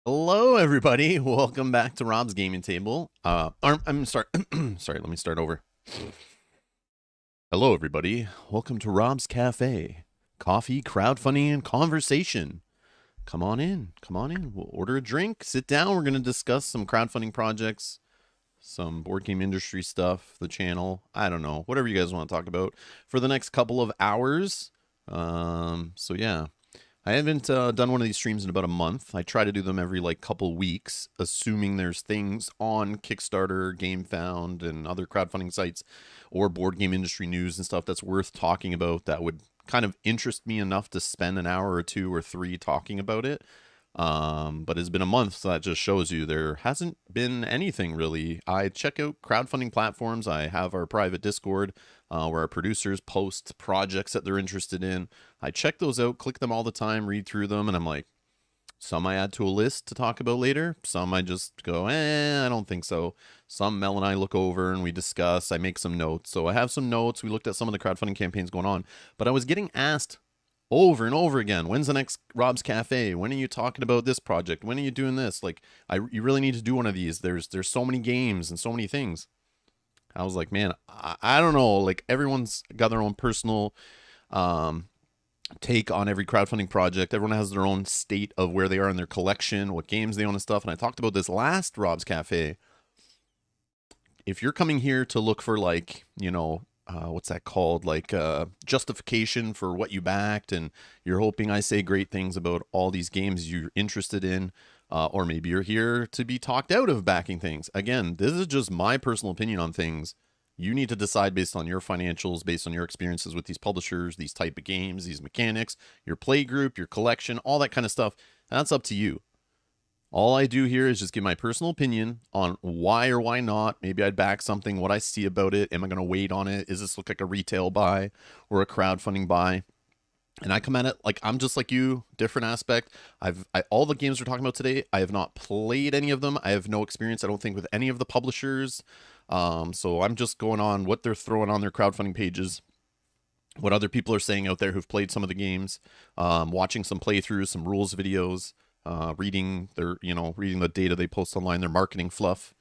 Hello, everybody. Welcome back to Rob's Gaming Table. I'm sorry. Sorry, let me start over. Hello, everybody. Welcome to Rob's Cafe. Coffee, crowdfunding, and conversation. Come on in. Come on in. We'll order a drink. Sit down. We're going to discuss some crowdfunding projects, some board game industry stuff, the channel. I don't know. Whatever you guys want to talk about for the next couple of hours. So yeah. I haven't done one of these streams in about a month. I try to do them every couple weeks, assuming there's things on Kickstarter, GameFound, and other crowdfunding sites, or board game industry news and stuff that's worth talking about that would kind of interest me enough to spend an hour or two or three talking about it. But it's been a month, so that just shows you there hasn't been anything really. I check out crowdfunding platforms. I have our private Discord where our producers post projects that they're interested in. I check those out, click them all the time, read through them, and I'm like, some I add to a list to talk about later. Some I just go, I don't think so. Some Mel and I look over and we discuss. I make some notes. So I have some notes. We looked at some of the crowdfunding campaigns going on. But I was getting asked over and over again, when's the next Rob's Cafe? When are you talking about this project? When are you doing this? You really need to do one of these. There's so many games and so many things. I was like, man, I don't know. Like, everyone's got their own personal take on every crowdfunding project. Everyone has their own state of where they are in their collection, what games they own and stuff. And I talked about this last Rob's Cafe. If you're coming here to look for what's that called? Justification for what you backed, and you're hoping I say great things about all these games you're interested in, or maybe you're here to be talked out of backing things. Again, this is just my personal opinion on things. You need to decide based on your financials, based on your experiences with these publishers, these type of games, these mechanics, your play group, your collection, all that kind of stuff. That's up to you. All I do here is just give my personal opinion on why or why not. Maybe I'd back something, what I see about it. Am I going to wait on it? Does this look like a retail buy or a crowdfunding buy? And I come at it like I'm just like you, different aspect. All the games we're talking about today, I have not played any of them. I have no experience, I don't think, with any of the publishers. So I'm just going on what they're throwing on their crowdfunding pages, what other people are saying out there who've played some of the games, watching some playthroughs, some rules videos, reading the data they post online, their marketing fluff,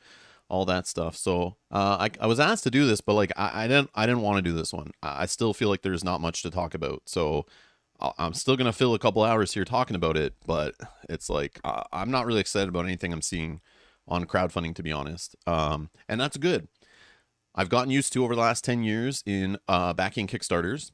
all that stuff. So I was asked to do this, but I didn't want to do this one. I still feel like there's not much to talk about. So I'm still gonna fill a couple hours here talking about it, but it's I'm not really excited about anything I'm seeing on crowdfunding, to be honest. And that's good. I've gotten used to over the last 10 years in backing Kickstarters.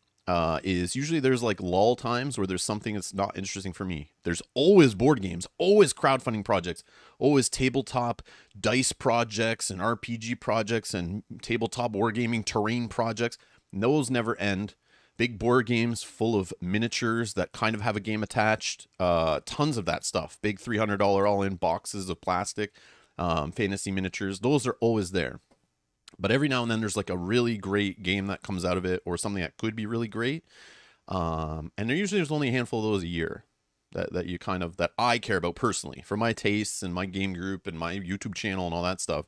Is usually there's lull times where there's something that's not interesting for me. There's always board games, always crowdfunding projects, always tabletop dice projects and RPG projects and tabletop wargaming terrain projects. And those never end. Big board games full of miniatures that kind of have a game attached. Tons of that stuff. Big $300 all-in boxes of plastic, fantasy miniatures. Those are always there. But every now and then there's a really great game that comes out of it, or something that could be really great. And there's only a handful of those a year that I care about personally for my tastes and my game group and my YouTube channel and all that stuff.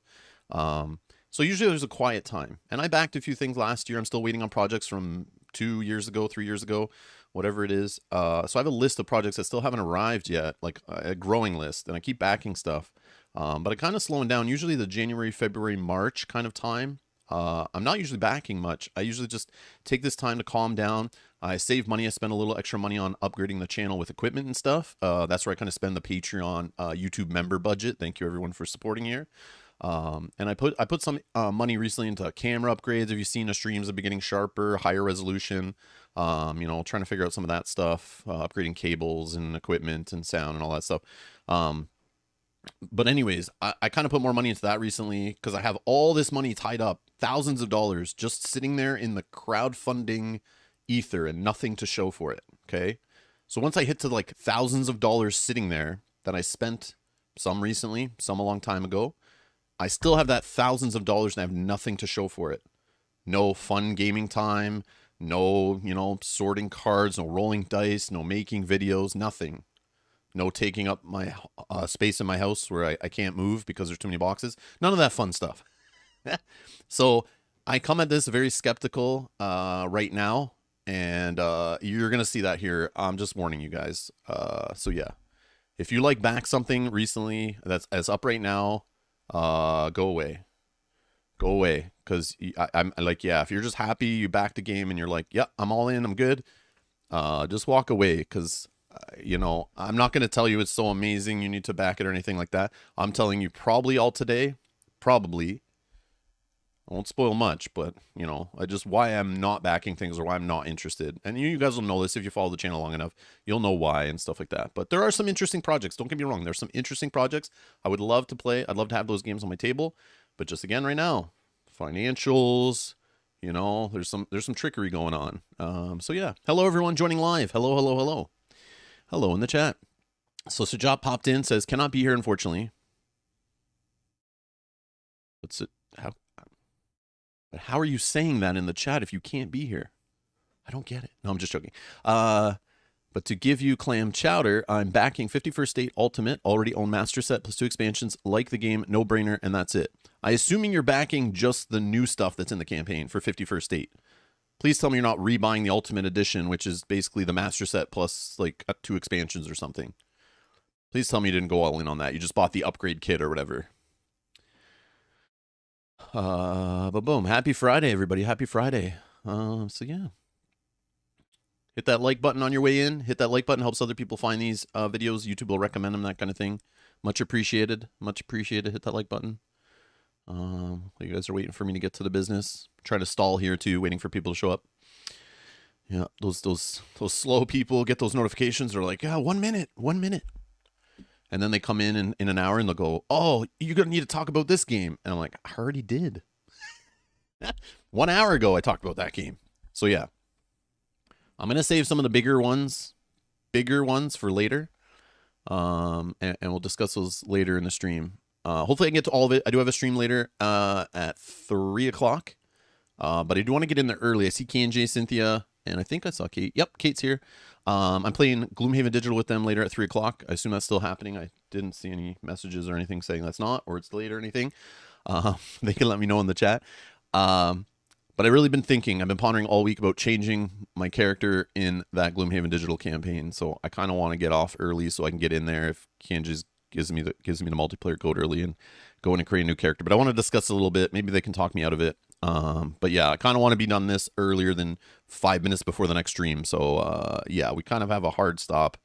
So usually there's a quiet time, and I backed a few things last year. I'm still waiting on projects from 2 years ago, 3 years ago, whatever it is. So I have a list of projects that still haven't arrived yet, like a growing list, and I keep backing stuff. But I kind of slowing down, usually the January, February, March kind of time. I'm not usually backing much. I usually just take this time to calm down. I save money. I spend a little extra money on upgrading the channel with equipment and stuff. That's where I kind of spend the Patreon YouTube member budget. Thank you everyone for supporting here. And I put some money recently into camera upgrades. Have you seen the streams of getting sharper, higher resolution? Trying to figure out some of that stuff, upgrading cables and equipment and sound and all that stuff. But anyways, I kind of put more money into that recently because I have all this money tied up, thousands of dollars just sitting there in the crowdfunding ether and nothing to show for it. Okay. So once I hit to thousands of dollars sitting there that I spent, some recently, some a long time ago, I still have that thousands of dollars and I have nothing to show for it. No fun gaming time, no, sorting cards, no rolling dice, no making videos, nothing. No taking up my space in my house where I can't move because there's too many boxes. None of that fun stuff. So I come at this very skeptical right now, and you're going to see that here. I'm just warning you guys. So yeah, If you like back something recently that's up right now, go away. Go away. Because I'm like, yeah, if you're just happy you backed a game and you're like, yeah, I'm all in, I'm good, just walk away. Because, I'm not going to tell you it's so amazing you need to back it or anything like that. I'm telling you probably all today, probably. I won't spoil much, but, I just why I'm not backing things or why I'm not interested. And you guys will know this if you follow the channel long enough. You'll know why and stuff like that. But there are some interesting projects. Don't get me wrong. There's some interesting projects I would love to play. I'd love to have those games on my table. But just again, right now, financials, there's some trickery going on. So yeah. Hello, everyone joining live. Hello, hello, hello. Hello in the chat. So Sajat popped in, says, cannot be here, unfortunately. What's it? But how are you saying that in the chat if you can't be here? I don't get it. No, I'm just joking. But to give you clam chowder, I'm backing 51st State Ultimate, already own Master Set plus 2 expansions, like the game, no brainer, and that's it. I assuming you're backing just the new stuff that's in the campaign for 51st State. Please tell me you're not rebuying the Ultimate Edition, which is basically the Master Set plus like 2 expansions or something. Please tell me you didn't go all in on that. You just bought the upgrade kit or whatever. But boom, happy Friday, everybody. Happy Friday. So yeah, hit that like button on your way in. Hit that like button, helps other people find these videos. YouTube will recommend them, that kind of thing. Much appreciated. Much appreciated. Hit that like button. You guys are waiting for me to get to the business. Trying to stall here too, waiting for people to show up. Yeah, those slow people get those notifications. They're like, 1 minute, 1 minute. And then they come in an hour and they'll go, oh, you're going to need to talk about this game. And I'm like, I already did. 1 hour ago, I talked about that game. So yeah, I'm going to save some of the bigger ones for later. And we'll discuss those later in the stream. Hopefully I can get to all of it. I do have a stream later at 3 o'clock. But I do want to get in there early. I see KJ, Cynthia, and I think I saw Kate. Yep, Kate's here. I'm playing Gloomhaven Digital with them later at 3 o'clock. I assume that's still happening. I didn't see any messages or anything saying that's not, or it's delayed or anything. They can let me know in the chat. But I've really been thinking, I've been pondering all week about changing my character in that Gloomhaven Digital campaign. So I kind of want to get off early so I can get in there if KJ gives me the multiplayer code early and go in and create a new character. But I want to discuss it a little bit. Maybe they can talk me out of it. But yeah, I kind of want to be done this earlier than 5 minutes before the next stream. So yeah, we kind of have a hard stop.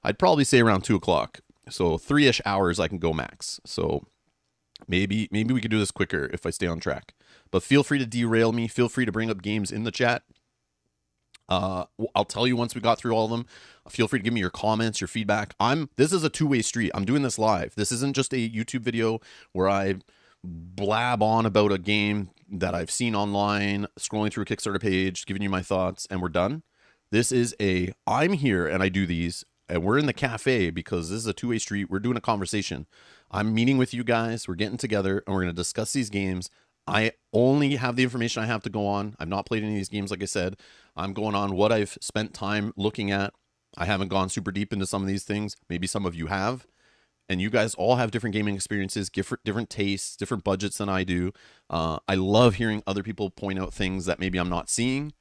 I'd probably say around 2 o'clock. So 3-ish hours I can go max. So maybe we could do this quicker if I stay on track. But feel free to derail me. Feel free to bring up games in the chat. I'll tell you once we got through all of them. Feel free to give me your comments, your feedback. This is a two-way street. I'm doing this live. This isn't just a YouTube video where I blab on about a game that I've seen online, scrolling through a Kickstarter page, giving you my thoughts, and we're done. This is I'm here and I do these, and we're in the cafe because this is a two-way street. We're doing a conversation. I'm meeting with you guys. We're getting together, and we're going to discuss these games. I only have the information I have to go on. I've not played any of these games, like I said. I'm going on what I've spent time looking at. I haven't gone super deep into some of these things. Maybe some of you have. And you guys all have different gaming experiences, different tastes, different budgets than I do. I love hearing other people point out things that maybe I'm not seeing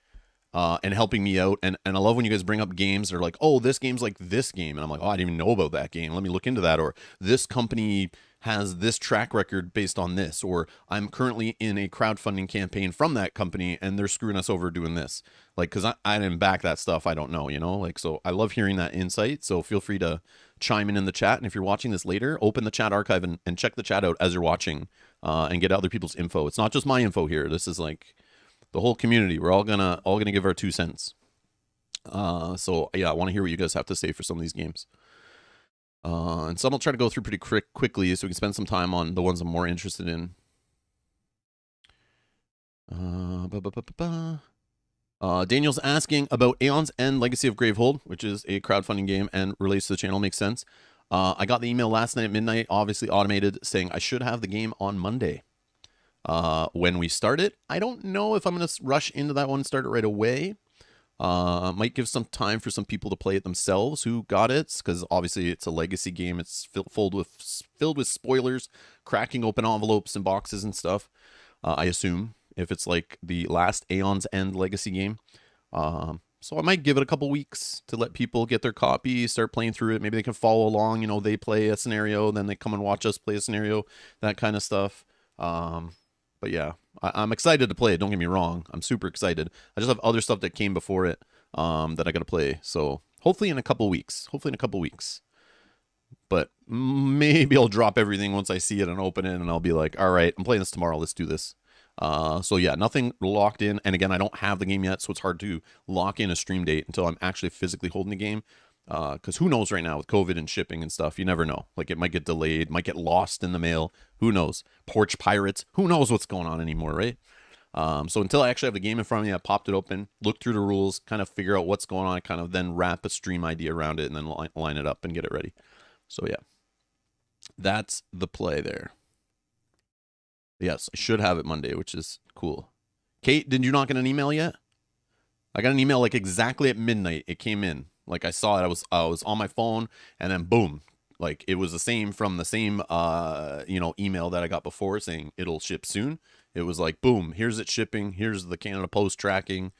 and helping me out. And I love when you guys bring up games that are like, oh, this game's like this game. And I'm like, oh, I didn't even know about that game. Let me look into that. Or this company has this track record based on this. Or I'm currently in a crowdfunding campaign from that company and they're screwing us over doing this. Like, because I didn't back that stuff. I don't know, Like, so I love hearing that insight. So feel free to chime in the chat, and if you're watching this later, open the chat archive and check the chat out as you're watching and get other people's info. It's not just my info here. This is like the whole community. We're all gonna give our 2 cents. So yeah, I want to hear what you guys have to say for some of these games, and some I'll try to go through pretty quickly so we can spend some time on the ones I'm more interested in. Daniel's asking about Aeon's End Legacy of Gravehold, which is a crowdfunding game and relates to the channel. Makes sense. I got the email last night at midnight, obviously automated, saying I should have the game on Monday. When we start it, I don't know if I'm going to rush into that one and start it right away. Might give some time for some people to play it themselves who got it, because obviously it's a legacy game. It's filled with spoilers, cracking open envelopes and boxes and stuff. I assume, if it's like the last Aeon's End Legacy game. So I might give it a couple weeks to let people get their copy, start playing through it. Maybe they can follow along. You know, they play a scenario, then they come and watch us play a scenario, that kind of stuff. But yeah, I'm excited to play it. Don't get me wrong. I'm super excited. I just have other stuff that came before it that I got to play. So hopefully in a couple weeks. But maybe I'll drop everything once I see it and open it, and I'll be like, all right, I'm playing this tomorrow. Let's do this. So yeah, nothing locked in. And again, I don't have the game yet, so it's hard to lock in a stream date until I'm actually physically holding the game. Because who knows right now with COVID and shipping and stuff, you never know. Like it might get delayed, might get lost in the mail. Who knows? Porch pirates. Who knows what's going on anymore, right? So until I actually have the game in front of me, I popped it open, look through the rules, kind of figure out what's going on, kind of then wrap a stream idea around it, and then line it up and get it ready. So yeah, that's the play there. Yes, I should have it Monday, which is cool. Kate, did you not get an email yet? I got an email like exactly at midnight. It came in. Like I saw it. I was on my phone, and then boom. Like it was the same from the same email that I got before saying it'll ship soon. It was like boom, here's it shipping. Here's the Canada Post tracking.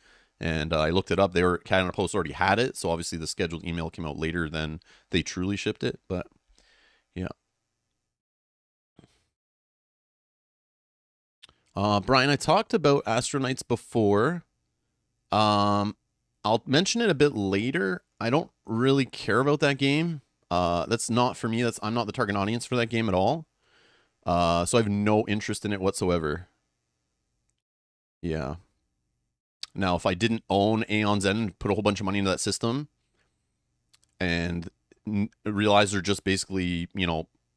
And I looked it up. Canada Post already had it, so obviously the scheduled email came out later than they truly shipped it. But yeah. Brian, I talked about Astronites before. I'll mention it a bit later. I don't really care about that game. That's not for me. I'm not the target audience for that game at all. So I have no interest in it whatsoever. Yeah. Now, if I didn't own Aeon's End and put a whole bunch of money into that system and realize they're just basically,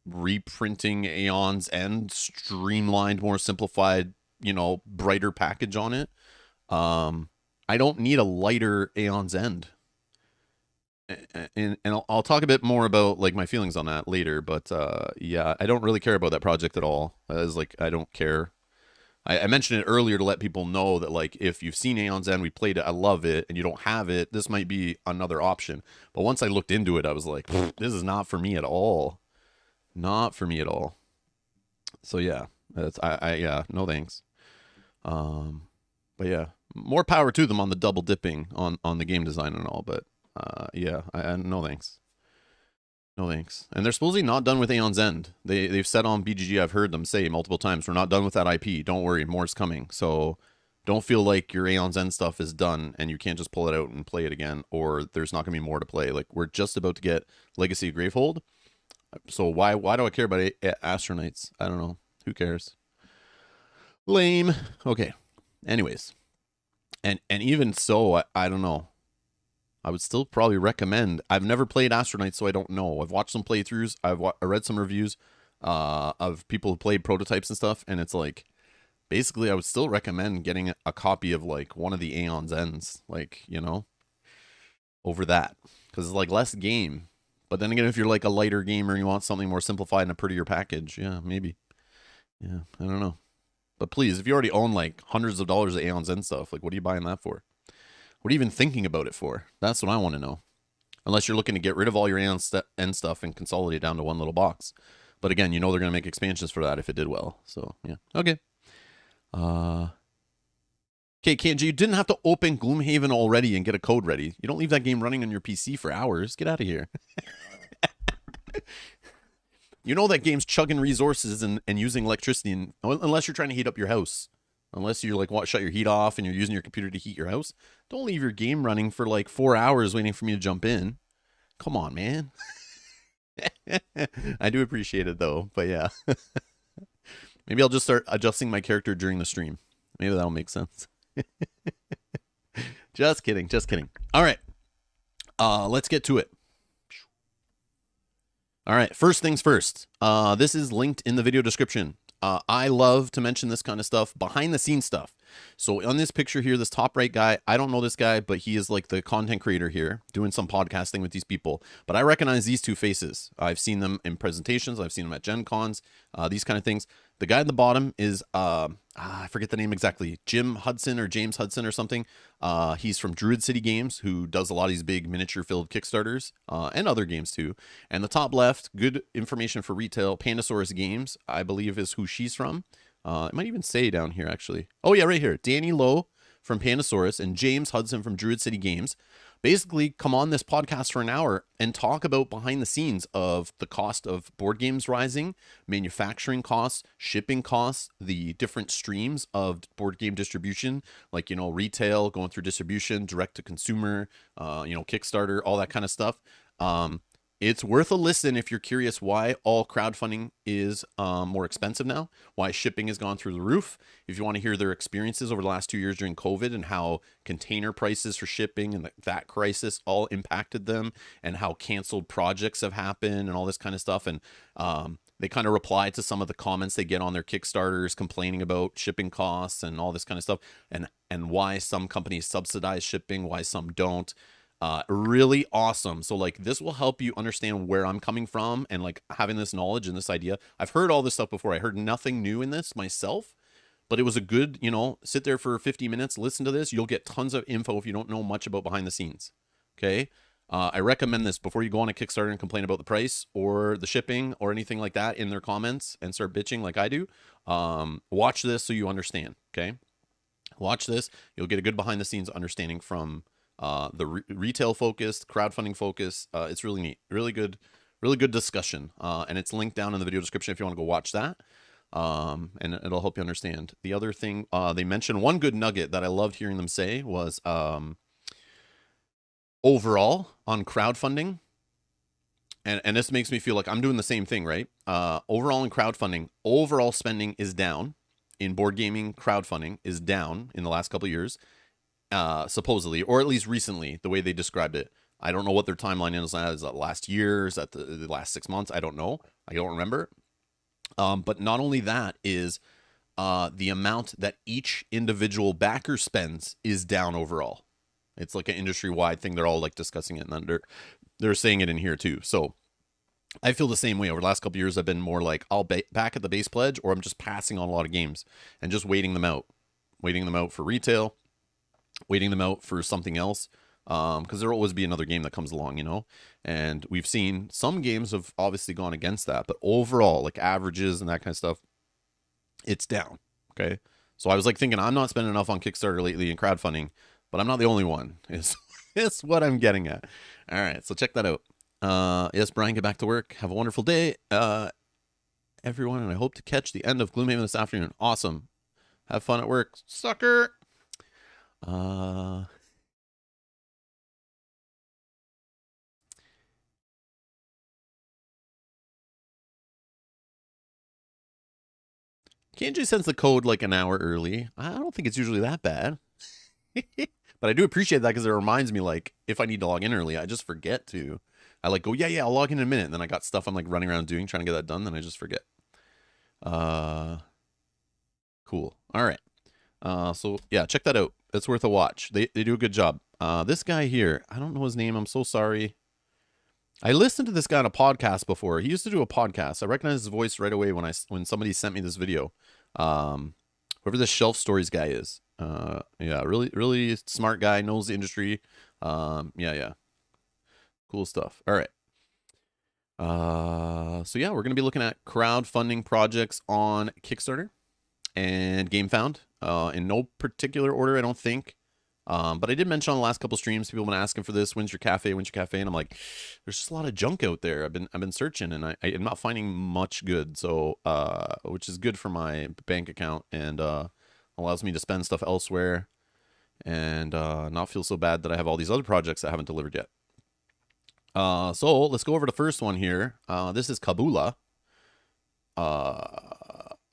reprinting Aeon's End, streamlined, more simplified, brighter package on it. I don't need a lighter Aeon's End. And I'll talk a bit more about like my feelings on that later, but yeah, I don't really care about that project at all. I don't care. I mentioned it earlier to let people know that like if you've seen Aeon's End, we played it, I love it, and you don't have it, this might be another option. But once I looked into it, I was like, this is not for me at all. Not for me at all. So yeah, yeah, no thanks. But yeah, more power to them on the double dipping on the game design and all. But yeah, no thanks. No thanks. And they're supposedly not done with Aeon's End. They've said on BGG, I've heard them say multiple times, we're not done with that IP. Don't worry, more's coming. So don't feel like your Aeon's End stuff is done and you can't just pull it out and play it again, or there's not going to be more to play. Like we're just about to get Legacy of Gravehold. So why do I care about Astronites? I don't know. Who cares? Lame. Okay. Anyways. And even so, I don't know. I would still probably recommend. I've never played Astronites, so I don't know. I've watched some playthroughs. I read some reviews of people who played prototypes and stuff, and it's like, basically, I would still recommend getting a copy of like one of the Aeon's Ends, like, over that. Because it's like less game. But then again, if you're like a lighter gamer and you want something more simplified and a prettier package, yeah, maybe. Yeah, I don't know. But please, if you already own like hundreds of dollars of Aeon's End stuff, like what are you buying that for? What are you even thinking about it for? That's what I want to know. Unless you're looking to get rid of all your Aeon's End stuff and consolidate down to one little box. But again, they're going to make expansions for that if it did well. So, yeah. Okay. Okay, KNG, you didn't have to open Gloomhaven already and get a code ready. You don't leave that game running on your PC for hours. Get out of here. You know that game's chugging resources and using electricity, unless you're trying to heat up your house. Unless you're like, shut your heat off and you're using your computer to heat your house. Don't leave your game running for like 4 hours waiting for me to jump in. Come on, man. I do appreciate it though, but yeah. Maybe I'll just start adjusting my character during the stream. Maybe that'll make sense. Just kidding. All right. Let's get to it. All right. First things first. This is linked in the video description. I love to mention this kind of stuff, behind the scenes stuff. So on this picture here, this top right guy, I don't know this guy, but he is like the content creator here doing some podcasting with these people. But I recognize these two faces. I've seen them in presentations. I've seen them at Gen Cons, these kind of things. The guy at the bottom is, I forget the name exactly, Jim Hudson or James Hudson or something. He's from Druid City Games, who does a lot of these big miniature-filled Kickstarters and other games too. And the top left, good information for retail, Pandasaurus Games, I believe is who she's from. It might even say down here, actually. Oh, yeah, right here. Danny Lowe from Pandasaurus and James Hudson from Druid City Games basically come on this podcast for an hour and talk about behind the scenes of the cost of board games rising, manufacturing costs, shipping costs, the different streams of board game distribution, like, you know, retail, going through distribution, direct to consumer, you know, Kickstarter, all that kind of stuff. It's worth a listen if you're curious why all crowdfunding is more expensive now, why shipping has gone through the roof. If you want to hear their experiences over the last 2 years during COVID and how container prices for shipping and that crisis all impacted them and how canceled projects have happened and all this kind of stuff. And they kind of reply to some of the comments they get on their Kickstarters complaining about shipping costs and all this kind of stuff and why some companies subsidize shipping, why some don't. Really awesome. So like this will help you understand where I'm coming from and like having this knowledge and this idea. I've heard all this stuff before. I heard nothing new in this myself, but it was a good, you know, sit there for 50 minutes, listen to this. You'll get tons of info if you don't know much about behind the scenes. Okay. I recommend this before you go on a Kickstarter and complain about the price or the shipping or anything like that in their comments and start bitching like I do. Watch this so you understand. Okay. Watch this. You'll get a good behind the scenes understanding from the retail focused, crowdfunding focus. It's really neat, really good discussion. And it's linked down in the video description if you want to go watch that. And it'll help you understand. The other thing, they mentioned one good nugget that I loved hearing them say was, overall on crowdfunding. And this makes me feel like I'm doing the same thing, right? Overall in crowdfunding, overall spending is down in board gaming. Crowdfunding is down in the last couple of years. Supposedly, or at least recently, the way they described it. I don't know what their timeline is. Is that last year? Is that the last 6 months? I don't know. I don't remember. But not only that is the amount that each individual backer spends is down overall. It's like an industry-wide thing. They're all like discussing it, and they're saying it in here too. So I feel the same way. Over the last couple of years, I've been more like I'll back at the base pledge, or I'm just passing on a lot of games and just waiting them out for retail. Waiting them out for something else, because there'll always be another game that comes along, you know. And we've seen some games have obviously gone against that, but overall, like averages and that kind of stuff, it's down. Okay, so I was like thinking I'm not spending enough on Kickstarter lately in crowdfunding, but I'm not the only one. It's what I'm getting at. All right, so check that out. Yes, Brian, get back to work. Have a wonderful day, everyone, and I hope to catch the end of Gloomhaven this afternoon. Awesome. Have fun at work, sucker. KJ sends the code like an hour early. I don't think it's usually that bad. But I do appreciate that because it reminds me, like, if I need to log in early, I just forget to. I like go, yeah, I'll log in a minute. And then I got stuff I'm like running around doing, trying to get that done. Then I just forget. Cool. All right. So yeah, check that out. It's worth a watch. They do a good job. This guy here, I don't know his name. I'm so sorry. I listened to this guy on a podcast before. He used to do a podcast. I recognized his voice right away when somebody sent me this video. Whoever this Shelf Stories guy is. Yeah, really, really smart guy, knows the industry. Yeah. Cool stuff. All right. So yeah, we're going to be looking at crowdfunding projects on Kickstarter and GameFound. In no particular order, I don't think. But I did mention on the last couple streams, people have been asking for this. When's your cafe? And I'm like, there's just a lot of junk out there. I've been searching, and I'm not finding much good. So, which is good for my bank account and allows me to spend stuff elsewhere and not feel so bad that I have all these other projects that I haven't delivered yet. So let's go over the first one here. This is Kabula.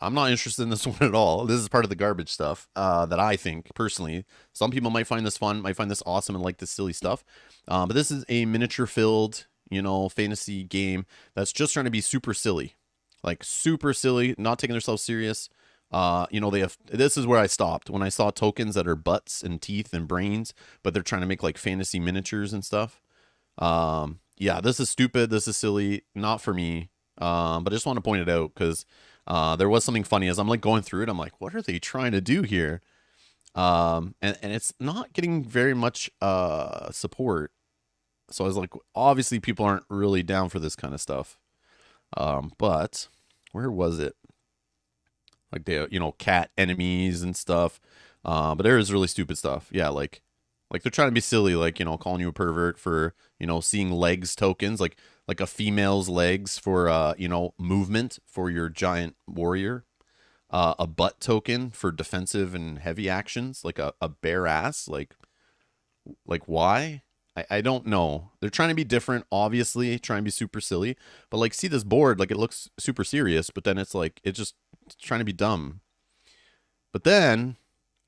I'm not interested in this one at all. This is part of the garbage stuff that I think, personally. Some people might find this fun, might find this awesome and like this silly stuff. But this is a miniature-filled, fantasy game that's just trying to be super silly. Like, super silly, not taking themselves serious. This is where I stopped. When I saw tokens that are butts and teeth and brains, but they're trying to make, like, fantasy miniatures and stuff. Yeah, this is stupid. This is silly. Not for me. But I just want to point it out because... there was something funny as I'm like going through it. I'm like, what are they trying to do here? And it's not getting very much support. So I was like, obviously people aren't really down for this kind of stuff. But where was it? Like they, cat enemies and stuff. But there is really stupid stuff. Yeah, like they're trying to be silly, like, calling you a pervert for, seeing legs tokens, like a female's legs for movement for your giant warrior. A butt token for defensive and heavy actions, like a bare ass, like why? I don't know. They're trying to be different, obviously, trying to be super silly. But like, see this board, like it looks super serious, but then it's like it's trying to be dumb. But then,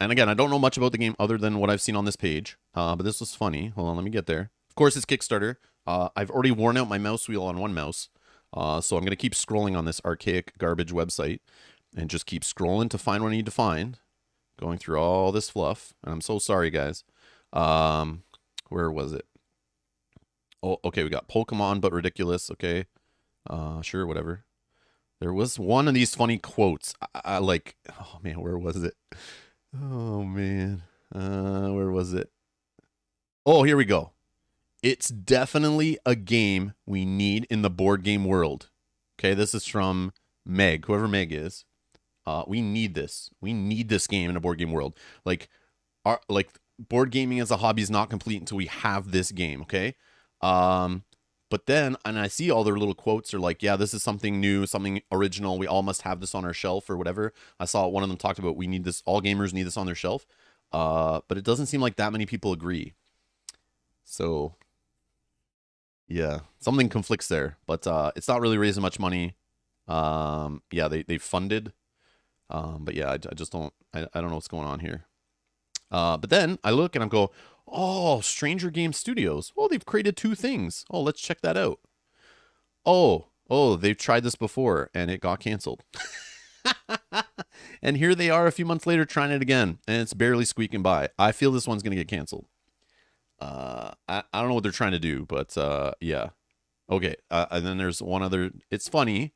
and again, I don't know much about the game other than what I've seen on this page. But this was funny. Hold on, let me get there. Of course, it's Kickstarter. I've already worn out my mouse wheel on one mouse. So I'm gonna keep scrolling on this archaic garbage website and just keep scrolling to find what I need to find. Going through all this fluff, and I'm so sorry, guys. Where was it? Oh, okay, we got Pokemon, but ridiculous. Okay, sure, whatever. There was one of these funny quotes. I like. Oh man, where was it? Oh man, where was it? Oh, here we go. It's definitely a game we need in the board game world. Okay, this is from Meg, whoever Meg is. We need this. We need this game in a board game world. Like board gaming as a hobby is not complete until we have this game. Okay. But then, and I see all their little quotes are like, yeah, this is something new, something original. We all must have this on our shelf or whatever. I saw one of them talked about we need this. All gamers need this on their shelf. But it doesn't seem like that many people agree. So, yeah, something conflicts there. But it's not really raising much money. Yeah, they funded. But yeah, I just don't. I don't know what's going on here. But then I look and I go, oh, Stranger Game Studios. Oh, they've created 2 things. Oh, let's check that out. Oh, they've tried this before and it got canceled. And here they are a few months later trying it again, and it's barely squeaking by. I feel this one's gonna get canceled. I don't know what they're trying to do, but yeah. Okay, and then there's one other. It's funny,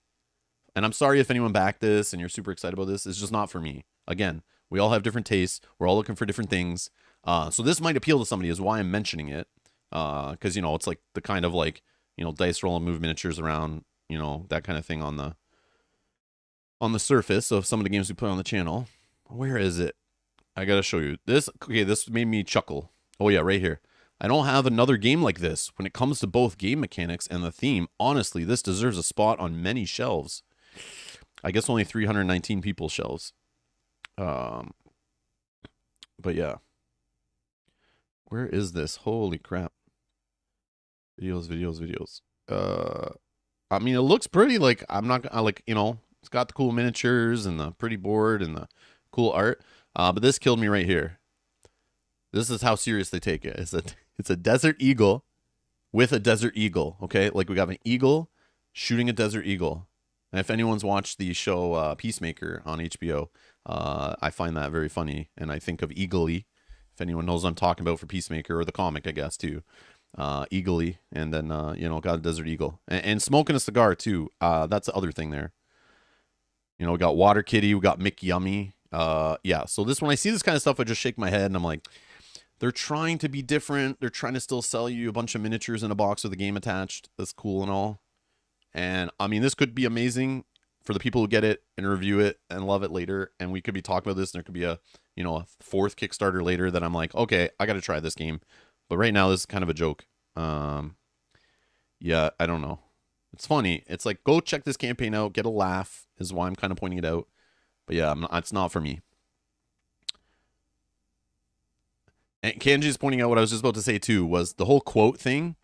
and I'm sorry if anyone backed this and you're super excited about this. It's just not for me. Again, we all have different tastes. We're all looking for different things. So this might appeal to somebody, is why I'm mentioning it. Because, it's like the kind of like, dice roll and move miniatures around, that kind of thing on the surface of some of the games we put on the channel. Where is it? I got to show you. This, okay, this made me chuckle. Oh, yeah, right here. I don't have another game like this. When it comes to both game mechanics and the theme, honestly, this deserves a spot on many shelves. I guess only 319 people's shelves. But yeah. Where is this? Holy crap. Videos. I mean, it looks pretty. Like, I'm not like, it's got the cool miniatures and the pretty board and the cool art. But this killed me right here. This is how serious they take it. It's a desert eagle with a desert eagle. Okay. Like, we got an eagle shooting a desert eagle. And if anyone's watched the show Peacemaker on HBO, I find that very funny. And I think of Eagly, if anyone knows what I'm talking about for Peacemaker, or the comic, I guess, too. Eagly, and then, got a desert eagle. And smoking a cigar, too. That's the other thing there. We got Water Kitty, we got Mick Yummy. Yeah, so when I see this kind of stuff, I just shake my head, and I'm like, they're trying to be different. They're trying to still sell you a bunch of miniatures in a box with a game attached. That's cool and all. And I mean, this could be amazing for the people who get it and review it and love it later. And we could be talking about this, and there could be a 4th Kickstarter later that I'm like, okay, I got to try this game. But right now, this is kind of a joke. Yeah, I don't know. It's funny. It's like, go check this campaign out, get a laugh, is why I'm kind of pointing it out. But yeah, it's not for me. And Kanji's pointing out what I was just about to say too, was the whole quote thing.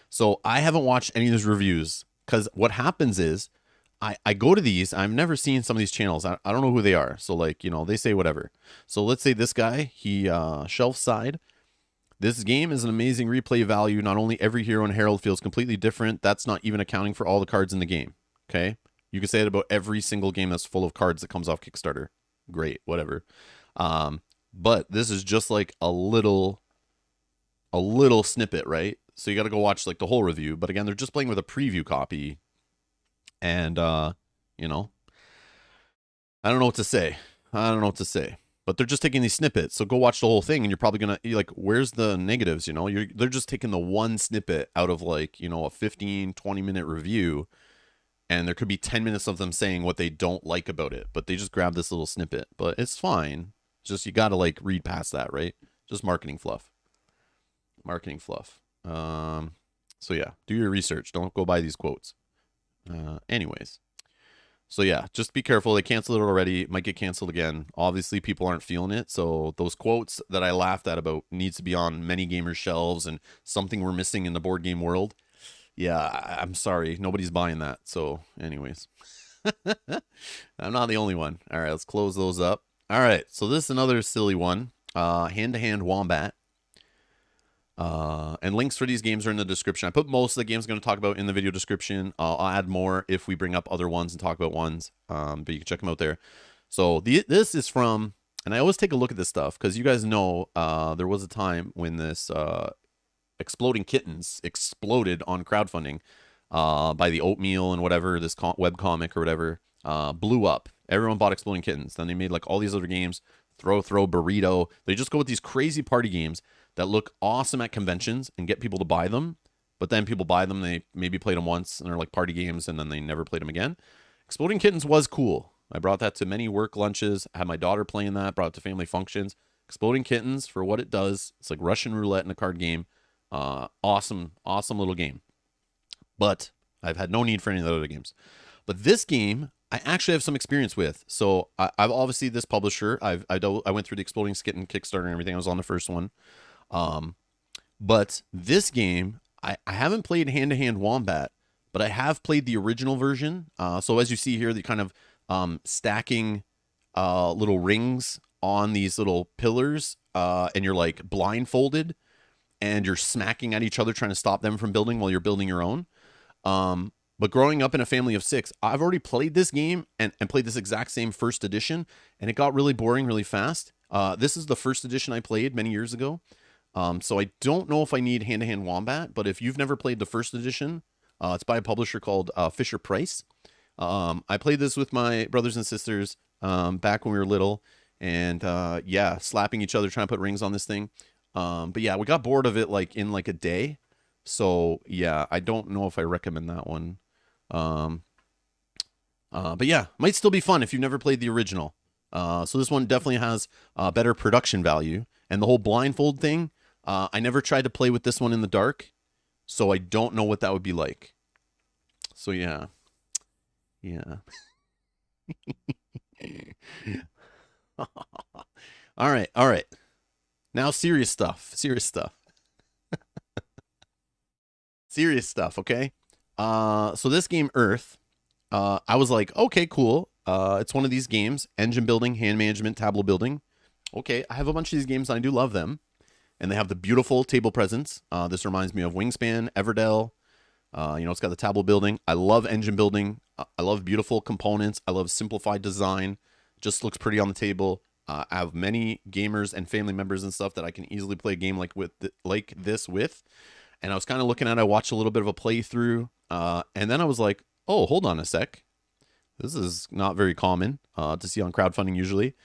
So I haven't watched any of these reviews, because what happens is I go to these. I've never seen some of these channels. I don't know who they are. So like, they say whatever. So let's say this guy, he shelf side. This game is an amazing replay value. Not only every hero and herald feels completely different. That's not even accounting for all the cards in the game. Okay. You can say it about every single game that's full of cards that comes off Kickstarter. Great. Whatever. But this is just like a little snippet, right? So you got to go watch like the whole review. But again, they're just playing with a preview copy. And, I don't know what to say. But they're just taking these snippets. So go watch the whole thing, and you're probably going to, like, where's the negatives, They're just taking the one snippet out of, like, a 15, 20-minute review. And there could be 10 minutes of them saying what they don't like about it. But they just grab this little snippet. But it's fine. It's just you got to like read past that, right? Just marketing fluff. Marketing fluff. So yeah, do your research. Don't go by these quotes. Anyways. So yeah, just be careful. They canceled it already. It might get canceled again. Obviously, people aren't feeling it. So those quotes that I laughed at about needs to be on many gamers' shelves and something we're missing in the board game world. Yeah, I'm sorry. Nobody's buying that. So anyways, I'm not the only one. All right, let's close those up. All right, so this is another silly one. Hand-to-hand Wombat. And links for these games are in the description. I put most of the games I'm going to talk about in the video description. I'll add more if we bring up other ones and talk about ones. But you can check them out there. So this is from, and I always take a look at this stuff because you guys know there was a time when this Exploding Kittens exploded on crowdfunding by the Oatmeal and whatever, this web comic or whatever, blew up. Everyone bought Exploding Kittens. Then they made like all these other games, Throw, Burrito. They just go with these crazy party games that look awesome at conventions and get people to buy them. But then people buy them, they maybe played them once, and they're like party games, and then they never played them again. Exploding Kittens was cool. I brought that to many work lunches. I had my daughter playing that, brought it to family functions. Exploding Kittens, for what it does, it's like Russian roulette in a card game. Awesome little game. But I've had no need for any of the other games. But this game, I actually have some experience with. So I've obviously this publisher. I went through the Exploding Kitten Kickstarter and everything. I was on the first one. But this game, I haven't played Hand-to-Hand Wombat, but I have played the original version. So as you see here, the kind of stacking little rings on these little pillars, and you're like blindfolded, and you're smacking at each other trying to stop them from building while you're building your own. But growing up in a family of 6, I've already played this game and played this exact same first edition, and it got really boring really fast. This is the first edition I played many years ago. So I don't know if I need Hand-to-Hand Wombat, but if you've never played the first edition, it's by a publisher called Fisher-Price. I played this with my brothers and sisters back when we were little, and yeah, slapping each other, trying to put rings on this thing. But yeah, we got bored of it like in like a day. So yeah, I don't know if I recommend that one. But yeah, might still be fun if you've never played the original. So this one definitely has better production value, and the whole blindfold thing. I never tried to play with this one in the dark, so I don't know what that would be like. So yeah. All right. Now serious stuff. Serious stuff, okay? So this game, Earth, I was like, okay, cool. It's one of these games, engine building, hand management, tableau building. Okay, I have a bunch of these games and I do love them. And they have the beautiful table presence. This reminds me of Wingspan, Everdell. It's got the tableau building. I love engine building. I love beautiful components. I love simplified design. Just looks pretty on the table. I have many gamers and family members and stuff that I can easily play a game like this with. And I was kind of looking at it. I watched a little bit of a playthrough. And then I was like, oh, hold on a sec. This is not very common to see on crowdfunding usually.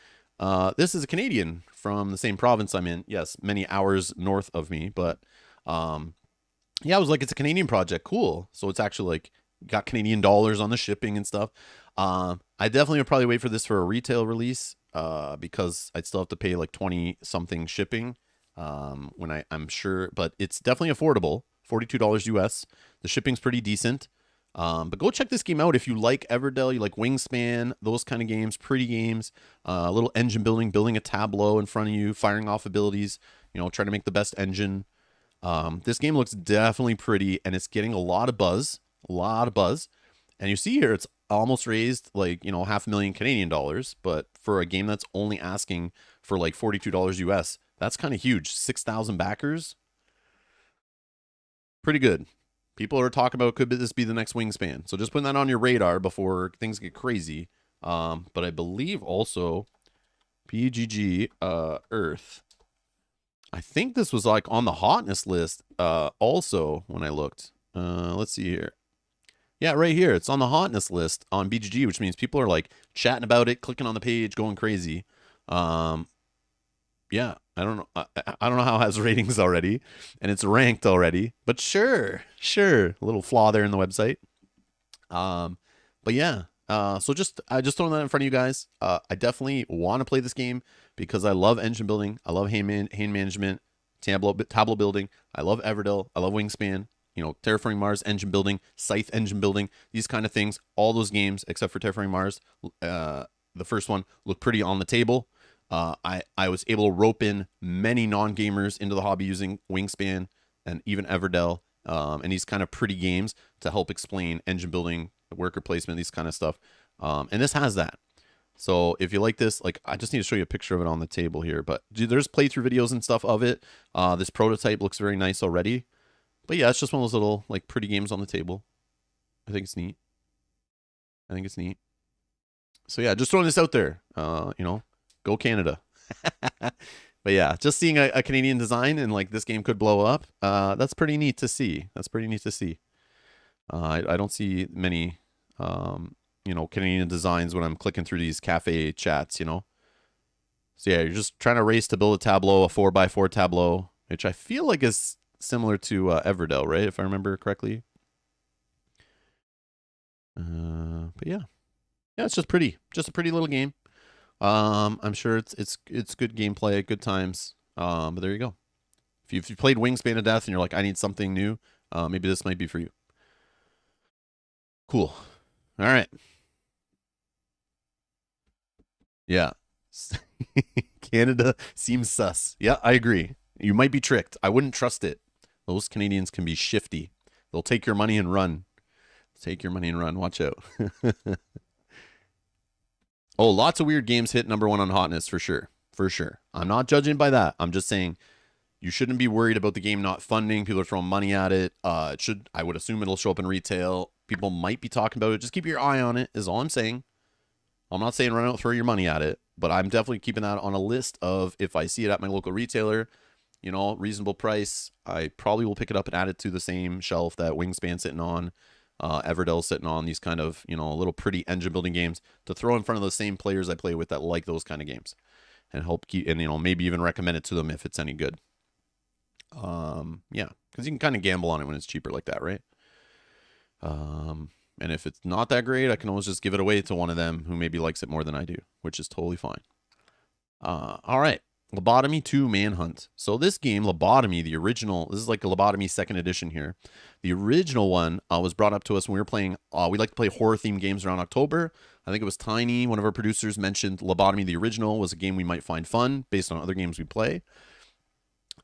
This is a Canadian from the same province I'm in. Yes, many hours north of me. But yeah, I was like, it's a Canadian project. Cool. So it's actually like got Canadian dollars on the shipping and stuff. I definitely would probably wait for this for a retail release because I'd still have to pay like 20 something shipping when I'm sure. But it's definitely affordable. $42 US. The shipping's pretty decent. But go check this game out if you like Everdell, you like Wingspan, those kind of games, pretty games, a little engine building a tableau in front of you, firing off abilities, trying to make the best engine. This game looks definitely pretty, and it's getting a lot of buzz. And you see here, it's almost raised like, $500,000 Canadian dollars, but for a game that's only asking for like $42 US, that's kind of huge. 6,000 backers. Pretty good. People are talking about, could this be the next Wingspan? So just putting that on your radar before things get crazy. But I believe also BGG Earth. I think this was like on the hotness list also when I looked. Let's see here. Yeah, right here. It's on the hotness list on BGG, which means people are like chatting about it, clicking on the page, going crazy. Yeah, I don't know. I don't know how it has ratings already, and it's ranked already. But sure, a little flaw there in the website. But yeah, So I just throwing that in front of you guys. I definitely want to play this game because I love engine building. I love hand management, tableau building. I love Everdell. I love Wingspan. You know, Terraforming Mars, engine building, Scythe engine building, these kind of things. All those games except for Terraforming Mars, the first one, look pretty on the table. I was able to rope in many non-gamers into the hobby using Wingspan and even Everdell, and these kind of pretty games to help explain engine building, worker placement, these kind of stuff. And this has that. So if you like this, like, I just need to show you a picture of it on the table here, but there's playthrough videos and stuff of it. This prototype looks very nice already. But yeah, it's just one of those little, like, pretty games on the table. I think it's neat. I think it's neat. So yeah, just throwing this out there. You know, go Canada. But yeah, just seeing a Canadian design and like this game could blow up. That's pretty neat to see. That's pretty neat to see. I don't see many, you know, Canadian designs when I'm clicking through these cafe chats, you know. So yeah, you're just trying to race to build a tableau, a 4x4 tableau, which I feel like is similar to Everdell, right? If I remember correctly. But yeah, it's just pretty, just a pretty little game. I'm sure it's good gameplay, good times. But there you go. If you played Wingspan to death and you're like, I need something new, maybe this might be for you. Cool. All right. Yeah. Canada seems sus. Yeah, I agree. You might be tricked. I wouldn't trust it. Those Canadians can be shifty. They'll take your money and run. Take your money and run. Watch out. Oh, lots of weird games hit #1 on hotness for sure. For sure. I'm not judging by that. I'm just saying you shouldn't be worried about the game not funding. People are throwing money at it. I would assume it'll show up in retail. People might be talking about it. Just keep your eye on it, is all I'm saying. I'm not saying run out and throw your money at it, but I'm definitely keeping that on a list of if I see it at my local retailer, you know, reasonable price, I probably will pick it up and add it to the same shelf that Wingspan's sitting on, Everdell sitting on, these kind of, you know, little pretty engine building games to throw in front of the same players I play with that like those kind of games and help keep, and, you know, maybe even recommend it to them if it's any good. Yeah, because you can kind of gamble on it when it's cheaper like that, right? And if it's not that great, I can always just give it away to one of them who maybe likes it more than I do, which is totally fine. All right. Lobotomy 2 Manhunt. So this game, Lobotomy, the original, this is like a Lobotomy 2nd edition here. The original one was brought up to us when we were playing, we like to play horror-themed games around October. I think it was Tiny, one of our producers, mentioned Lobotomy, the original, was a game we might find fun based on other games we play.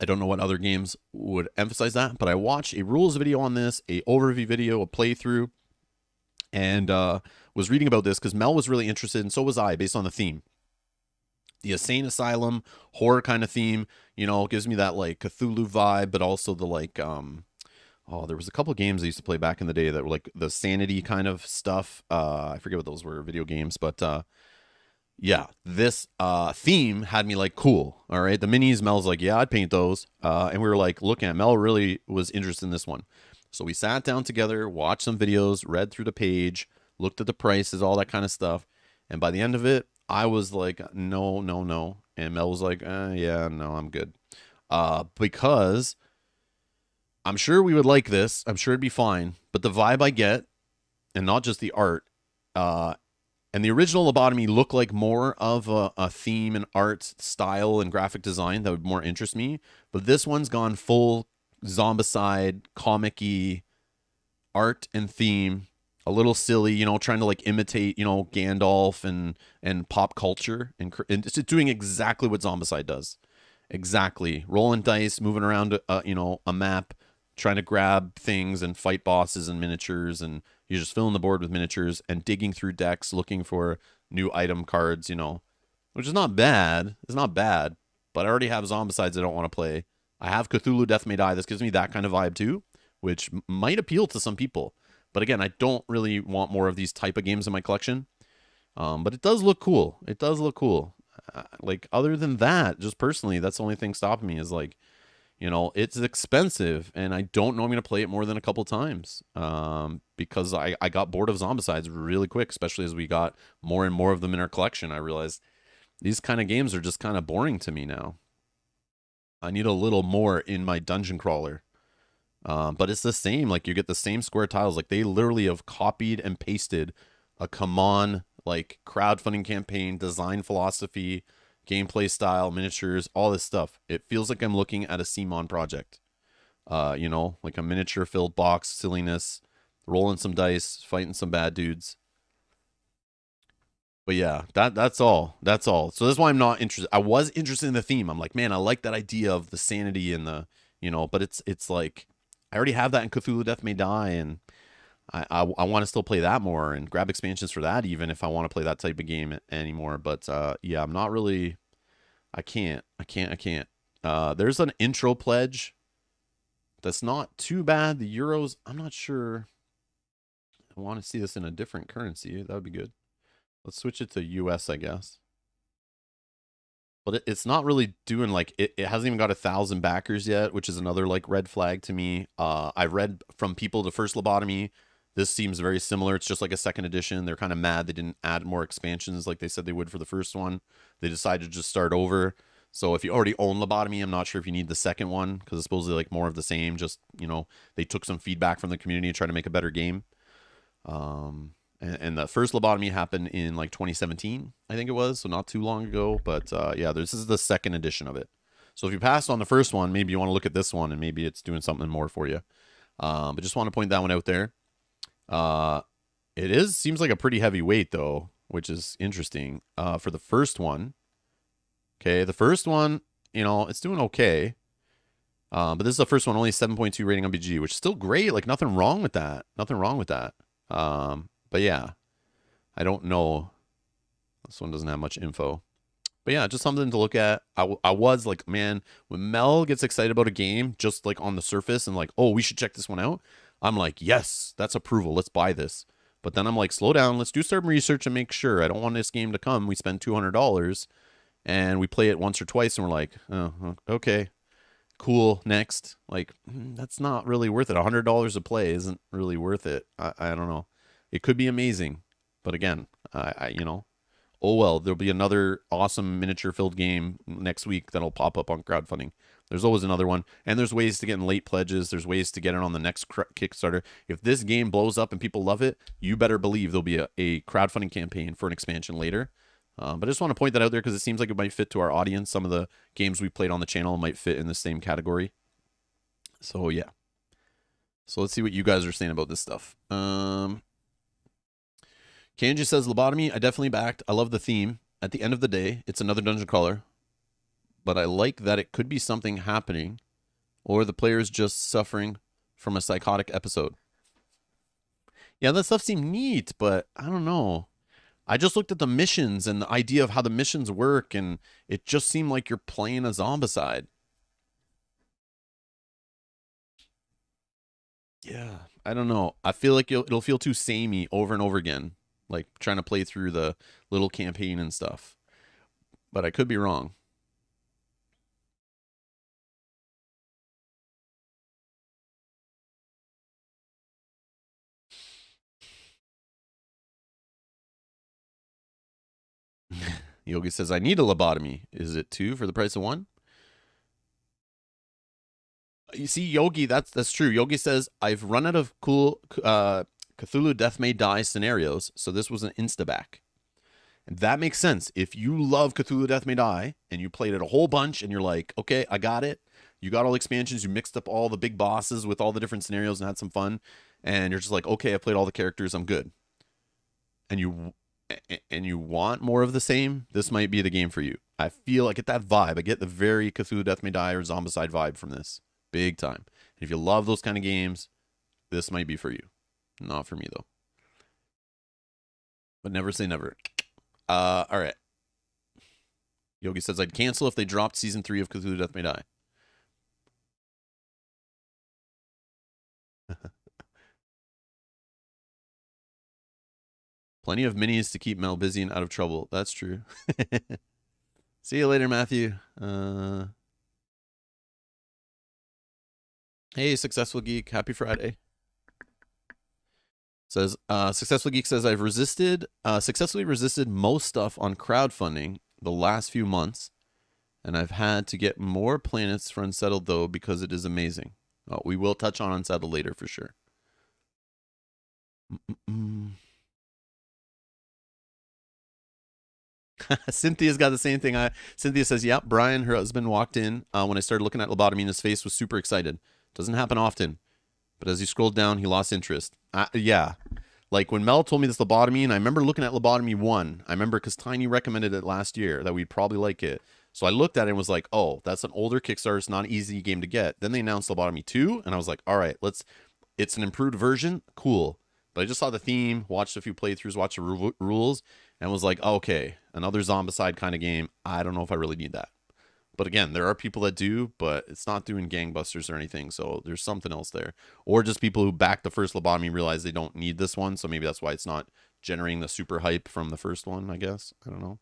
I don't know what other games would emphasize that, but I watched a rules video on this, a overview video, a playthrough, and was reading about this because Mel was really interested, and so was I, based on the theme. The insane asylum horror kind of theme, you know, gives me that like Cthulhu vibe, but also the like, there was a couple of games I used to play back in the day that were like the sanity kind of stuff. I forget what those were, video games, but yeah, this theme had me like, cool. All right, the minis, Mel's like, yeah, I'd paint those, and we were like looking at. Mel really was interested in this one, so we sat down together, watched some videos, read through the page, looked at the prices, all that kind of stuff, and by the end of it, I was like, no. And Mel was like, yeah, no, I'm good. Because I'm sure we would like this. I'm sure it'd be fine. But the vibe I get, and not just the art, and the original Lobotomy looked like more of a theme and art style and graphic design that would more interest me. But this one's gone full zombicide, comic-y art and theme. A little silly, you know, trying to like imitate, you know, Gandalf and pop culture, and it's doing exactly what Zombicide does. Exactly, rolling dice, moving around, you know, a map, trying to grab things and fight bosses and miniatures, and you're just filling the board with miniatures and digging through decks looking for new item cards, you know, which is not bad. It's not bad, but I already have Zombicides I don't want to play. I have Cthulhu Death May Die. This gives me that kind of vibe too, which might appeal to some people. But again, I don't really want more of these type of games in my collection. But it does look cool. It does look cool. Like, other than that, just personally, that's the only thing stopping me is like, you know, it's expensive, and I don't know I'm going to play it more than a couple times. Because I got bored of Zombicides really quick, especially as we got more and more of them in our collection. I realized these kind of games are just kind of boring to me now. I need a little more in my dungeon crawler. But it's the same. Like, you get the same square tiles. Like, they literally have copied and pasted a come on like crowdfunding campaign, design philosophy, gameplay style, miniatures, all this stuff. It feels like I'm looking at a CMON project. You know, like a miniature filled box, silliness, rolling some dice, fighting some bad dudes. But yeah, that's all. That's all. So that's why I'm not interested. I was interested in the theme. I'm like, man, I like that idea of the sanity and the, you know, but it's like I already have that in Cthulhu Death May Die, and I want to still play that more and grab expansions for that, even if I want to play that type of game anymore. But yeah, I'm not really. I can't. There's an intro pledge that's not too bad. The euros, I'm not sure. I want to see this in a different currency. That would be good. Let's switch it to US, I guess. But it's not really doing like it hasn't even got 1,000 backers yet, which is another like red flag to me. I've read from people the first Lobotomy. This seems very similar. It's just like a second edition. They're kind of mad they didn't add more expansions like they said they would for the first one. They decided to just start over. So if you already own Lobotomy, I'm not sure if you need the second one because it's supposedly like more of the same. Just, you know, they took some feedback from the community and tried to make a better game. And the first Lobotomy happened in like 2017, I think it was, so not too long ago. But yeah, this is the second edition of it. So if you passed on the first one, maybe you want to look at this one, and maybe it's doing something more for you. But just want to point that one out there. It seems like a pretty heavy weight though, which is interesting. For the first one, okay, the first one, you know, it's doing okay. But this is the first one, only 7.2 rating on BG, which is still great. Like nothing wrong with that. Nothing wrong with that. But yeah, I don't know. This one doesn't have much info. But yeah, just something to look at. I was like, man, when Mel gets excited about a game, just like on the surface and like, oh, we should check this one out. I'm like, yes, that's approval. Let's buy this. But then I'm like, slow down. Let's do some research and make sure. I don't want this game to come. We spend $200 and we play it once or twice and we're like, oh, okay, cool. Next. Like, that's not really worth it. $100 a play isn't really worth it. I don't know. It could be amazing. But again, you know, oh well, there'll be another awesome miniature filled game next week that'll pop up on crowdfunding. There's always another one, and there's ways to get in late pledges. There's ways to get it on the next Kickstarter. If this game blows up and people love it, you better believe there'll be a crowdfunding campaign for an expansion later. But I just want to point that out there because it seems like it might fit to our audience. Some of the games we played on the channel might fit in the same category. So yeah. So let's see what you guys are saying about this stuff. Kanji says, Lobotomy, I definitely backed. I love the theme. At the end of the day, it's another dungeon crawler. But I like that it could be something happening or the player's just suffering from a psychotic episode. Yeah, that stuff seemed neat, but I don't know. I just looked at the missions and the idea of how the missions work, and it just seemed like you're playing a zombicide. Yeah, I don't know. I feel like it'll feel too samey over and over again, like trying to play through the little campaign and stuff. But I could be wrong. Yogi says, I need a lobotomy. Is it 2 for the price of 1? You see, Yogi, that's true. Yogi says, I've run out of cool Cthulhu Death May Die scenarios, so this was an insta-back. And that makes sense. If you love Cthulhu Death May Die, and you played it a whole bunch, and you're like, okay, I got it. You got all the expansions, you mixed up all the big bosses with all the different scenarios and had some fun, and you're just like, okay, I played all the characters, I'm good. And you want more of the same, this might be the game for you. I feel I get that vibe. I get the very Cthulhu Death May Die or Zombicide vibe from this. Big time. And if you love those kind of games, this might be for you. Not for me, though. But never say never. All right. Yogi says, I'd cancel if they dropped season 3 of Cthulhu Death May Die. Plenty of minis to keep Mel busy and out of trouble. That's true. See you later, Matthew. Hey, Successful Geek. Happy Friday. Says, Successful Geek says, I've successfully resisted most stuff on crowdfunding the last few months, and I've had to get more planets for Unsettled, though, because it is amazing. Oh, we will touch on Unsettled later for sure. Cynthia's got the same thing. Cynthia says, "Yep, Brian, her husband, walked in when I started looking at Lobotomy, and his face was super excited. Doesn't happen often, but as he scrolled down, he lost interest." Yeah, like when Mel told me this Lobotomy, and I remember looking at Lobotomy 1. I remember because Tiny recommended it last year that we'd probably like it. So I looked at it and was like, "Oh, that's an older Kickstarter. It's not an easy game to get." Then they announced Lobotomy 2, and I was like, "All right, let's." It's an improved version, cool. But I just saw the theme, watched a few playthroughs, watched the rules, and was like, okay, another zombicide kind of game. I don't know if I really need that. But again, there are people that do, but it's not doing gangbusters or anything. So there's something else there. Or just people who backed the first Lobotomy realize they don't need this one. So maybe that's why it's not generating the super hype from the first one, I guess. I don't know.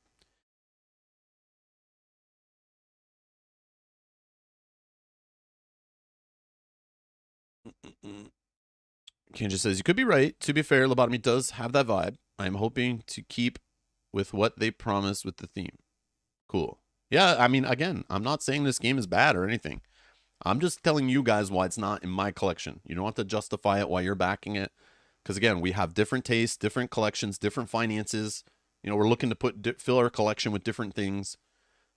Ken says, you could be right. To be fair, Lobotomy does have that vibe. I'm hoping to keep with what they promised with the theme. Cool. Yeah, I mean, again, I'm not saying this game is bad or anything. I'm just telling you guys why it's not in my collection. You don't have to justify it while you're backing it. Because again, we have different tastes, different collections, different finances. You know, we're looking to fill our collection with different things.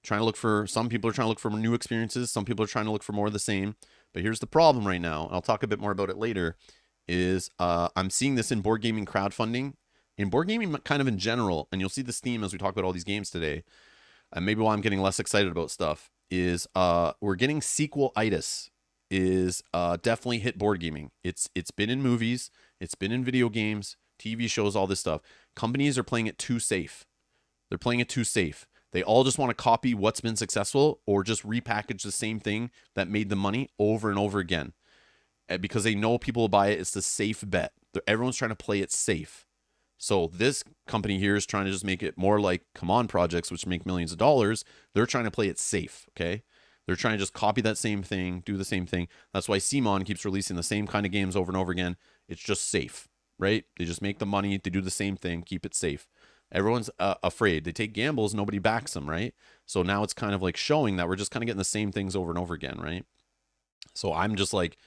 Trying to look for, some people are trying to look for new experiences. Some people are trying to look for more of the same. But here's the problem right now. I'll talk a bit more about it later. Is I'm seeing this in board gaming crowdfunding, in board gaming kind of in general, and you'll see this theme as we talk about all these games today. And maybe why I'm getting less excited about stuff is we're getting sequel-itis is definitely hit board gaming. It's been in movies, it's been in video games, TV shows, all this stuff. Companies are playing it too safe. They're playing it too safe. They all just want to copy what's been successful or just repackage the same thing that made them money over and over again. Because they know people will buy it. It's the safe bet. Everyone's trying to play it safe. So this company here is trying to just make it more like Come On projects, which make millions of dollars. They're trying to play it safe, okay? They're trying to just copy that same thing, do the same thing. That's why Simon keeps releasing the same kind of games over and over again. It's just safe, right? They just make the money. They do the same thing, keep it safe. Everyone's afraid. They take gambles. Nobody backs them, right? So now it's kind of like showing that we're just kind of getting the same things over and over again, right? So I'm just like,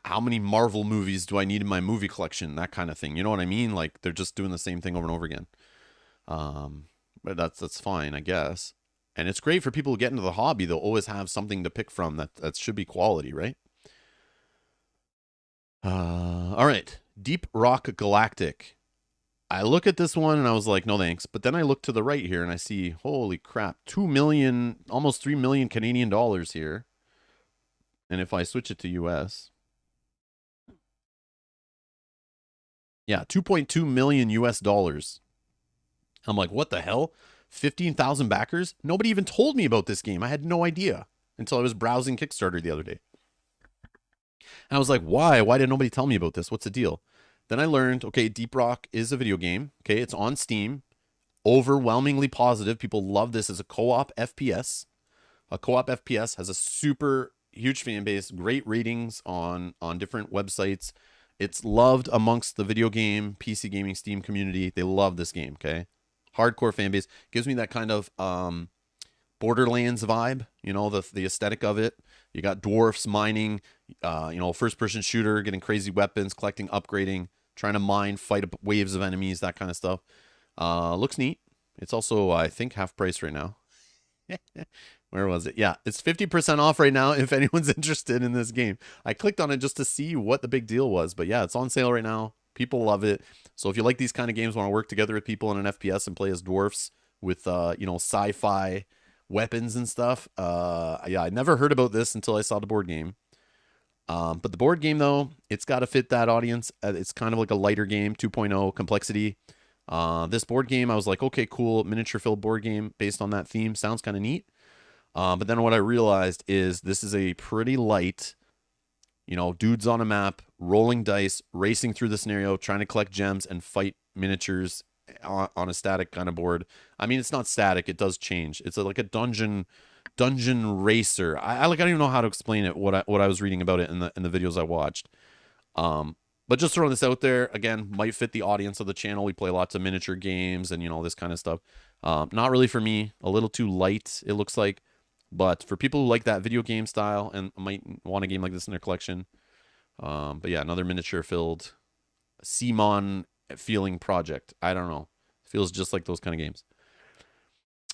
how many Marvel movies do I need in my movie collection? That kind of thing. You know what I mean? Like they're just doing the same thing over and over again. But that's fine, I guess. And it's great for people who get into the hobby. They'll always have something to pick from that should be quality, right? All right. Deep Rock Galactic. I look at this one and I was like, no thanks. But then I look to the right here and I see, holy crap, 2 million, almost 3 million Canadian dollars here. And if I switch it to US, yeah, 2.2 million US dollars. I'm like, what the hell? 15,000 backers? Nobody even told me about this game. I had no idea until I was browsing Kickstarter the other day. And I was like, why? Why did nobody tell me about this? What's the deal? Then I learned, okay, Deep Rock is a video game. Okay, it's on Steam. Overwhelmingly positive. People love this as a co-op FPS. A co-op FPS has a super huge fan base, great ratings on different websites. It's loved amongst the video game, PC gaming, Steam community. They love this game, okay? Hardcore fan base. Gives me that kind of Borderlands vibe, you know, the aesthetic of it. You got dwarfs mining, you know, first-person shooter, getting crazy weapons, collecting, upgrading, trying to mine, fight waves of enemies, that kind of stuff. Looks neat. It's also, I think, half price right now. Where was it? Yeah, it's 50% off right now if anyone's interested in this game. I clicked on it just to see what the big deal was. But yeah, it's on sale right now. People love it. So if you like these kind of games, want to work together with people in an FPS and play as dwarfs with, you know, sci-fi weapons and stuff. Yeah, I never heard about this until I saw the board game. But the board game, though, it's got to fit that audience. It's kind of like a lighter game, 2.0 complexity. This board game, I was like, okay, cool. Miniature-filled board game based on that theme. Sounds kind of neat. But then what I realized is this is a pretty light, you know, dudes on a map, rolling dice, racing through the scenario, trying to collect gems and fight miniatures on a static kind of board. I mean, it's not static. It does change. It's like a dungeon racer. I don't even know how to explain it. What I was reading about it in the videos I watched. But just throwing this out there again, might fit the audience of the channel. We play lots of miniature games and, you know, this kind of stuff. Not really for me. A little too light, it looks like. But for people who like that video game style and might want a game like this in their collection. But yeah, another miniature-filled Simon feeling project. I don't know. Feels just like those kind of games.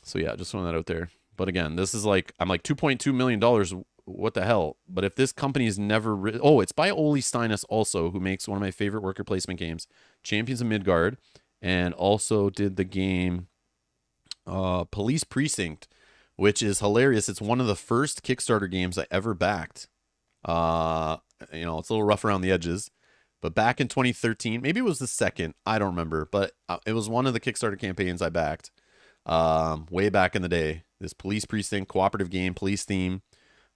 So yeah, just throwing that out there. But again, this is like, I'm like $2.2 million. What the hell? But if this company's never oh, it's by Oli Steinus also, who makes one of my favorite worker placement games, Champions of Midgard, and also did the game Police Precinct, which is hilarious. It's one of the first Kickstarter games I ever backed. You know, it's a little rough around the edges, but back in 2013, maybe it was the second, I don't remember, but it was one of the Kickstarter campaigns I backed way back in the day. This Police Precinct cooperative game, police theme.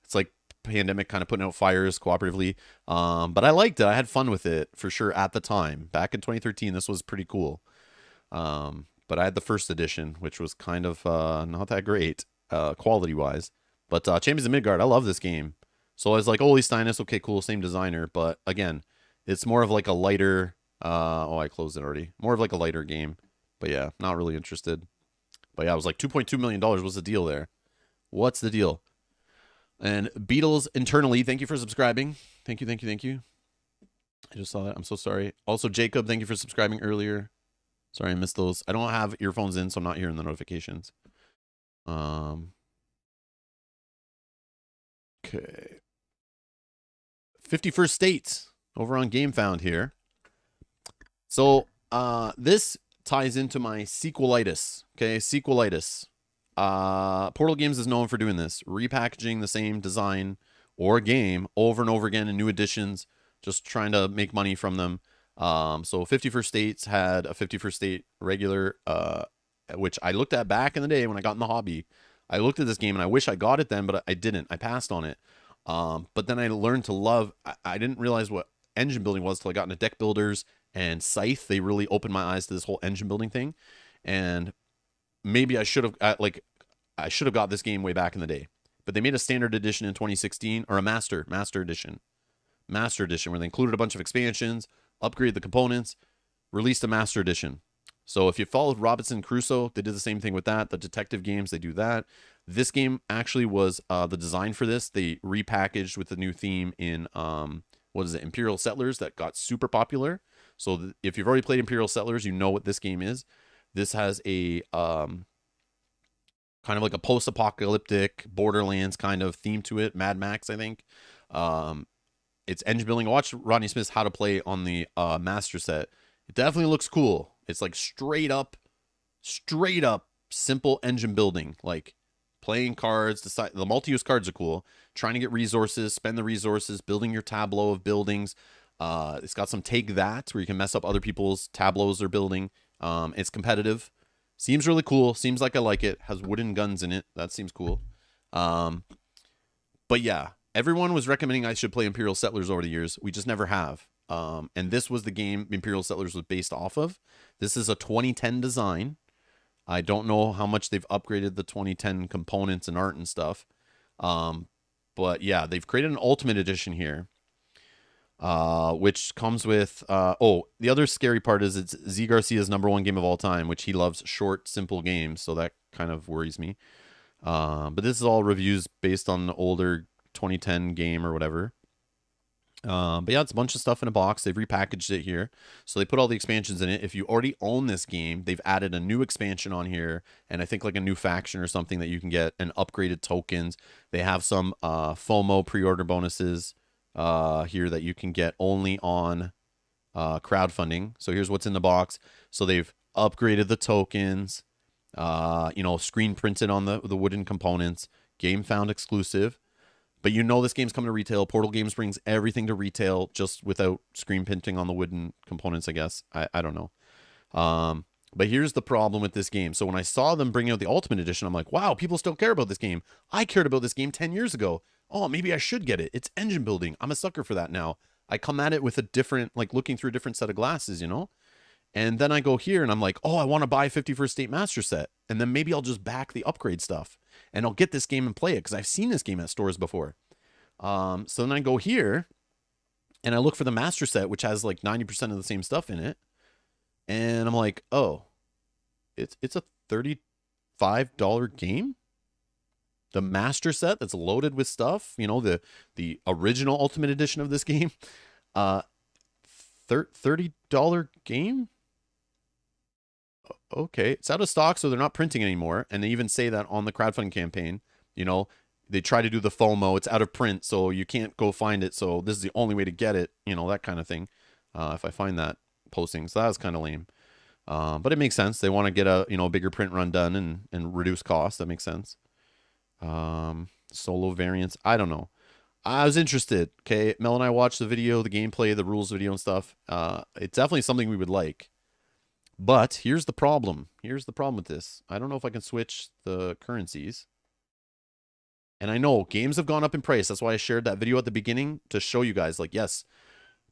It's like Pandemic kind of putting out fires cooperatively. But I liked it. I had fun with it for sure at the time. Back in 2013, this was pretty cool. But I had the first edition, which was kind of not that great quality-wise. But Champions of Midgard, I love this game. So I was like, Oli Steinus, okay, cool, same designer. But again, it's more of like a lighter... oh, I closed it already. More of like a lighter game. But yeah, not really interested. But yeah, I was like, $2.2 million. What's the deal there? What's the deal? And Beatles internally, thank you for subscribing. Thank you, thank you, thank you. I just saw that. I'm so sorry. Also, Jacob, thank you for subscribing earlier. Sorry, I missed those. I don't have earphones in, so I'm not hearing the notifications. Okay. 51st State over on GameFound here. So, this ties into my sequelitis. Okay, sequelitis. Portal Games is known for doing this, repackaging the same design or game over and over again in new editions, just trying to make money from them. So 51st States had a 51st State regular, which I looked at back in the day when I got in the hobby. I looked at this game and I wish I got it then, but I didn't. I passed on it. But then I learned to love, I didn't realize what engine building was till I got into deck builders and Scythe. They really opened my eyes to this whole engine building thing. And maybe I should have I should have got this game way back in the day. But they made a standard edition in 2016, or a master edition where they included a bunch of expansions, upgraded the components, released a master edition. So if you followed Robinson Crusoe, they did the same thing with that. The detective games, they do that. This game actually was the design for this. They repackaged with the new theme in what is it, Imperial Settlers, that got super popular. So if you've already played Imperial Settlers, you know what this game is. This has a kind of like a post-apocalyptic Borderlands kind of theme to it. Mad Max, I think. It's engine building. Watch Rodney Smith's How to Play on the master set. It definitely looks cool. It's like straight up simple engine building. Like playing cards. The multi-use cards are cool. Trying to get resources, spend the resources, building your tableau of buildings. It's got some Take That where you can mess up other people's tableaus they're building. It's competitive. Seems really cool. Seems like I like it. Has wooden guns in it. That seems cool. But yeah, everyone was recommending I should play Imperial Settlers over the years. We just never have. And this was the game Imperial Settlers was based off of. This is a 2010 design. I don't know how much they've upgraded the 2010 components and art and stuff. But yeah, they've created an Ultimate Edition here. Which comes with, the other scary part is it's Z Garcia's #1 game of all time, which he loves short, simple games. So that kind of worries me. But this is all reviews based on the older 2010 game or whatever. But yeah, it's a bunch of stuff in a box. They've repackaged it here. So they put all the expansions in it. If you already own this game, they've added a new expansion on here. And I think like a new faction or something that you can get, and upgraded tokens. They have some FOMO pre-order bonuses here that you can get only on crowdfunding. So here's what's in the box. So they've upgraded the tokens, screen printed on the wooden components, game found exclusive. But you know this game's coming to retail. Portal Games brings everything to retail just without screen printing on the wooden components, I guess. I don't know. But here's the problem with this game. So when I saw them bring out the Ultimate Edition, I'm like, wow, people still care about this game. I cared about this game 10 years ago. Oh, maybe I should get it. It's engine building. I'm a sucker for that now. I come at it with a different, like looking through a different set of glasses, And then I go here and I'm like, oh, I want to buy 51st State Master Set. And then maybe I'll just back the upgrade stuff. And I'll get this game and play it because I've seen this game at stores before. So then I go here and I look for the Master Set, which has like 90% of the same stuff in it. And I'm like, oh, it's a $35 game? The Master Set that's loaded with stuff, the original Ultimate Edition of this game. $30 game? Okay, it's out of stock, so they're not printing anymore. And they even say that on the crowdfunding campaign. You know, they try to do the FOMO. It's out of print, so you can't go find it. So this is the only way to get it. You know, that kind of thing. If I find that posting, so that was kind of lame. But it makes sense. They want to get a bigger print run done and reduce costs. That makes sense. Solo variants. I don't know. I was interested. Okay, Mel and I watched the video, the gameplay, the rules video and stuff. It's definitely something we would like. But here's the problem. Here's the problem with this. I don't know if I can switch the currencies. And I know games have gone up in price. That's why I shared that video at the beginning to show you guys, like, yes,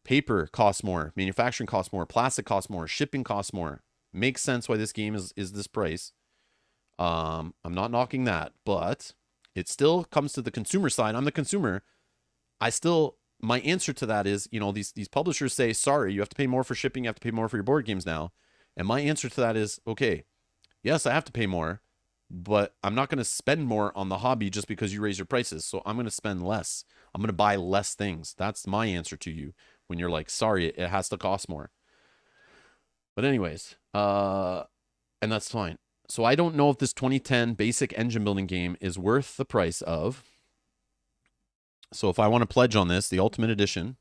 paper costs more, manufacturing costs more, plastic costs more, shipping costs more. Makes sense why this game is this price. I'm not knocking that, but it still comes to the consumer side. I'm the consumer. My answer to that is, these publishers say, sorry, you have to pay more for shipping, you have to pay more for your board games now. And my answer to that is, okay, yes, I have to pay more, but I'm not going to spend more on the hobby just because you raise your prices. So I'm going to spend less. I'm going to buy less things. That's my answer to you when you're like, sorry, it has to cost more. But anyways, and that's fine. So I don't know if this 2010 basic engine building game is worth the price of. So if I want to pledge on this, the Ultimate Edition,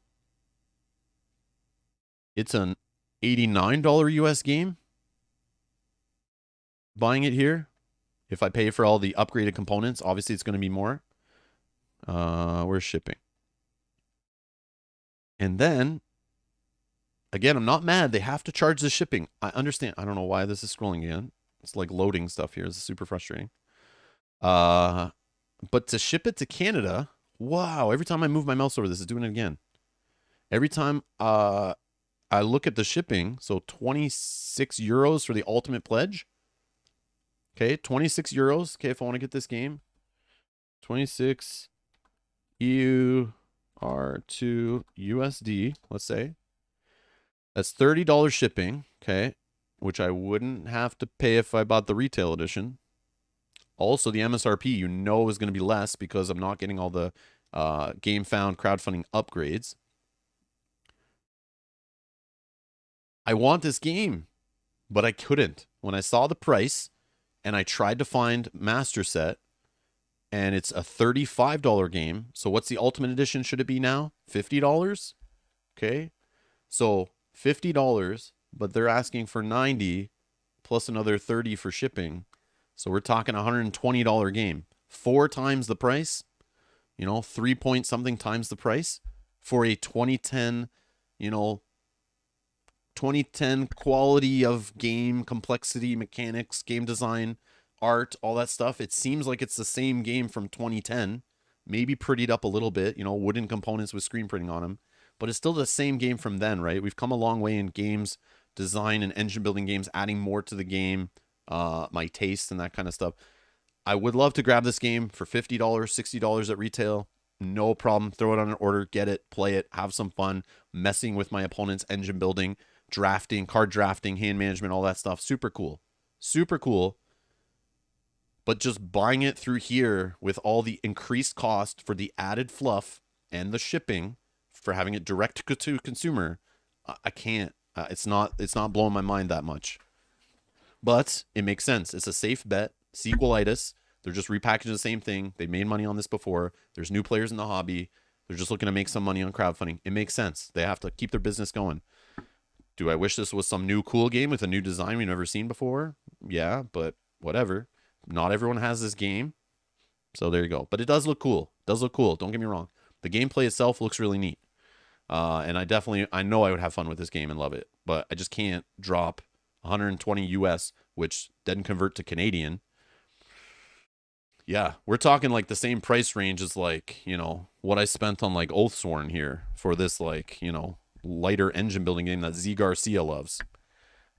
it's an $89 US game. Buying it here. If I pay for all the upgraded components, obviously it's going to be more. Where's shipping? And then, again, I'm not mad. They have to charge the shipping. I understand. I don't know why this is scrolling again. It's like loading stuff here. This is super frustrating. But to ship it to Canada, wow. Every time I move my mouse over this, it's doing it again. Every time I look at the shipping, so 26 euros for the ultimate pledge. Okay, 26 euros. Okay, if I want to get this game, 26 EUR to USD, let's say. That's $30 shipping, okay, which I wouldn't have to pay if I bought the retail edition. Also, the MSRP, is going to be less because I'm not getting all the Game Found crowdfunding upgrades. I want this game, but I couldn't. When I saw the price and I tried to find Master Set, and it's a $35 game. So what's the Ultimate Edition should it be now? $50? Okay. So $50, but they're asking for $90 plus another $30 for shipping. So we're talking $120 game. 4 times the price, 3 point something times the price for a 2010, 2010 quality of game, complexity, mechanics, game design, art, all that stuff. It seems like it's the same game from 2010, maybe prettied up a little bit, wooden components with screen printing on them, but it's still the same game from then, right? We've come a long way in games design and engine building games, adding more to the game, my taste and that kind of stuff. I would love to grab this game for $50, $60 at retail. No problem. Throw it on an order, get it, play it, have some fun, messing with my opponent's engine building, drafting, card drafting, hand management, all that stuff. Super cool. Super cool. But just buying it through here with all the increased cost for the added fluff and the shipping for having it direct to consumer, I can't. It's not blowing my mind that much. But it makes sense. It's a safe bet. Sequelitis. They're just repackaging the same thing. They made money on this before. There's new players in the hobby. They're just looking to make some money on crowdfunding. It makes sense. They have to keep their business going. Do I wish this was some new cool game with a new design we've never seen before? Yeah, but whatever. Not everyone has this game. So there you go. But it does look cool. It does look cool. Don't get me wrong. The gameplay itself looks really neat. And I know I would have fun with this game and love it. But I just can't drop 120 US, which doesn't convert to Canadian. Yeah, we're talking like the same price range as like, what I spent on like Oathsworn here for this like, lighter engine building game that Z Garcia loves.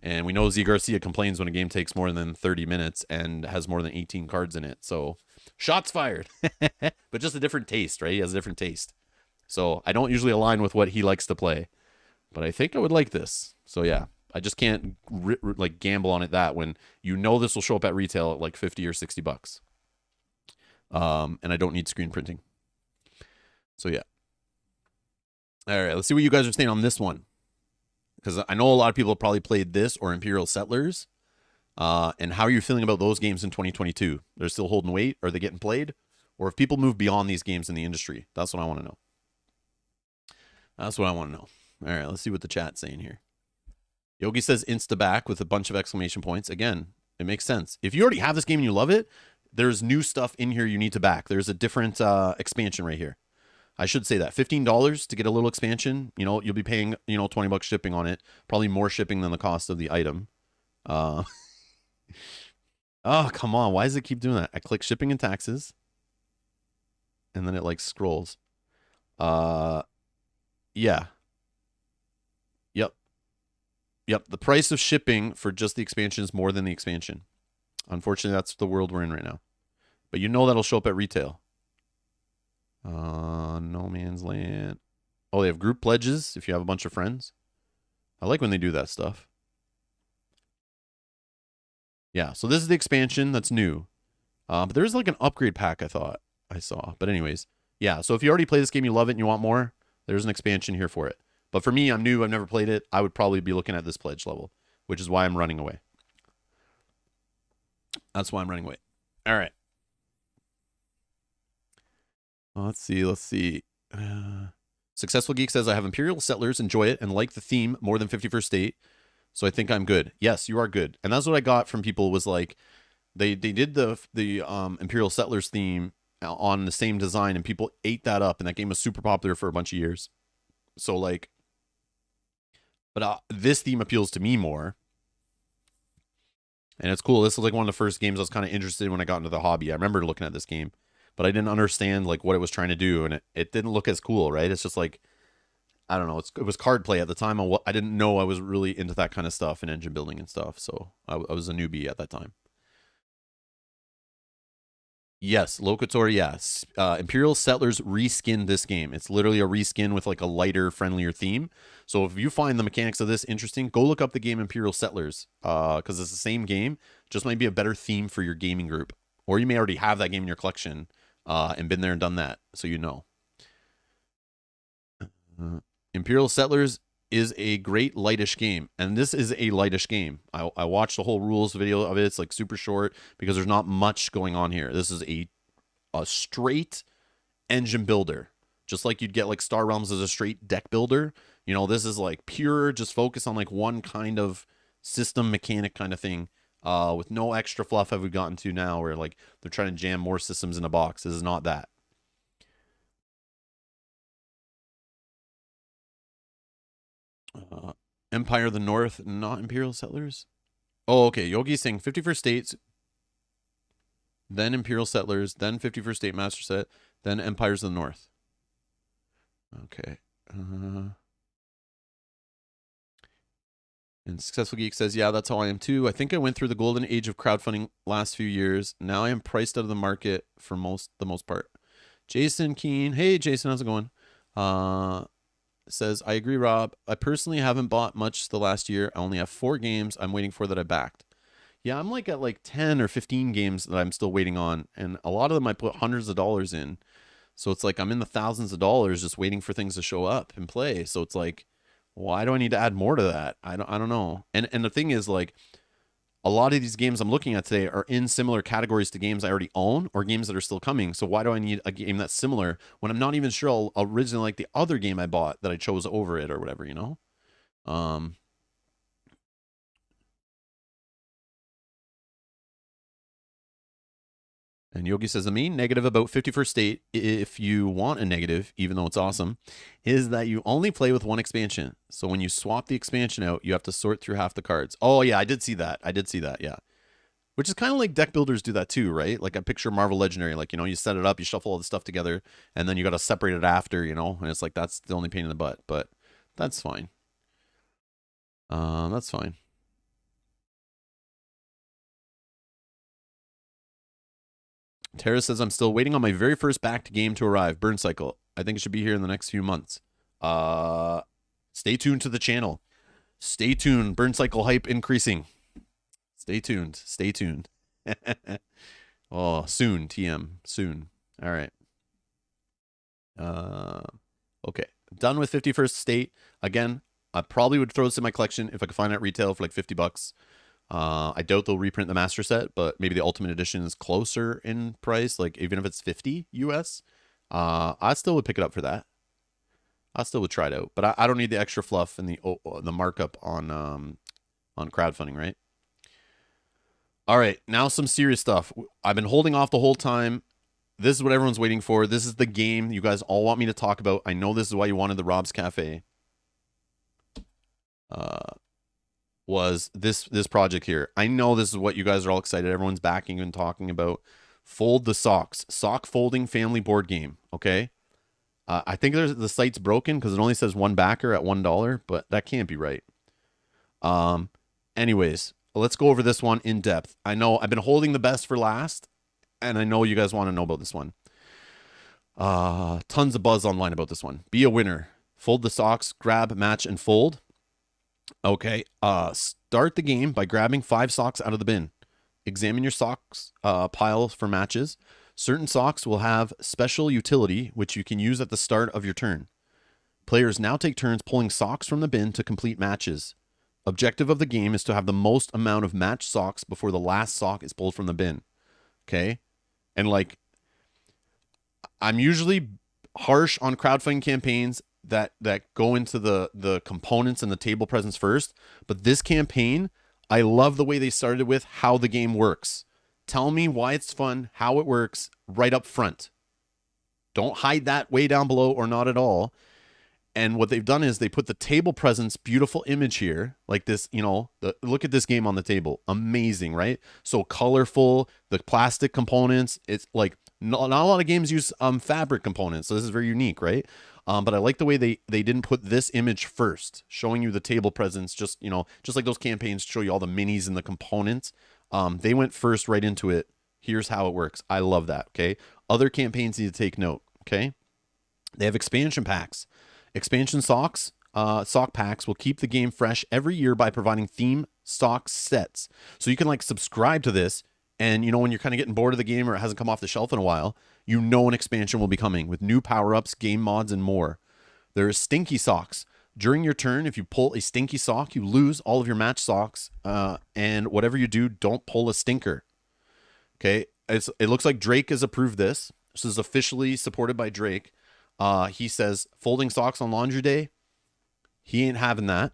And we know Z Garcia complains when a game takes more than 30 minutes and has more than 18 cards in it. So shots fired. But just a different taste, right? He has a different taste. So I don't usually align with what he likes to play. But I think I would like this. So yeah, I just can't like gamble on it that when this will show up at retail at like 50 or 60 bucks. And I don't need screen printing. So yeah. All right, let's see what you guys are saying on this one. Because I know a lot of people have probably played this or Imperial Settlers. And how are you feeling about those games in 2022? They're still holding weight? Are they getting played? Or if people move beyond these games in the industry? That's what I want to know. That's what I want to know. All right, let's see what the chat's saying here. Yogi says insta back with a bunch of exclamation points. Again, it makes sense. If you already have this game and you love it, there's new stuff in here you need to back. There's a different expansion right here. I should say that. $15 to get a little expansion. You know, you'll be paying, $20 shipping on it. Probably more shipping than the cost of the item. Oh, come on. Why does it keep doing that? I click shipping and taxes. And then it like scrolls. Yeah. Yep. The price of shipping for just the expansion is more than the expansion. Unfortunately, that's the world we're in right now. But that'll show up at retail. No Man's Land. Oh, they have group pledges if you have a bunch of friends. I like when they do that stuff. Yeah, so this is the expansion that's new. But there's like an upgrade pack I thought I saw. But anyways, yeah, so if you already play this game, you love it, and you want more, there's an expansion here for it. But for me, I'm new, I've never played it. I would probably be looking at this pledge level, which is why I'm running away. That's why I'm running away. All right. Let's see. Successful Geek says, I have Imperial Settlers, enjoy it, and like the theme more than 51st State, so I think I'm good. Yes, you are good. And that's what I got from people was like, they did the Imperial Settlers theme on the same design, and people ate that up, and that game was super popular for a bunch of years. So like, but this theme appeals to me more. And it's cool. This was like one of the first games I was kind of interested in when I got into the hobby. I remember looking at this game, but I didn't understand like what it was trying to do, and it didn't look as cool, right? It's just like, I don't know. It was card play at the time. I didn't know I was really into that kind of stuff and engine building and stuff. So I was a newbie at that time. Yes, Locutor, yes. Imperial Settlers reskinned this game. It's literally a reskin with like a lighter, friendlier theme. So if you find the mechanics of this interesting, go look up the game Imperial Settlers, because it's the same game, just might be a better theme for your gaming group. Or you may already have that game in your collection and been there and done that, so you know. Imperial Settlers is a great lightish game, and this is a lightish game. I watched the whole rules video of it. It's like super short because there's not much going on here. This is a straight engine builder, just like you'd get like Star Realms as a straight deck builder. This is like pure, just focus on like one kind of system mechanic kind of thing, with no extra fluff have we gotten to now where like they're trying to jam more systems in a box. This is not that. Empire of the North, not Imperial Settlers. Oh, okay. Yogi's saying 51st States, then Imperial Settlers, then 51st State Master Set, then Empires of the North. Okay. And Successful Geek says, yeah, that's how I am too. I think I went through the golden age of crowdfunding last few years. Now I am priced out of the market for the most part. Jason Keen. Hey, Jason, how's it going? Says, I agree, Rob. I personally haven't bought much the last year. I only have 4 games I'm waiting for that I backed. Yeah, I'm like at like 10 or 15 games that I'm still waiting on. And a lot of them I put hundreds of dollars in. So it's like I'm in the thousands of dollars just waiting for things to show up and play. So it's like, why do I need to add more to that? I don't know. And the thing is, like, a lot of these games I'm looking at today are in similar categories to games I already own or games that are still coming. So why do I need a game that's similar when I'm not even sure I'll originally like the other game I bought that I chose over it or whatever, And Yogi says, the main negative about 51st State, if you want a negative, even though it's awesome, is that you only play with one expansion. So when you swap the expansion out, you have to sort through half the cards. Oh, yeah, I did see that, yeah. Which is kind of like deck builders do that too, right? Like I picture Marvel Legendary, like, you set it up, you shuffle all the stuff together, and then you got to separate it after, and it's like that's the only pain in the butt, but that's fine. That's fine. Tara says, I'm still waiting on my very first backed game to arrive, Burn Cycle. I think it should be here in the next few months. Stay tuned to the channel. Stay tuned. Burn Cycle hype increasing. Stay tuned. Oh, soon, TM. Soon. All right. Okay. Done with 51st State. Again, I probably would throw this in my collection if I could find it at retail for like $50. I doubt they'll reprint the master set, but maybe the ultimate edition is closer in price. Like even if it's 50 US, I still would pick it up for that. I still would try it out, but I don't need the extra fluff and the markup on crowdfunding, right? All right, now some serious stuff. I've been holding off the whole time. This is what everyone's waiting for. This is the game you guys all want me to talk about. I know this is why you wanted the Rob's Cafe. Was this project here. I know this is what you guys are all excited. Everyone's backing and talking about. Fold the Socks. Sock folding family board game. Okay. I think the site's broken because it only says one backer at $1, but that can't be right. Anyways, let's go over this one in depth. I know I've been holding the best for last, and I know you guys want to know about this one. Tons of buzz online about this one. Be a winner. Fold the Socks, grab, match, and fold. Okay. Start the game by grabbing 5 socks out of the bin. Examine your socks pile for matches. Certain socks will have special utility, which you can use at the start of your turn. Players now take turns pulling socks from the bin to complete matches. Objective of the game is to have the most amount of matched socks before the last sock is pulled from the bin. Okay? And like, I'm usually harsh on crowdfunding campaigns that go into the components and the table presence first, but this campaign, I love the way they started with how the game works. Tell me why it's fun, how it works right up front. Don't hide that way down below or not at all. And what they've done is they put the table presence beautiful image here, like this, you know, look at this game on the table. Amazing, right? So colorful, the plastic components. It's like not a lot of games use fabric components, so this is very unique, right? But I like the way they didn't put this image first, showing you the table presence, just, you know, just like those campaigns show you all the minis and the components. They went first right into it. Here's how it works. I love that, okay? Other campaigns need to take note, okay? They have expansion packs. Expansion socks, sock packs will keep the game fresh every year by providing theme sock sets. So you can like subscribe to this, and you know when you're kind of getting bored of the game or it hasn't come off the shelf in a while, you know an expansion will be coming with new power-ups, game mods, and more. There's stinky socks. During your turn, if you pull a stinky sock, you lose all of your match socks, and whatever you do, don't pull a stinker. Okay, it looks like Drake has approved this. This is officially supported by Drake. He says folding socks on laundry day, he ain't having that.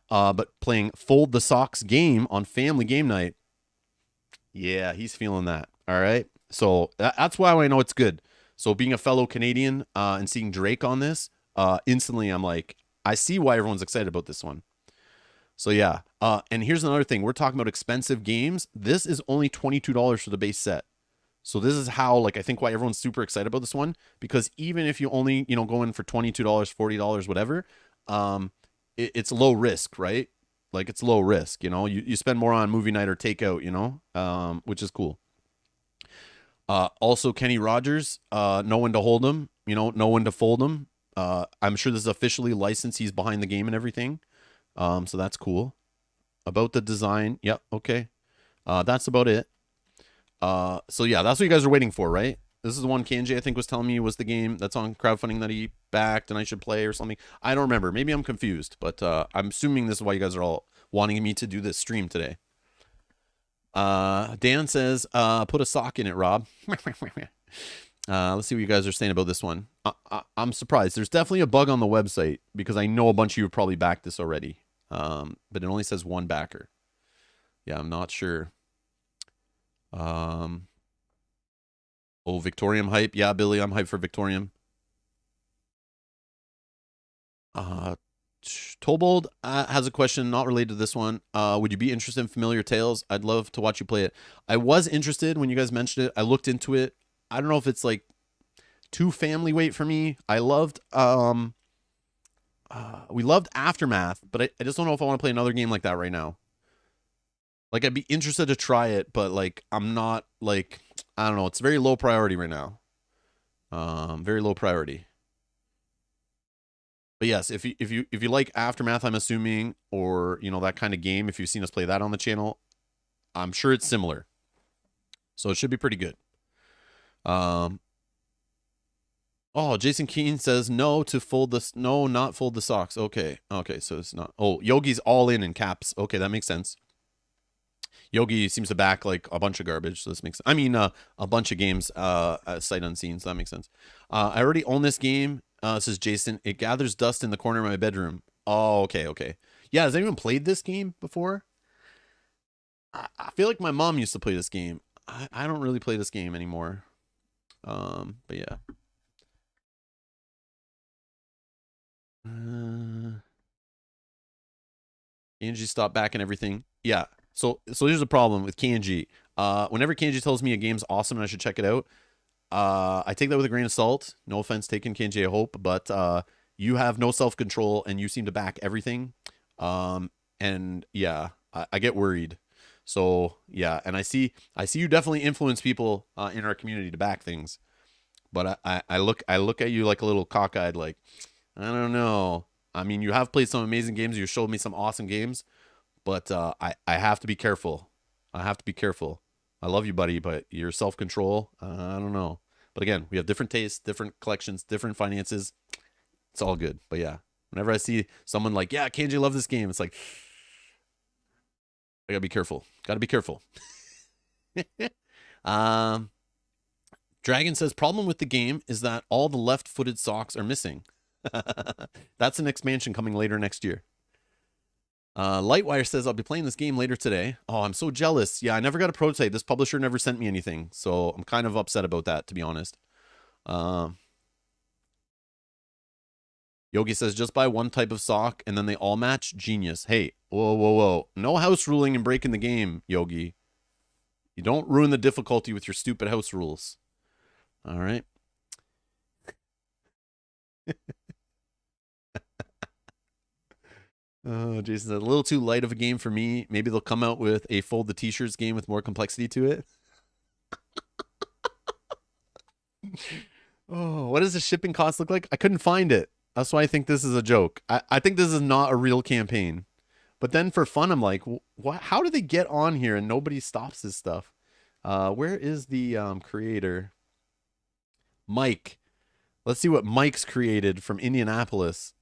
But playing fold the socks game on family game night, yeah, he's feeling that. All right. So that's why I know it's good. So being a fellow Canadian and seeing Drake on this, instantly I'm like, I see why everyone's excited about this one. So yeah. And here's another thing. We're talking about expensive games. This is only $22 for the base set. So this is how, like, I think why everyone's super excited about this one, because even if you only, you know, go in for $22, $40, whatever, it's low risk, right? Like it's low risk, you know, you spend more on movie night or takeout, you know, which is cool. Also Kenny Rogers, know when to hold him, you know when to fold him. I'm sure this is officially licensed. He's behind the game and everything. So that's cool. About the design. Yep. Okay. That's about it. So yeah, that's what you guys are waiting for, right? This is the one Kanji I think was telling me was the game that's on crowdfunding that he backed and I should play or something. I don't remember. Maybe I'm confused, but I'm assuming this is why you guys are all wanting me to do this stream today. Dan says, put a sock in it, Rob. Let's see what you guys are saying about this one. I'm surprised. There's definitely a bug on the website because I know a bunch of you have probably backed this already. But it only says one backer. Yeah, I'm not sure. Oh, Victorium hype. Yeah, Billy, I'm hyped for Victorium. Tobold has a question not related to this one. Would you be interested in Familiar Tales? I'd love to watch you play it. I was interested when you guys mentioned it. I looked into it. I don't know if it's like too family weight for me. I loved we loved Aftermath, but I just don't know if I want to play another game like that right now. Like, I'd be interested to try it, but like I'm not, like, I don't know, it's very low priority right now. Very low priority. But yes, if you like Aftermath, I'm assuming, or you know, that kind of game, if you've seen us play that on the channel, I'm sure it's similar. So it should be pretty good. Oh, Jason Keene says no to fold this. No, not fold the socks. Okay. Okay. So it's not. Oh, Yogi's all in caps. Okay. That makes sense. Yogi seems to back like a bunch of garbage, so this makes I mean a bunch of games sight unseen, so that makes sense. I already own this game, says Jason. It gathers dust in the corner of my bedroom. Oh, okay, okay. Yeah, has anyone played this game before? I feel like my mom used to play this game. I don't really play this game anymore. But yeah. Kanji stopped back and everything. Yeah. So here's the problem with Kanji. Whenever Kanji tells me a game's awesome and I should check it out, I take that with a grain of salt. No offense taken, Kanji, I hope, but you have no self control and you seem to back everything. And yeah, I get worried. So yeah, and I see you definitely influence people in our community to back things, but I look at you like a little cockeyed, like I don't know. I mean, you have played some amazing games. You showed me some awesome games, but I have to be careful. I have to be careful. I love you, buddy, but your self control, I don't know. But again, we have different tastes, different collections, different finances. It's all good. But yeah, whenever I see someone like, yeah, Kanji, love this game, it's like I gotta be careful. Gotta be careful. um, Dragon says problem with the game is that all the left-footed socks are missing. That's an expansion coming later next year. Lightwire says I'll be playing this game later today. Oh, I'm so jealous. Yeah, I never got a prototype. This publisher never sent me anything, so I'm kind of upset about that, to be honest. Yogi says just buy one type of sock and then they all match. Genius. Hey, whoa. No house ruling and breaking the game, Yogi. You don't ruin the difficulty with your stupid house rules. All right. Oh, Jason said a little too light of a game for me. Maybe they'll come out with a fold the t-shirts game with more complexity to it. Oh, what does the shipping cost look like? I couldn't find it. That's why I think this is a joke. I think this is not a real campaign. But then for fun, I'm like, what? How do they get on here and nobody stops this stuff? Where is the creator? Mike. Let's see what Mike's created from Indianapolis.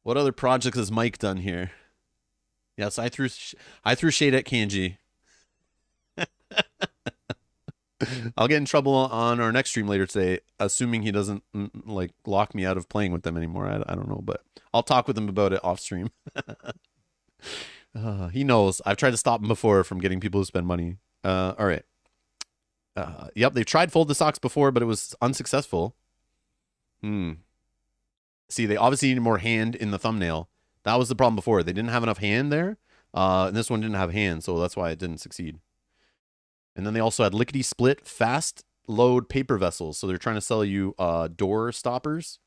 What other projects has Mike done here? Yes, I threw shade at Kanji. I'll get in trouble on our next stream later today, assuming he doesn't like lock me out of playing with them anymore. I don't know, but I'll talk with him about it off stream. He knows. I've tried to stop him before from getting people to spend money. All right. Yep, they've tried fold the socks before, but it was unsuccessful. See, they obviously needed more hand in the thumbnail. That was the problem before. They didn't have enough hand there. And this one didn't have hand, so that's why it didn't succeed. And then they also had lickety split fast load paper vessels. So they're trying to sell you door stoppers.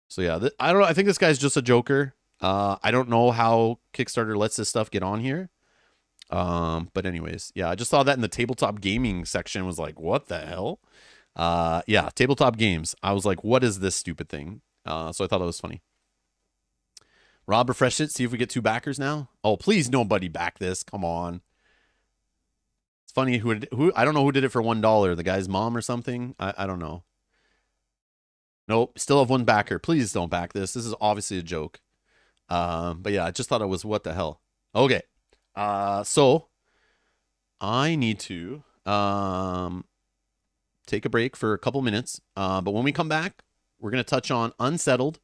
So yeah, I don't know. I think this guy's just a joker. I don't know how Kickstarter lets this stuff get on here. But anyways, yeah, I just saw that in the tabletop gaming section. Was like, what the hell? Yeah, tabletop games. I was like, what is this stupid thing? So I thought it was funny. Rob, refresh it. See if we get 2 backers now. Oh, please, nobody back this. Come on. It's funny who I don't know who did it for $1. The guy's mom or something. I don't know. Nope. Still have 1 backer. Please don't back this. This is obviously a joke. But yeah, I just thought it was what the hell. Okay. So I need to take a break for a couple minutes. But when we come back, we're going to touch on Unsettled.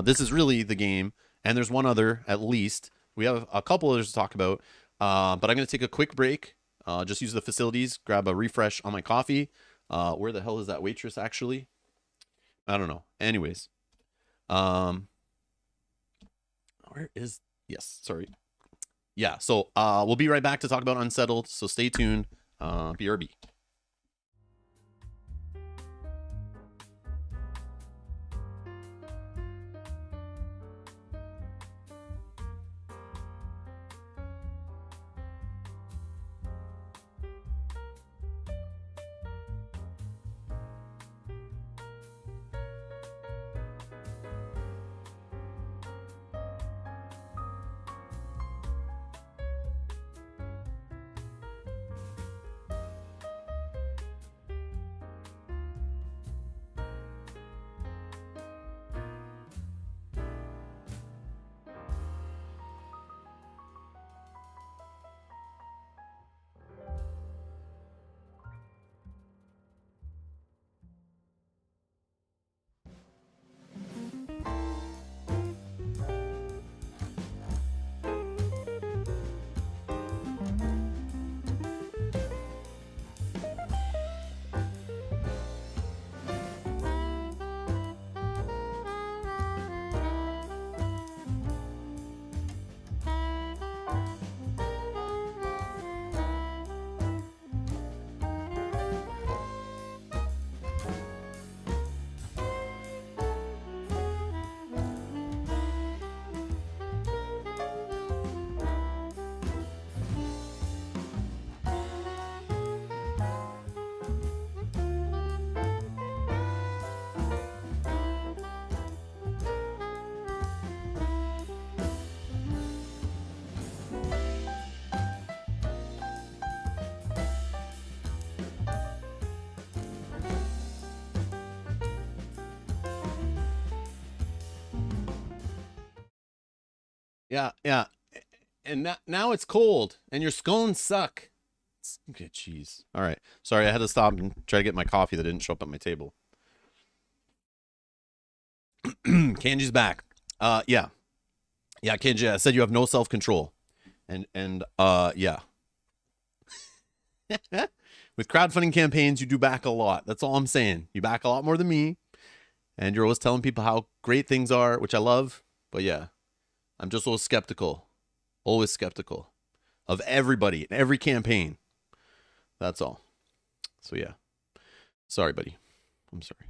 This is really the game. And there's one other, at least. We have a couple others to talk about. But I'm going to take a quick break. Just use the facilities, grab a refresh on my coffee. Where the hell is that waitress, actually? I don't know. Anyways. Where is... Yes, sorry. Yeah, so we'll be right back to talk about Unsettled. So stay tuned. BRB. Yeah, yeah. And now it's cold, and your scones suck. Okay, jeez. All right. Sorry, I had to stop and try to get my coffee that didn't show up at my table. Kanji's back. Yeah. Yeah, Kanji, I said you have no self-control. And yeah. With crowdfunding campaigns, you do back a lot. That's all I'm saying. You back a lot more than me, and you're always telling people how great things are, which I love. But yeah, I'm just always skeptical. Always skeptical of everybody in every campaign. That's all. So yeah. Sorry, buddy. I'm sorry.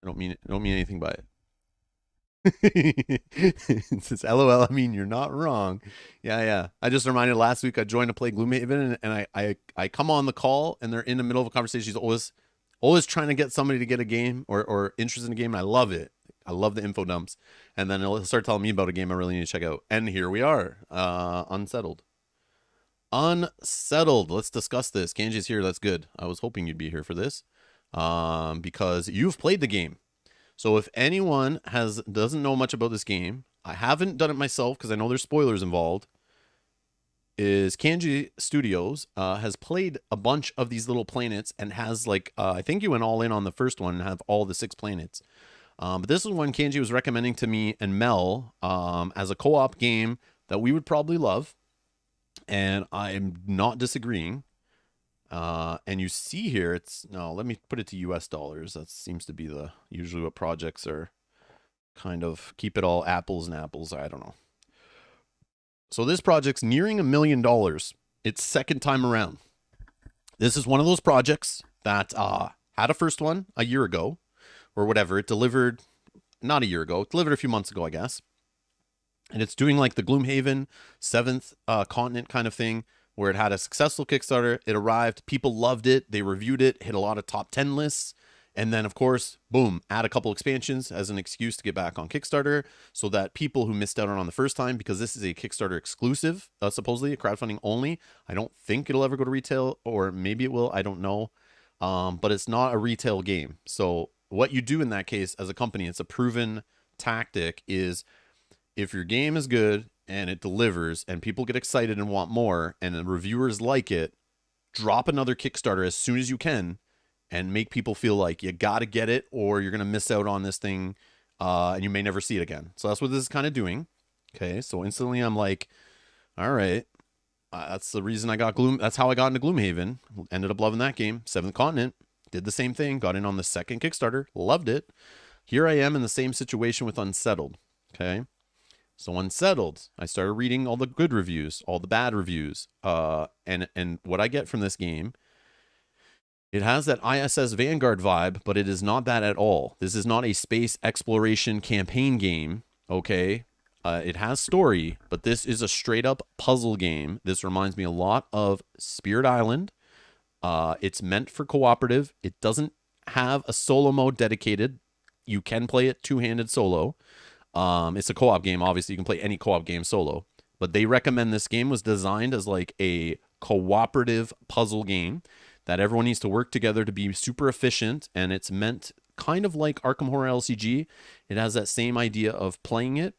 I don't mean anything by it. It says LOL. I mean, you're not wrong. Yeah, yeah. I just reminded last week I joined to play Gloomhaven, and I come on the call and they're in the middle of a conversation. She's always trying to get somebody to get a game or interested in a game. And I love it. I love the info dumps, and then he'll start telling me about a game I really need to check out. And here we are, Unsettled. Unsettled. Let's discuss this. Kanji's here. That's good. I was hoping you'd be here for this, because you've played the game. So if anyone doesn't know much about this game, I haven't done it myself because I know there's spoilers involved. Is Kanji Studios has played a bunch of these little planets and has like I think you went all in on the first one and have all the 6 planets. But this is one Kanji was recommending to me and Mel as a co-op game that we would probably love, and I'm not disagreeing. And you see here, let me put it to US dollars. That seems to be usually what projects are kind of keep it all apples and apples. I don't know. So this project's nearing $1 million. Its second time around. This is one of those projects that had a first one a year ago or whatever. It delivered not a year ago. It delivered a few months ago, I guess. And it's doing like the Gloomhaven 7th continent kind of thing, where it had a successful Kickstarter. It arrived. People loved it. They reviewed it, hit a lot of top 10 lists. And then, of course, boom, add a couple expansions as an excuse to get back on Kickstarter so that people who missed out on the first time, because this is a Kickstarter exclusive, supposedly, a crowdfunding only. I don't think it'll ever go to retail, or maybe it will. I don't know. But it's not a retail game. So what you do in that case as a company, it's a proven tactic, is if your game is good and it delivers and people get excited and want more and the reviewers like it, drop another Kickstarter as soon as you can and make people feel like you got to get it or you're going to miss out on this thing and you may never see it again. So that's what this is kind of doing. Okay, so instantly I'm like, all right, that's the reason I got That's how I got into Gloomhaven. Ended up loving that game. 7th Continent. Did the same thing. Got in on the second Kickstarter. Loved it. Here I am in the same situation with Unsettled. Okay. So Unsettled, I started reading all the good reviews, all the bad reviews, and what I get from this game, it has that ISS Vanguard vibe, but it is not that at all. This is not a space exploration campaign game, okay? It has story, but this is a straight-up puzzle game. This reminds me a lot of Spirit Island. It's meant for cooperative. It doesn't have a solo mode dedicated. You can play it two-handed solo. It's a co-op game. Obviously, you can play any co-op game solo, but they recommend this game was designed as like a cooperative puzzle game that everyone needs to work together to be super efficient. And it's meant kind of like Arkham Horror LCG. It has that same idea of playing it,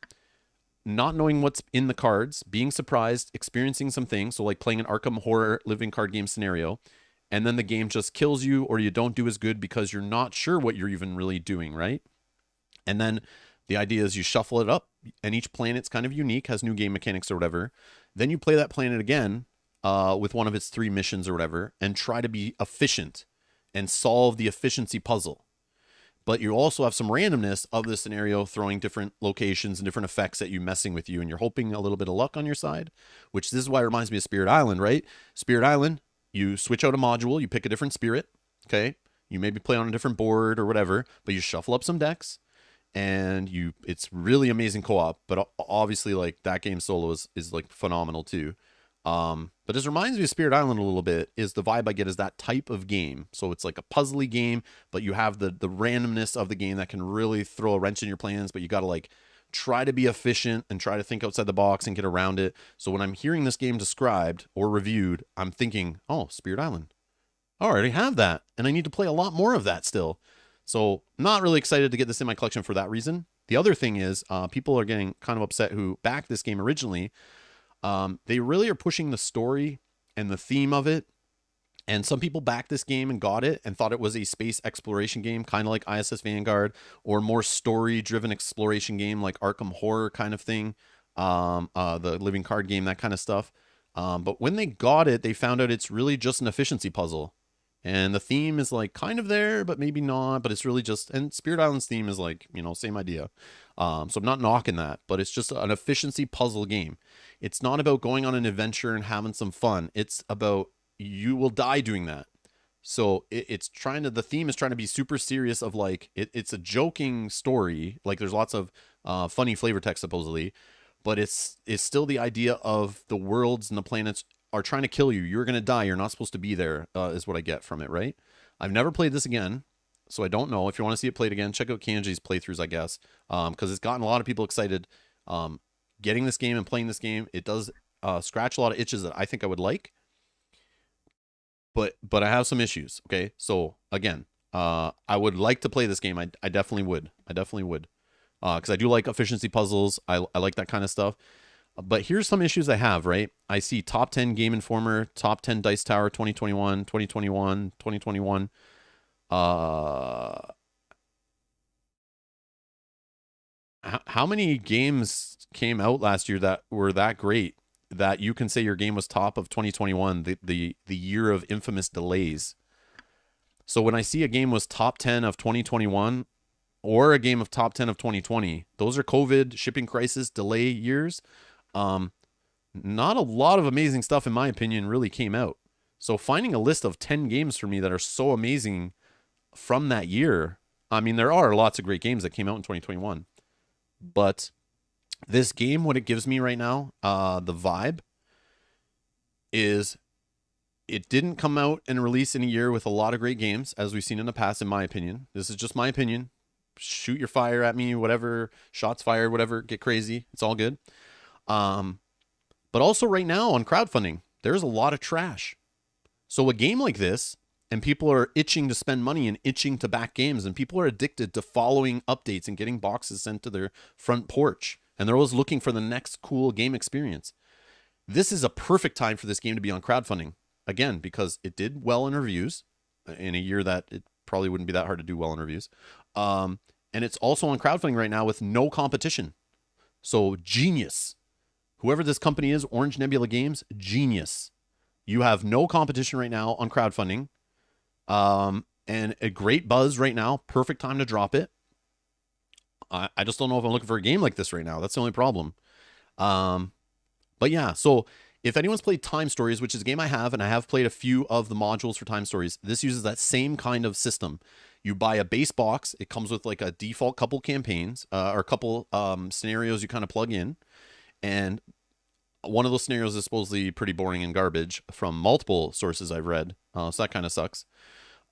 not knowing what's in the cards, being surprised, experiencing some things. So like playing an Arkham Horror living card game scenario, and then the game just kills you or you don't do as good because you're not sure what you're even really doing, right? And then the idea is you shuffle it up, and each planet's kind of unique, has new game mechanics or whatever. Then you play that planet again with one of its 3 missions or whatever, and try to be efficient and solve the efficiency puzzle. But you also have some randomness of the scenario, throwing different locations and different effects at you, messing with you, and you're hoping a little bit of luck on your side, which this is why it reminds me of Spirit Island, right? Spirit Island, you switch out a module, you pick a different spirit, okay? You maybe play on a different board or whatever, but you shuffle up some decks, and it's really amazing co-op, but obviously like that game solo is like phenomenal too. But this reminds me of Spirit Island a little bit, is the vibe I get is that type of game. So it's like a puzzly game, but you have the randomness of the game that can really throw a wrench in your plans, but you got to like try to be efficient and try to think outside the box and get around it. So when I'm hearing this game described or reviewed, I'm thinking, oh, Spirit Island, I already have that, and I need to play a lot more of that still. So not really excited to get this in my collection for that reason. The other thing is, people are getting kind of upset who backed this game originally. They really are pushing the story and the theme of it. And some people backed this game and got it and thought it was a space exploration game, kind of like ISS Vanguard, or more story-driven exploration game like Arkham Horror kind of thing, the living card game, that kind of stuff. But when they got it, they found out it's really just an efficiency puzzle. And the theme is like kind of there, but maybe not. But it's really just, and Spirit Island's theme is like, same idea. So I'm not knocking that, but it's just an efficiency puzzle game. It's not about going on an adventure and having some fun. It's about you will die doing that. So the theme is trying to be super serious of like, it's a joking story. Like there's lots of funny flavor text supposedly, but it's still the idea of the worlds and the planets are trying to kill you. You're going to die. You're not supposed to be there, is what I get from it, right? I've never played this again, so I don't know. If you want to see it played again, check out Kanji's playthroughs, I guess, because it's gotten a lot of people excited getting this game and playing this game. It does scratch a lot of itches that I think I would like, but I have some issues, okay? So, again, I would like to play this game. I definitely would. Because I do like efficiency puzzles. I like that kind of stuff. But here's some issues I have, right? I see top 10 Game Informer, top 10 Dice Tower 2021, 2021, 2021. How many games came out last year that were that great that you can say your game was top of 2021, the year of infamous delays? So when I see a game was top 10 of 2021 or a game of top 10 of 2020, those are COVID, shipping crisis, delay years. Not a lot of amazing stuff, in my opinion, really came out. So finding a list of 10 games for me that are so amazing from that year, I mean, there are lots of great games that came out in 2021. But this game, what it gives me right now, the vibe is it didn't come out and release in a year with a lot of great games, as we've seen in the past, in my opinion. This is just my opinion. Shoot your fire at me, whatever, shots fired, whatever, get crazy. It's all good. But also right now on crowdfunding, there's a lot of trash. So a game like this, and people are itching to spend money and itching to back games, and people are addicted to following updates and getting boxes sent to their front porch, and they're always looking for the next cool game experience. This is a perfect time for this game to be on crowdfunding, again, because it did well in reviews in a year that it probably wouldn't be that hard to do well in reviews. And it's also on crowdfunding right now with no competition. So genius. Whoever this company is, Orange Nebula Games, genius. You have no competition right now on crowdfunding. And a great buzz right now. Perfect time to drop it. I just don't know if I'm looking for a game like this right now. That's the only problem. But yeah, so if anyone's played Time Stories, which is a game I have, and I have played a few of the modules for Time Stories, this uses that same kind of system. You buy a base box. It comes with like a default couple campaigns or a couple scenarios you kind of plug in. And one of those scenarios is supposedly pretty boring and garbage from multiple sources I've read. So that kind of sucks.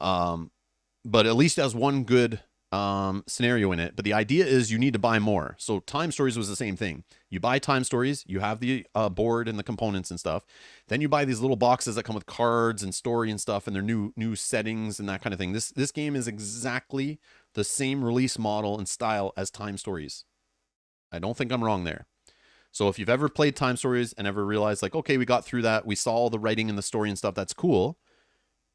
But at least it has one good scenario in it. But the idea is you need to buy more. So Time Stories was the same thing. You buy Time Stories, you have the board and the components and stuff. Then you buy these little boxes that come with cards and story and stuff, and their new settings and that kind of thing. This game is exactly the same release model and style as Time Stories. I don't think I'm wrong there. So if you've ever played Time Stories and ever realized like, okay, we got through that, we saw all the writing and the story and stuff, that's cool.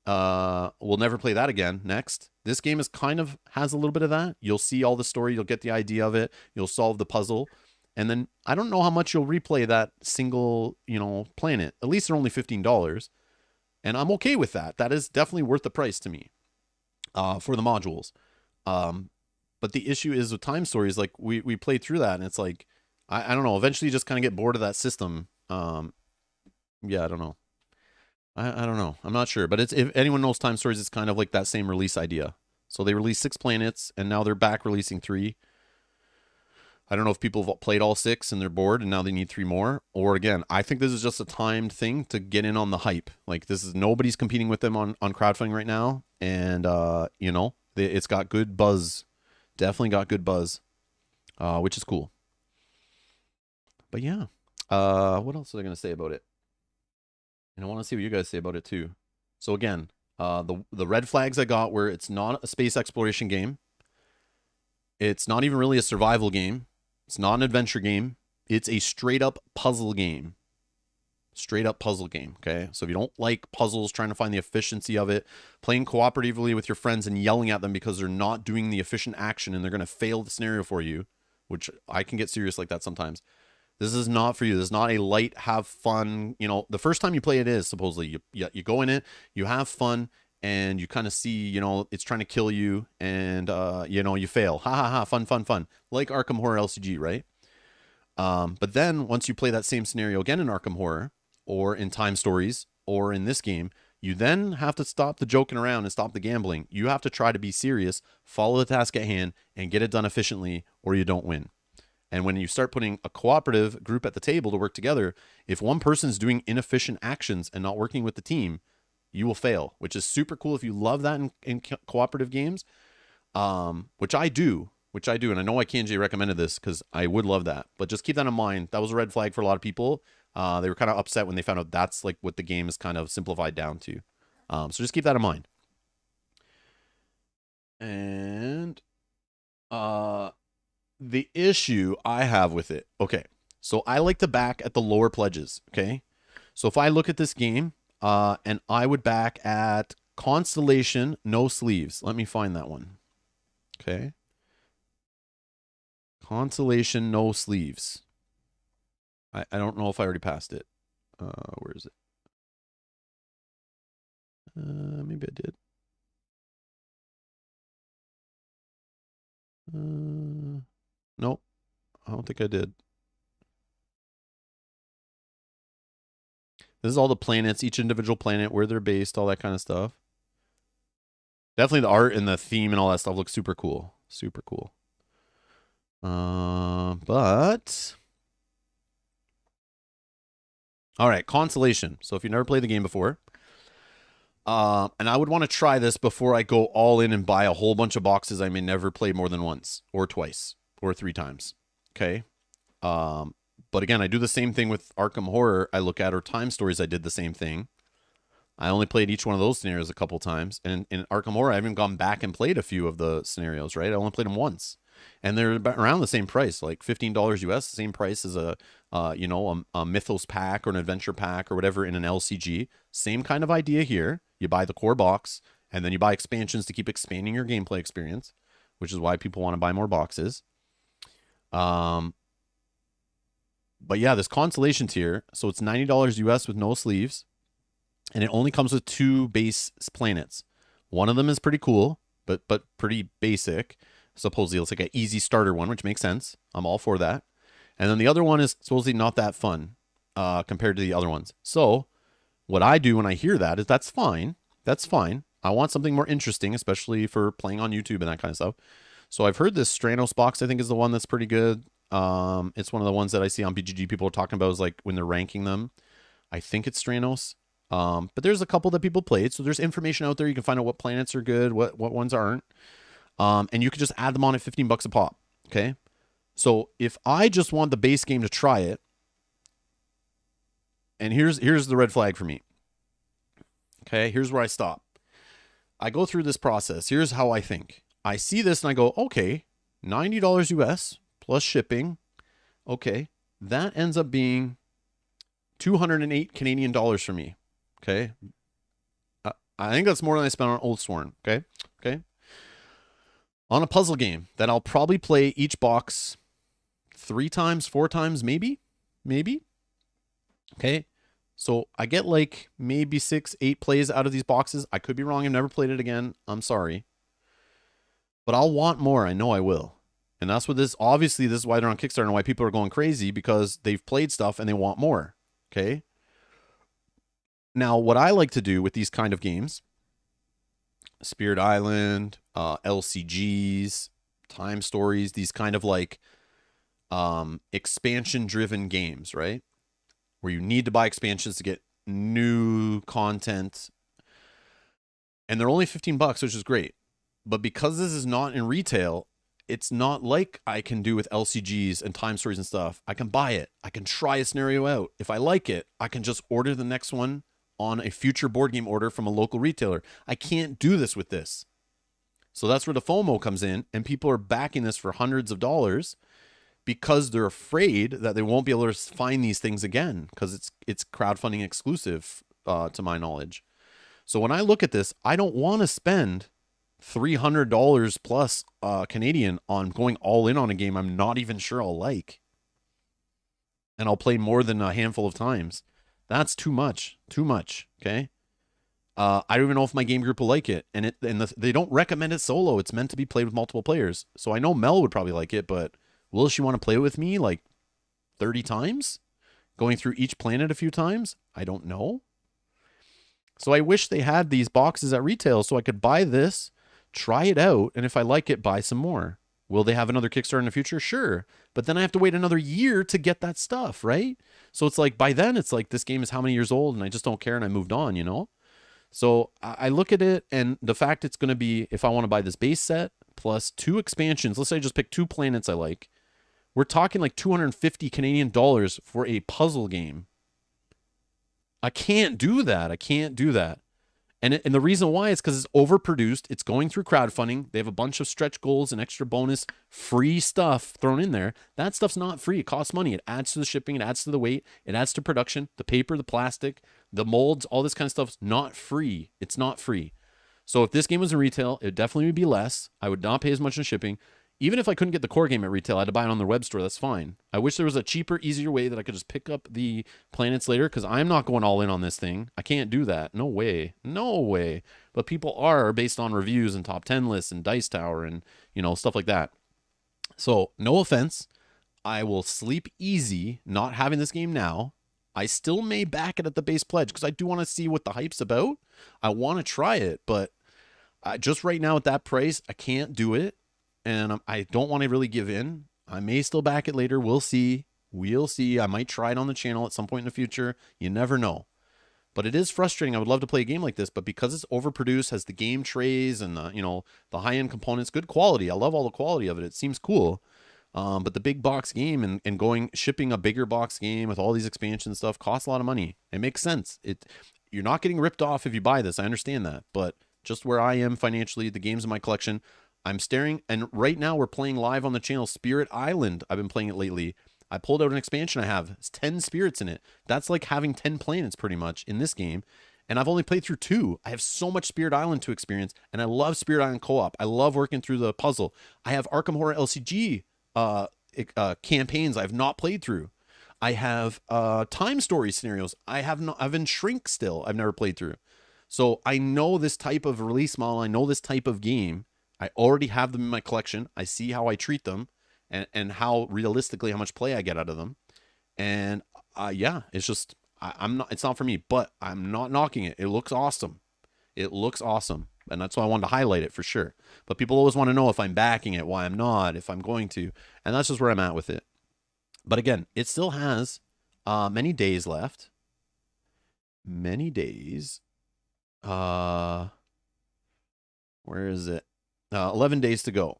We'll never play that again. Next, this game is kind of has a little bit of that. You'll see all the story, you'll get the idea of it, you'll solve the puzzle, and then I don't know how much you'll replay that single, planet. At least they're only $15, and I'm okay with that. That is definitely worth the price to me, for the modules. But the issue is with Time Stories, like we played through that, and it's like I don't know. Eventually, you just kind of get bored of that system. Yeah, I don't know. I don't know. I'm not sure. But if anyone knows Time Stories, it's kind of like that same release idea. So they released 6 planets, and now they're back releasing 3. I don't know if people have played all 6 and they're bored, and now they need 3 more. Or again, I think this is just a timed thing to get in on the hype. Like nobody's competing with them on crowdfunding right now, and it's got good buzz. Definitely got good buzz, which is cool. But yeah, what else was I going to say about it? And I want to see what you guys say about it too. So again, the red flags I got were it's not a space exploration game. It's not even really a survival game. It's not an adventure game. It's a straight up puzzle game. Straight up puzzle game, okay? So if you don't like puzzles, trying to find the efficiency of it, playing cooperatively with your friends and yelling at them because they're not doing the efficient action and they're going to fail the scenario for you, which I can get serious like that sometimes. This is not for you. This is not a light, have fun. You know, the first time you play it is supposedly you go in it, you have fun, and you kind of see, you know, it's trying to kill you, and you know, you fail. Ha ha ha! Fun, fun, fun. Like Arkham Horror LCG, right? But then once you play that same scenario again in Arkham Horror, or in Time Stories, or in this game, you then have to stop the joking around and stop the gambling. You have to try to be serious, follow the task at hand, and get it done efficiently, or you don't win. And when you start putting a cooperative group at the table to work together, if one person's doing inefficient actions and not working with the team, you will fail, which is super cool if you love that in cooperative games, which I do. And I know why KJ recommended this because I would love that. But just keep that in mind. That was a red flag for a lot of people. They were kind of upset when they found out that's like what the game is kind of simplified down to. So just keep that in mind. And the issue I have with it. Okay, so I like to back at the lower pledges. Okay, so if I look at this game, and I would back at Constellation, no sleeves. Let me find that one. Okay. Constellation, no sleeves. I don't know if I already passed it. Where is it? Maybe I did. Nope. I don't think I did. This is all the planets, each individual planet, where they're based, all that kind of stuff. Definitely the art and the theme and all that stuff looks super cool. Super cool. But all right, Constellation. So if you've never played the game before, and I would want to try this before I go all in and buy a whole bunch of boxes I may never play more than once or twice or 3 times. Okay. But again, I do the same thing with Arkham Horror. I look at, or Time Stories, I did the same thing. I only played each one of those scenarios a couple times. And in Arkham Horror, I haven't gone back and played a few of the scenarios, right? I only played them once. And they're around the same price, like $15 US, the same price as a Mythos pack or an adventure pack or whatever in an LCG. Same kind of idea here. You buy the core box, and then you buy expansions to keep expanding your gameplay experience, which is why people want to buy more boxes. But yeah, this Constellation tier, so it's $90 US with no sleeves, and it only comes with 2 base planets. One of them is pretty cool, but pretty basic. Supposedly it's like an easy starter one, which makes sense. I'm all for that. And then the other one is supposedly not that fun compared to the other ones. So what I do when I hear that is that's fine. That's fine. I want something more interesting, especially for playing on YouTube and that kind of stuff. So I've heard this Stranos box, I think, is the one that's pretty good. It's one of the ones that I see on BGG people are talking about, is like when they're ranking them. I think it's Stranos. But there's a couple that people played. So there's information out there. You can find out what planets are good, what ones aren't. And you could just add them on at $15 a pop. Okay. So if I just want the base game to try it, and here's the red flag for me. Okay. Here's where I stop. I go through this process. Here's how I think. I see this and I go, okay, $90 US plus shipping. Okay. That ends up being 208 Canadian dollars for me. Okay. I think that's more than I spent on Oathsworn. Okay. Okay. On a puzzle game that I'll probably play each box 3 times, 4 times, maybe. Okay. So I get like maybe 6, 8 plays out of these boxes. I could be wrong. I've never played it again. I'm sorry. But I'll want more. I know I will. And that's what this, obviously, this is why they're on Kickstarter and why people are going crazy, because they've played stuff and they want more. Okay. Now, what I like to do with these kind of games, Spirit Island, LCGs, Time Stories, these kind of like expansion-driven games, right? Where you need to buy expansions to get new content. And they're only $15, which is great. But because this is not in retail, it's not like I can do with LCGs and Time Stories and stuff. I can buy it. I can try a scenario out. If I like it, I can just order the next one on a future board game order from a local retailer. I can't do this with this. So that's where the FOMO comes in, and people are backing this for hundreds of dollars because they're afraid that they won't be able to find these things again because it's crowdfunding exclusive, to my knowledge. So when I look at this, I don't want to spend $300 plus Canadian on going all in on a game I'm not even sure I'll like, and I'll play more than a handful of times. That's too much. Too much. Okay. I don't even know if my game group will like it, and they don't recommend it solo. It's meant to be played with multiple players. So I know Mel would probably like it, but will she want to play with me like 30 times, going through each planet a few times? I don't know. So I wish they had these boxes at retail so I could buy this, try it out, and if I like it, buy some more. Will they have another Kickstarter in the future? Sure. But then I have to wait another year to get that stuff, right? So it's like, by then, it's like this game is how many years old, and I just don't care, and I moved on, you know? So I look at it, and the fact it's going to be, if I want to buy this base set plus 2 expansions, let's say I just pick 2 planets I like, we're talking like 250 Canadian dollars for a puzzle game. I can't do that. I can't do that. And the reason why is because it's overproduced. It's going through crowdfunding. They have a bunch of stretch goals and extra bonus free stuff thrown in there. That stuff's not free. It costs money. It adds to the shipping. It adds to the weight. It adds to production. The paper, the plastic, the molds, all this kind of stuff's not free. It's not free. So if this game was in retail, it definitely would be less. I would not pay as much in shipping. Even if I couldn't get the core game at retail, I had to buy it on their web store. That's fine. I wish there was a cheaper, easier way that I could just pick up the planets later, because I'm not going all in on this thing. I can't do that. No way. No way. But people are, based on reviews and top 10 lists and Dice Tower and, stuff like that. So, no offense. I will sleep easy not having this game now. I still may back it at the base pledge because I do want to see what the hype's about. I want to try it, but just right now at that price, I can't do it. And I don't want to really give in. I may still back it later. We'll see. We'll see. I might try it on the channel at some point in the future. You never know. But it is frustrating. I would love to play a game like this, but because it's overproduced, has the game trays and the high-end components, good quality. I love all the quality of it. It seems cool. But the big box game and shipping a bigger box game with all these expansion stuff costs a lot of money. It makes sense. You're not getting ripped off if you buy this. I understand that. But just where I am financially, the games in my collection, I'm staring, and right now we're playing live on the channel Spirit Island. I've been playing it lately. I pulled out an expansion I have. It's 10 spirits in it. That's like having 10 planets pretty much in this game. And I've only played through 2. I have so much Spirit Island to experience, and I love Spirit Island co-op. I love working through the puzzle. I have Arkham Horror LCG campaigns I've not played through. I have time story scenarios. I've in Shrink still. I've never played through. So I know this type of release model. I know this type of game. I already have them in my collection. I see how I treat them and how realistically how much play I get out of them. And it's just it's not for me, but I'm not knocking it. It looks awesome. It looks awesome. And that's why I wanted to highlight it for sure. But people always want to know if I'm backing it, why I'm not, if I'm going to. And that's just where I'm at with it. But again, it still has many days left. Many days. Where is it? 11 days to go.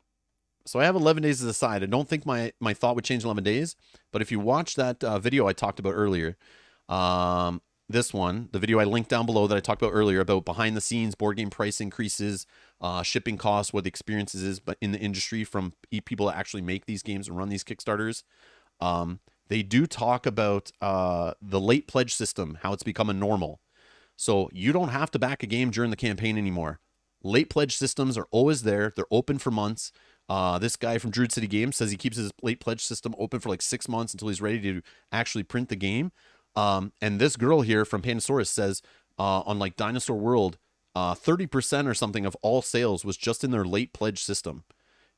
So I have 11 days to decide. I don't think my thought would change in 11 days. But if you watch that video I talked about earlier, this one, the video I linked down below that I talked about earlier about behind the scenes board game price increases, shipping costs, what the experiences is, but in the industry from people that actually make these games and run these Kickstarters, they do talk about the late pledge system, how it's become a normal. So you don't have to back a game during the campaign anymore. Late pledge systems are always there. They're open for months. This guy from Druid City Games says he keeps his late pledge system open for like 6 months until he's ready to actually print the game. And this girl here from Pandasaurus says on like Dinosaur World, 30% or something of all sales was just in their late pledge system.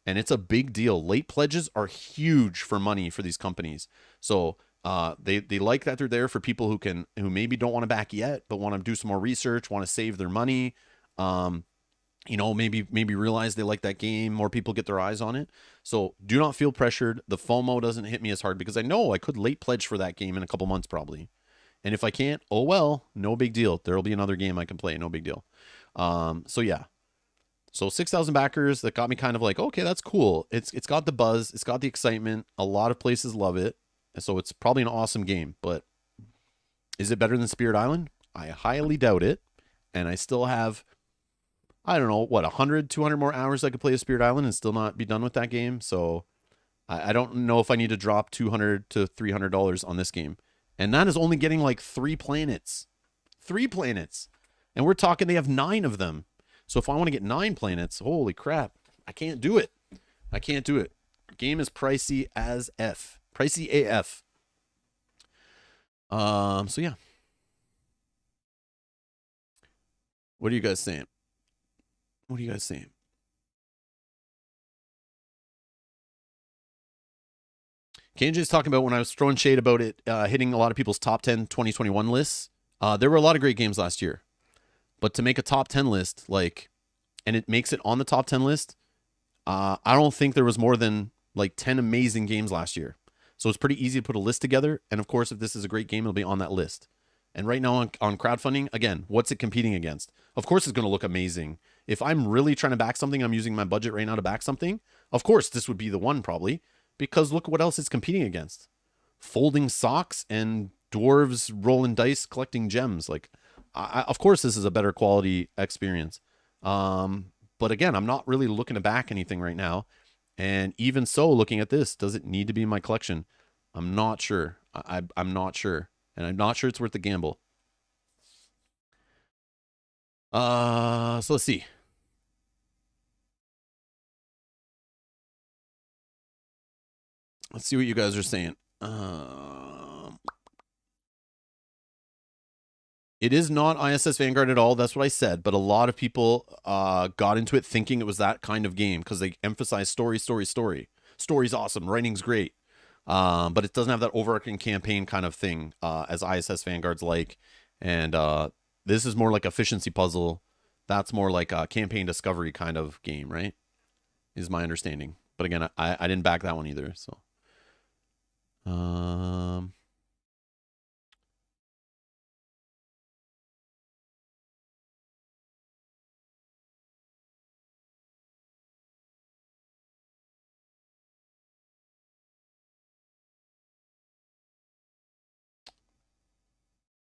And it's a big deal. Late pledges are huge for money for these companies. So they like that they're there for people who maybe don't want to back yet, but want to do some more research, want to save their money. Maybe realize they like that game, more people get their eyes on it. So do not feel pressured. The FOMO doesn't hit me as hard because I know I could late pledge for that game in a couple months probably. And if I can't, oh well, no big deal. There'll be another game I can play, no big deal. So yeah. So 6,000 backers, that got me kind of like, okay, that's cool. It's got the buzz, it's got the excitement. A lot of places love it. And so it's probably an awesome game, but is it better than Spirit Island? I highly doubt it. And I still have I don't know, what, 100, 200 more hours I could play a Spirit Island and still not be done with that game. So I don't know if I need to drop $200 to $300 on this game. And that is only getting like 3 planets. 3 planets. And we're talking they have 9 of them. So if I want to get 9 planets, holy crap, I can't do it. I can't do it. Game is pricey as F. Pricey AF. So yeah. What are you guys saying? What are you guys saying? KJ's talking about when I was throwing shade about it hitting a lot of people's top 10 2021 lists. There were a lot of great games last year. But to make a top 10 list, like, and it makes it on the top 10 list, I don't think there was more than like 10 amazing games last year. So it's pretty easy to put a list together. And of course, if this is a great game, it'll be on that list. And right now on crowdfunding, again, what's it competing against? Of course, it's going to look amazing. If I'm really trying to back something, I'm using my budget right now to back something. Of course, this would be the one probably, because look what else it's competing against. Folding socks and dwarves rolling dice, collecting gems. Like, of course, this is a better quality experience. But again, I'm not really looking to back anything right now. And even so, looking at this, does it need to be in my collection? I'm not sure. I'm not sure. And I'm not sure it's worth the gamble. So let's see. Let's see what you guys are saying. It is not ISS Vanguard at all. That's what I said. But a lot of people got into it thinking it was that kind of game because they emphasize story. Story's awesome. Writing's great. But it doesn't have that overarching campaign kind of thing as ISS Vanguard's like. And this is more like efficiency puzzle. That's more like a campaign discovery kind of game, right? Is my understanding. But again, I didn't back that one either. So,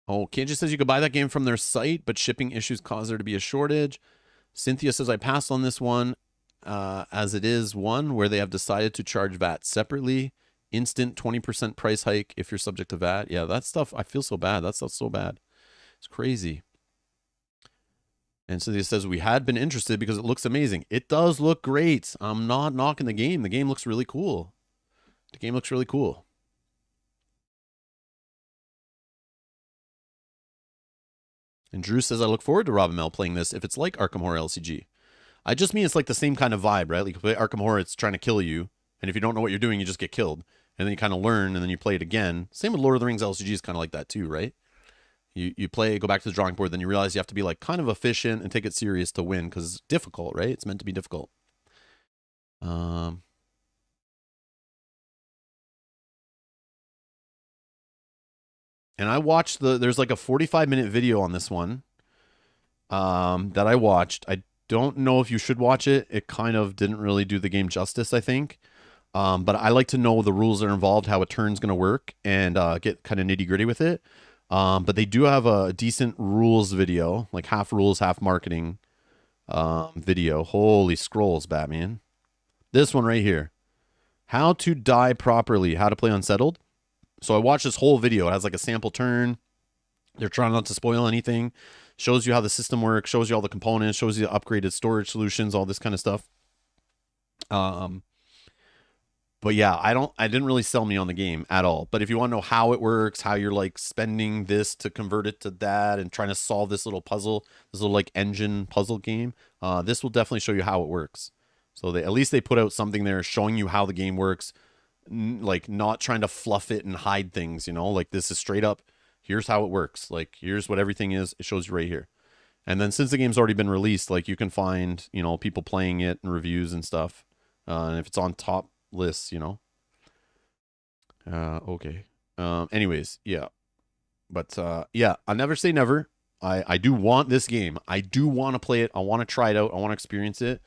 oh, Kanja says you could buy that game from their site, but shipping issues cause there to be a shortage. Cynthia says I passed on this one as it is one where they have decided to charge VAT separately. Instant 20% price hike if you're subject to VAT. Yeah, that stuff, I feel so bad. That stuff's so bad. It's crazy. And Cynthia says we had been interested because it looks amazing. It does look great. I'm not knocking the game. The game looks really cool. The game looks really cool. And Drew says, I look forward to Rob and Mel playing this if it's like Arkham Horror LCG. I just mean it's like the same kind of vibe, right? Like you play Arkham Horror, it's trying to kill you. And if you don't know what you're doing, you just get killed. And then you kind of learn, and then you play it again. Same with Lord of the Rings LCG is kind of like that too, right? You play, go back to the drawing board, then you realize you have to be like kind of efficient and take it serious to win because it's difficult, right? It's meant to be difficult. And I watched there's like a 45-minute video on this one that I watched. I don't know if you should watch it. It kind of didn't really do the game justice, I think. But I like to know the rules that are involved, how a turn's going to work, and get kind of nitty-gritty with it. But they do have a decent rules video, like half rules, half marketing video. Holy scrolls, Batman. This one right here. How to die properly, how to play Unsettled. So I watched this whole video. It has like a sample turn. They're trying not to spoil anything. Shows you how the system works, shows you all the components, shows you the upgraded storage solutions, all this kind of stuff. But yeah, I didn't really sell me on the game at all. But if you want to know how it works, how you're like spending this to convert it to that and trying to solve this little puzzle, this little like engine puzzle game, this will definitely show you how it works. So at least they put out something there showing you how the game works, like not trying to fluff it and hide things, like this is straight up. Here's how it works. Like, here's what everything is. It shows you right here. And then since the game's already been released, like you can find, people playing it and reviews and stuff. And if it's on top lists, okay. Anyways, yeah. But yeah, I'll never say never. I do want this game. I do want to play it. I want to try it out. I want to experience it.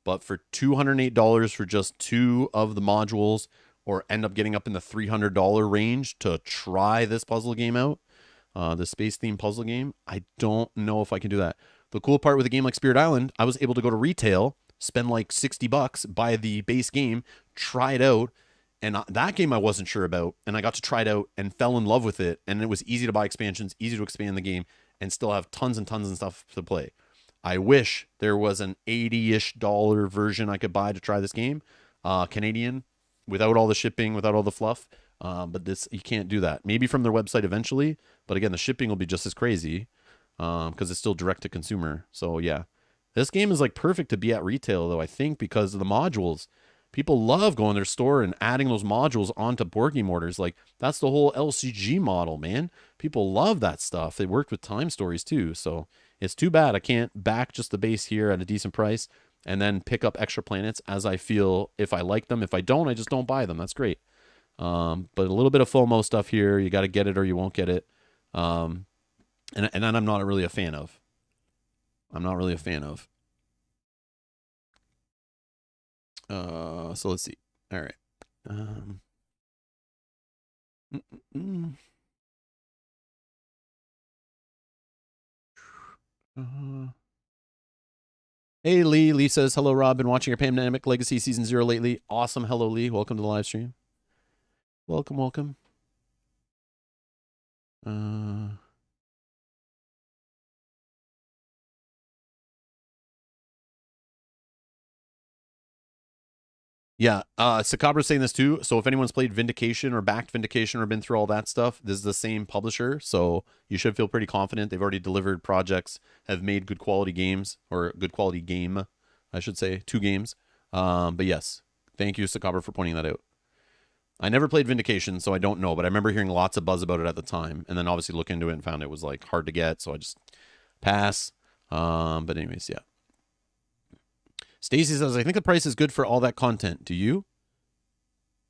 But for $208 for just 2 of the modules, or end up getting up in the $300 range to try this puzzle game out, the space theme puzzle game, I don't know if I can do that. The cool part with a game like Spirit Island, I was able to go to retail, spend like $60, buy the base game, try it out. And that game I wasn't sure about. And I got to try it out and fell in love with it. And it was easy to buy expansions, easy to expand the game, and still have tons and tons of stuff to play. I wish there was an $80-ish version I could buy to try this game, Canadian, without all the shipping, without all the fluff. But this, you can't do that. Maybe from their website eventually, but again, the shipping will be just as crazy because it's still direct to consumer. So yeah, this game is like perfect to be at retail though, I think, because of the modules. People love going to their store and adding those modules onto board game orders. Like, that's the whole LCG model, man. People love that stuff. They worked with Time Stories too. So it's too bad I can't back just the base here at a decent price and then pick up extra planets as I feel if I like them. If I don't, I just don't buy them. That's great. But a little bit of FOMO stuff here. You got to get it or you won't get it. And I'm not really a fan of. I'm not really a fan of. So let's see. All right. Hey, Lee. Lee says, hello, Rob. Been watching your Pandemic Legacy Season 0 lately. Awesome. Hello, Lee. Welcome to the live stream. Welcome, welcome. Yeah, Sakabra's saying this too. So if anyone's played Vindication or backed Vindication or been through all that stuff, this is the same publisher. So you should feel pretty confident. They've already delivered projects, have made good quality games, or good quality game, I should say, 2 games. But yes, thank you, Sakabra, for pointing that out. I never played Vindication, so I don't know, but I remember hearing lots of buzz about it at the time, and then obviously look into it and found it was like hard to get, so I just pass. But anyways, yeah. Stacy says, I think the price is good for all that content. Do you?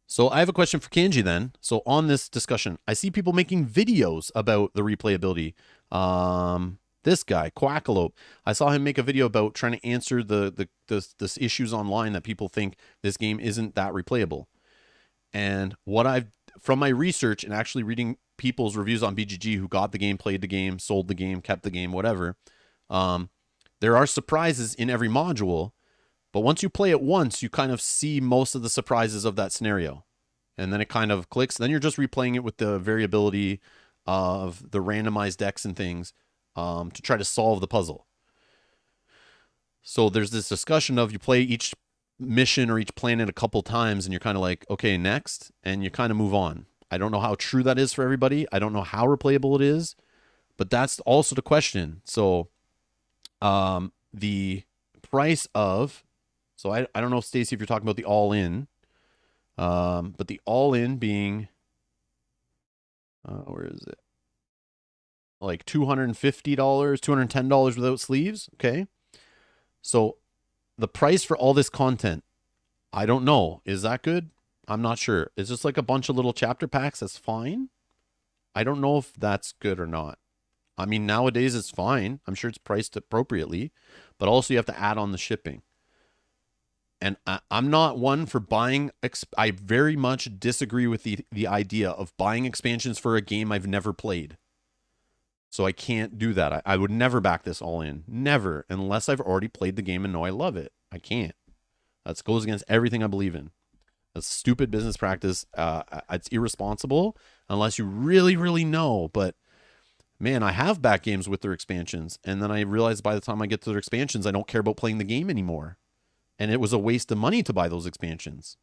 So I have a question for Kanji then. So on this discussion, I see people making videos about the replayability. This guy, Quackalope, I saw him make a video about trying to answer the issues online that people think this game isn't that replayable. And what I've, from my research and actually reading people's reviews on BGG who got the game, played the game, sold the game, kept the game, whatever, there are surprises in every module. But once you play it once, you kind of see most of the surprises of that scenario. And then it kind of clicks. Then you're just replaying it with the variability of the randomized decks and things to try to solve the puzzle. So there's this discussion of you play each mission or each planet a couple times and you're kind of like, okay, next. And you kind of move on. I don't know how true that is for everybody. I don't know how replayable it is. But that's also the question. So the price of... So I don't know, Stacey, if you're talking about the all-in, but the all-in being, where is it? Like $250, $210 without sleeves. Okay. So the price for all this content, I don't know. Is that good? I'm not sure. It's just like a bunch of little chapter packs. That's fine. I don't know if that's good or not. I mean, nowadays it's fine. I'm sure it's priced appropriately, but also you have to add on the shipping. And I'm not one for buying. I very much disagree with the idea of buying expansions for a game I've never played. So I can't do that. I would never back this all in. Never. Unless I've already played the game and know I love it. I can't. That goes against everything I believe in. That's stupid business practice. It's irresponsible unless you really, really know. But man, I have backed games with their expansions. And then I realize by the time I get to their expansions, I don't care about playing the game anymore. And it was a waste of money to buy those expansions.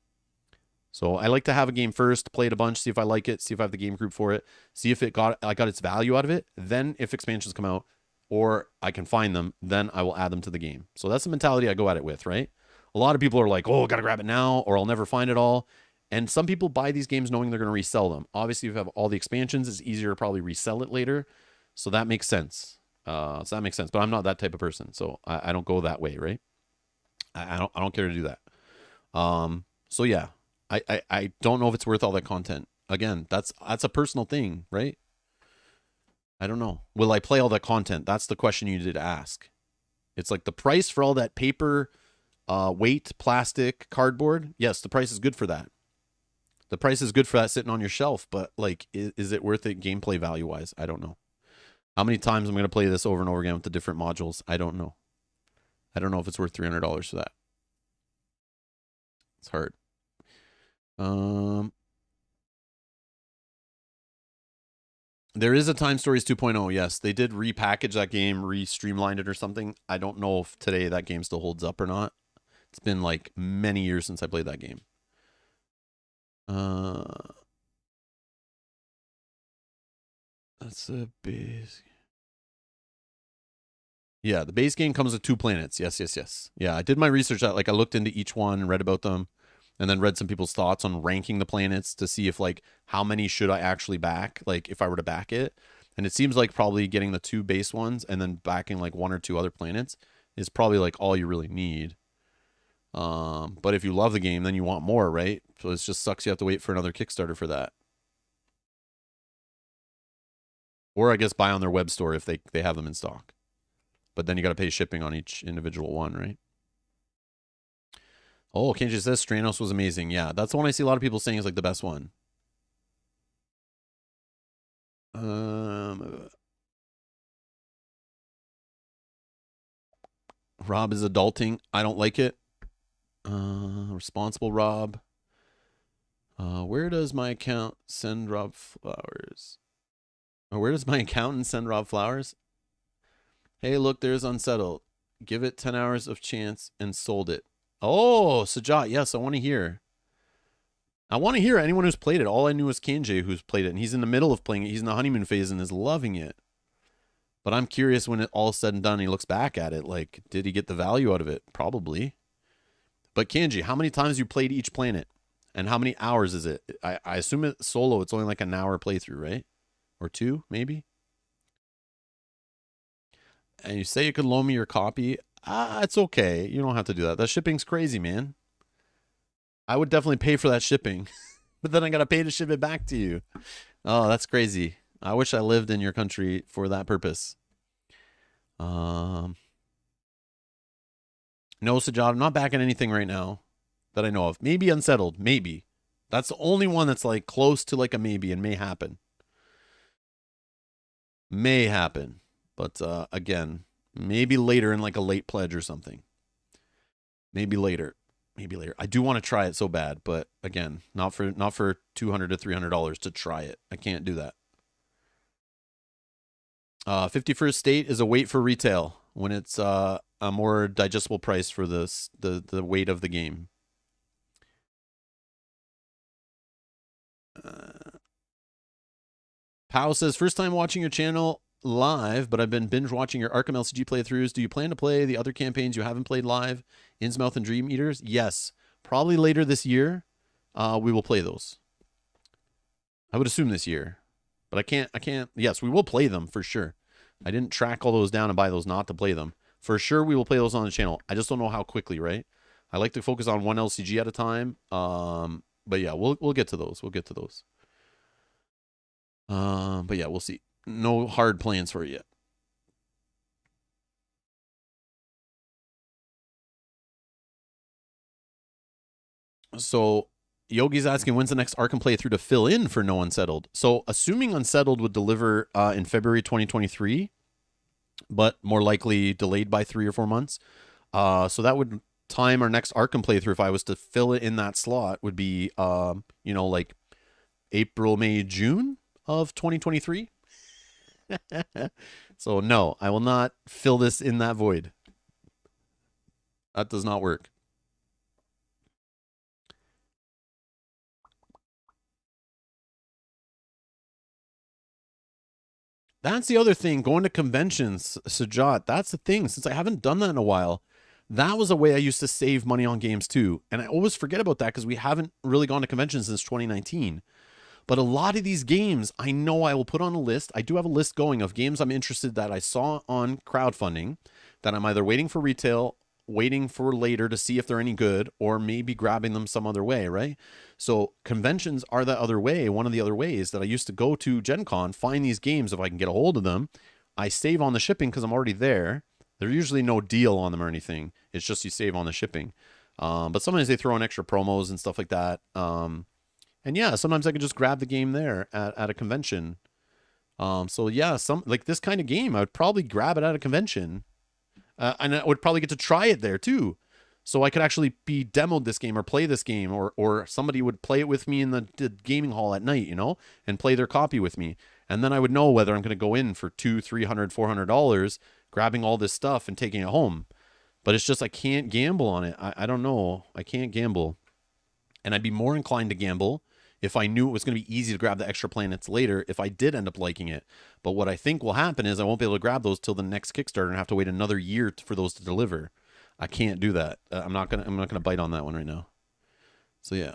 So I like to have a game first, play it a bunch, see if I like it, see if I have the game group for it, see if I got its value out of it. Then if expansions come out or I can find them, then I will add them to the game. So that's the mentality I go at it with, right? A lot of people are like, oh, got to grab it now or I'll never find it all. And some people buy these games knowing they're going to resell them. Obviously, if you have all the expansions, it's easier to probably resell it later. So that makes sense. But I'm not that type of person. So I don't go that way, right? I don't care to do that. So yeah, I don't know if it's worth all that content. Again, that's a personal thing, right? I don't know. Will I play all that content? That's the question you did ask. It's like the price for all that paper, weight, plastic, cardboard. Yes, the price is good for that. The price is good for that sitting on your shelf, but like, is it worth it gameplay value wise? I don't know. How many times I'm going to play this over and over again with the different modules? I don't know. I don't know if it's worth $300 for that. It's hard. There is a Time Stories 2.0. Yes, they did repackage that game, re-streamlined it or something. I don't know if today that game still holds up or not. It's been like many years since I played that game. That's a base. Yeah, the base game comes with 2 planets. Yes. Yeah, I did my research. Like I looked into each one and read about them, and then read some people's thoughts on ranking the planets to see if like how many should I actually back, like if I were to back it. And it seems like probably getting the 2 base ones and then backing like 1 or 2 other planets is probably like all you really need. But if you love the game, then you want more, right? So it just sucks you have to wait for another Kickstarter for that. Or I guess buy on their web store if they have them in stock. But then you got to pay shipping on each individual one, right? Oh, Kenji says Stranos was amazing. Yeah, that's the one I see a lot of people saying is like the best one. Rob is adulting. I don't like it. Responsible Rob. Where does my account send Rob flowers? Or where does my accountant send Rob flowers? Hey, look, there's Unsettled. Give it 10 hours of chance and sold it. Oh, Sajat, yes, I want to hear. I want to hear anyone who's played it. All I knew was Kenji who's played it, and he's in the middle of playing it. He's in the honeymoon phase and is loving it. But I'm curious when it all's said and done, he looks back at it. Like, did he get the value out of it? Probably. But Kenji, how many times you played each planet? And how many hours is it? I assume it's solo. It's only like an hour playthrough, right? Or 2, maybe? And you say you could loan me your copy. It's okay. You don't have to do that. That shipping's crazy, man. I would definitely pay for that shipping. But then I got to pay to ship it back to you. Oh, that's crazy. I wish I lived in your country for that purpose. No, Sajad, I'm not backing anything right now that I know of. Maybe Unsettled. Maybe. That's the only one that's like close to like a maybe and may happen. May happen. But again, maybe later in like a late pledge or something. Maybe later. Maybe later. I do want to try it so bad, but again, not for $200 to $300 to try it. I can't do that. 51st State is a wait for retail when it's a more digestible price for the weight of the game. Pow says, first time watching your channel live, but I've been binge watching your Arkham LCG playthroughs. Do you plan to play the other campaigns you haven't played live, Innsmouth and Dream Eaters? Yes, probably later this year. We will play those. I would assume this year, but I can't. Yes, we will play them for sure. I didn't track all those down and buy those not to play them. For sure, we will play those on the channel. I just don't know how quickly, right? I like to focus on one LCG at a time. But yeah, we'll get to those. We'll get to those. But yeah, we'll see. No hard plans for it yet. So Yogi's asking, when's the next Arkham playthrough to fill in for No Unsettled? So assuming Unsettled would deliver in February 2023, but more likely delayed by 3 or 4 months. So that would time our next Arkham playthrough, if I was to fill it in that slot, would be, like April, May, June of 2023. So no, I will not fill this in that void. That does not work. That's the other thing, going to conventions, Sajat, that's the thing. Since I haven't done that in a while, that was a way I used to save money on games too. And I always forget about that because we haven't really gone to conventions since 2019. But a lot of these games, I know I will put on a list. I do have a list going of games I'm interested that I saw on crowdfunding that I'm either waiting for retail, waiting for later to see if they're any good, or maybe grabbing them some other way, right? So conventions are that other way. One of the other ways that I used to go to Gen Con, find these games if I can get a hold of them. I save on the shipping because I'm already there. There's usually no deal on them or anything. It's just you save on the shipping. But sometimes they throw in extra promos and stuff like that. And yeah, sometimes I can just grab the game there at a convention So yeah, some like this kind of game, I would probably grab it at a convention, and I would probably get to try it there too. So I could actually be demoed this game or play this game, or somebody would play it with me in the gaming hall at night, you know, and play their copy with me. And then I would know whether I'm going to go in for $200, $300, $400, grabbing all this stuff and taking it home. But it's just I can't gamble on it. I don't know. I can't gamble. And I'd be more inclined to gamble if I knew it was going to be easy to grab the extra planets later if I did end up liking it. But what I think will happen is I won't be able to grab those till the next Kickstarter and have to wait another year for those to deliver. I can't do that. I'm not gonna bite on that one right now. So yeah.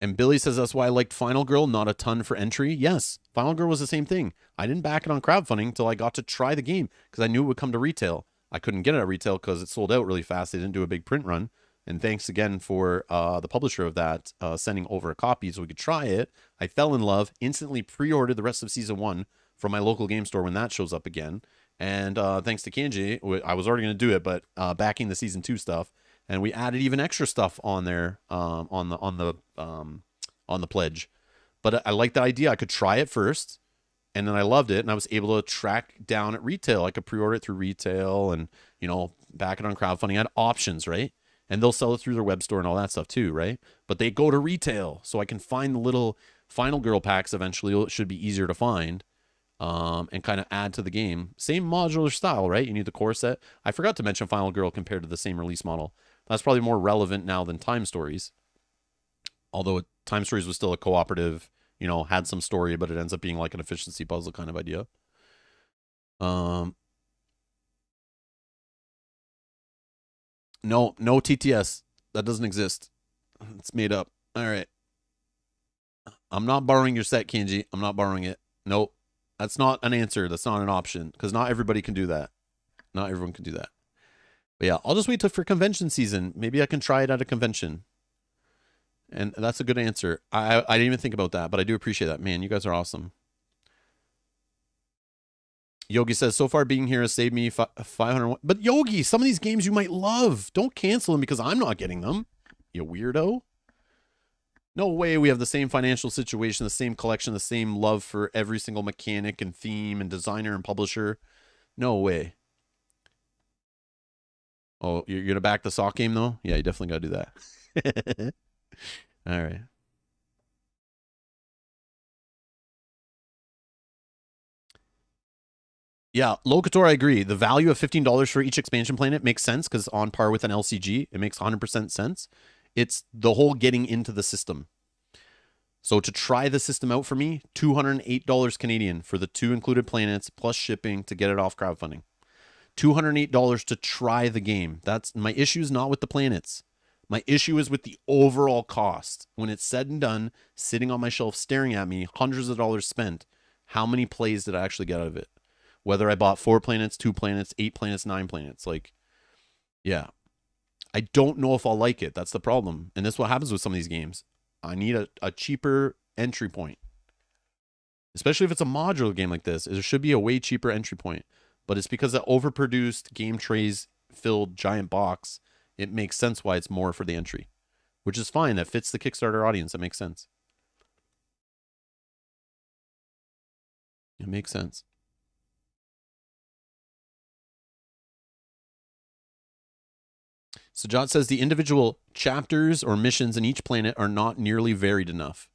And Billy says that's why I liked Final Girl, not a ton for entry. Yes, Final Girl was the same thing. I didn't back it on crowdfunding until I got to try the game because I knew it would come to retail. I couldn't get it at retail because it sold out really fast. They didn't do a big print run. And thanks again for the publisher of that sending over a copy so we could try it. I fell in love, instantly pre-ordered the rest of season 1 from my local game store when that shows up again. And thanks to Kanji, I was already going to do it, but backing the season 2 stuff, and we added even extra stuff on there on the pledge. But I liked that idea. I could try it first, and then I loved it, and I was able to track down at retail. I could pre-order it through retail, and back it on crowdfunding. I had options, right? And they'll sell it through their web store and all that stuff too, right? But they go to retail, so I can find the little Final Girl packs eventually. It should be easier to find. And kind of add to the game. Same modular style, right? You need the core set. I forgot to mention Final Girl compared to the same release model. That's probably more relevant now than Time Stories. Although Time Stories was still a cooperative, had some story, but it ends up being like an efficiency puzzle kind of idea. No TTS. That doesn't exist. It's made up. All right. I'm not borrowing your set, Kenji. I'm not borrowing it. Nope. That's not an answer. That's not an option because not everybody can do that. Not everyone can do that. But yeah, I'll just wait for convention season. Maybe I can try it at a convention. And that's a good answer. I didn't even think about that, but I do appreciate that. Man, you guys are awesome. Yogi says, so far being here has saved me 500. But Yogi, some of these games you might love. Don't cancel them because I'm not getting them. You weirdo. No way we have the same financial situation, the same collection, the same love for every single mechanic and theme and designer and publisher. No way. Oh, you're going to back the sock game, though? Yeah, you definitely got to do that. All right. Yeah, Locator, I agree. The value of $15 for each expansion planet makes sense because on par with an LCG, it makes 100% sense. It's the whole getting into the system. So to try the system out for me, $208 Canadian for the 2 included planets plus shipping to get it off crowdfunding. $208 to try the game. That's my issue is not with the planets. My issue is with the overall cost. When it's said and done, sitting on my shelf staring at me, hundreds of dollars spent, how many plays did I actually get out of it? Whether I bought 4 planets, 2 planets, 8 planets, 9 planets. Yeah. I don't know if I'll like it. That's the problem. And that's what happens with some of these games. I need a cheaper entry point. Especially if it's a modular game like this. There should be a way cheaper entry point. But it's because the overproduced game trays filled giant box, it makes sense why it's more for the entry. Which is fine. That fits the Kickstarter audience. That makes sense. It makes sense. Sajat says the individual chapters or missions in each planet are not nearly varied enough.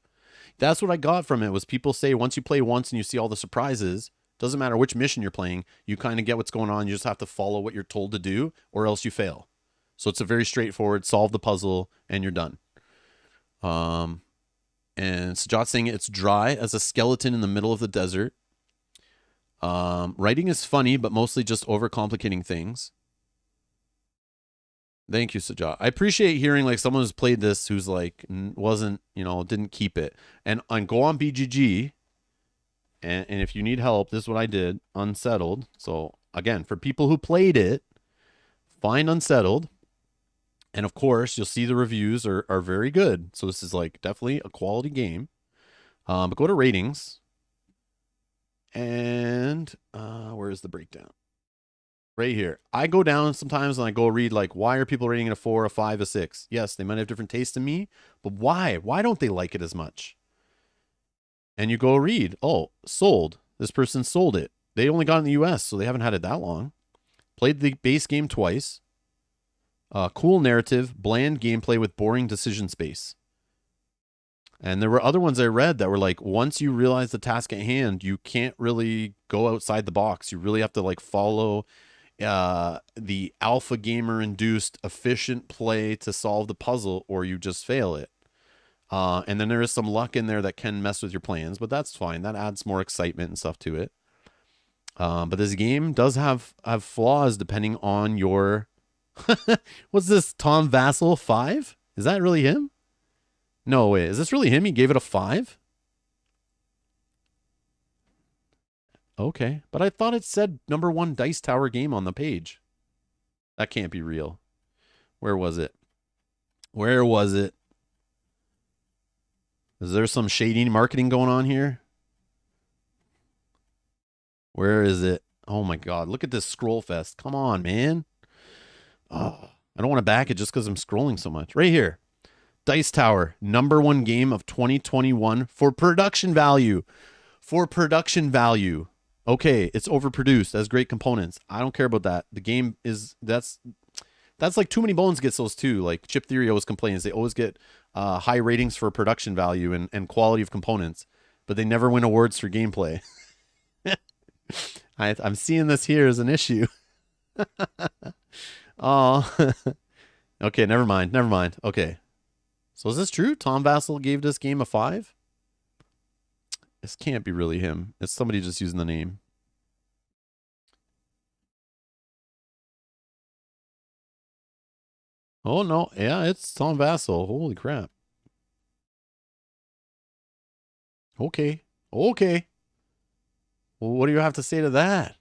That's what I got from it was people say once you play once and you see all the surprises, doesn't matter which mission you're playing, you kind of get what's going on. You just have to follow what you're told to do or else you fail. So it's a very straightforward, solve the puzzle and you're done. And Sajat's saying it's dry as a skeleton in the middle of the desert. Writing is funny, but mostly just overcomplicating things. Thank you, Sajat. I appreciate hearing someone who's played this who's wasn't, didn't keep it. And go on BGG. And if you need help, this is what I did. Unsettled. So again, for people who played it, find Unsettled. And of course, you'll see the reviews are very good. So this is definitely a quality game. But go to ratings. And where is the breakdown? Right here. I go down sometimes and I go read why are people rating it a 4, a 5, a 6? Yes, they might have different tastes than me, but why? Why don't they like it as much? And you go read, oh, sold. This person sold it. They only got it in the US, so they haven't had it that long. Played the base game twice. Cool narrative, bland gameplay with boring decision space. And there were other ones I read that were like, once you realize the task at hand, you can't really go outside the box. You really have to like follow the alpha gamer induced efficient play to solve the puzzle, or you just fail it. And then there is some luck in there that can mess with your plans, but that's fine. That adds more excitement and stuff to it. But this game does have flaws depending on your... What's this, Tom Vassal 5? Is that really him? No way. Is this really him? He gave it a 5? Okay. But I thought it said #1 Dice Tower game on the page. That can't be real. Where was it? Where was it? Is there some shady marketing going on here? Where is it? Oh my God. Look at this scroll fest. Come on, man. Oh, I don't want to back it just because I'm scrolling so much. Right here. Dice Tower, #1 game of 2021 for production value. For production value. Okay, it's overproduced. Has great components. I don't care about that. The game is... That's like Too Many Bones gets those too. Like Chip Theory always complains. They always get high ratings for production value and quality of components, but they never win awards for gameplay. I'm seeing this here as an issue. Oh, okay. Never mind. Never mind. Okay. So is this true? Tom Vassal gave this game a 5? This can't be really him. It's somebody just using the name. Oh, no. Yeah, it's Tom Vassal. Holy crap. Okay. Okay. Well, what do you have to say to that?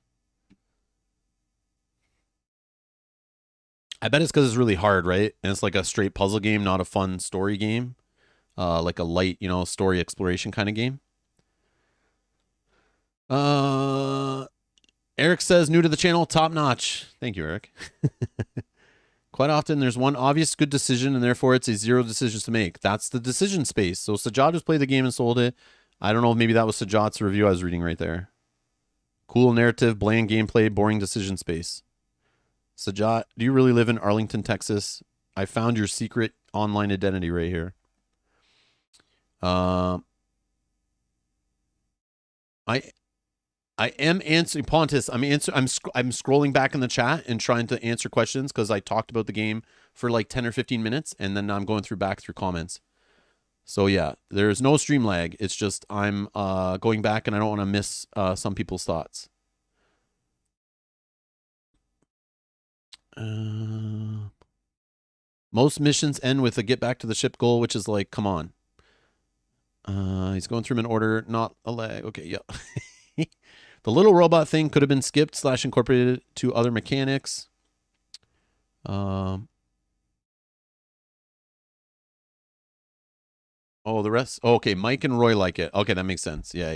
I bet it's because it's really hard, right? And it's like a straight puzzle game, not a fun story game. Like a light, story exploration kind of game. Eric says, new to the channel, top notch. Thank you, Eric. Quite often there's one obvious good decision and therefore it's a 0 decisions to make. That's the decision space. So Sajad just played the game and sold it. I don't know if maybe that was Sajad's review I was reading right there. Cool narrative, bland gameplay, boring decision space. Sajad, do you really live in Arlington, Texas? I found your secret online identity right here. I am answering Pontus. I'm scrolling back in the chat and trying to answer questions because I talked about the game for like 10 or 15 minutes and then I'm going back through comments. So yeah, there's no stream lag. It's just I'm going back and I don't want to miss some people's thoughts. Most missions end with a get back to the ship goal, which is like, come on. He's going through them in order, not a lag. Okay, yeah. The little robot thing could have been skipped / incorporated to other mechanics. Oh, the rest. Oh, okay, Mike and Roy like it. Okay, that makes sense. Yeah.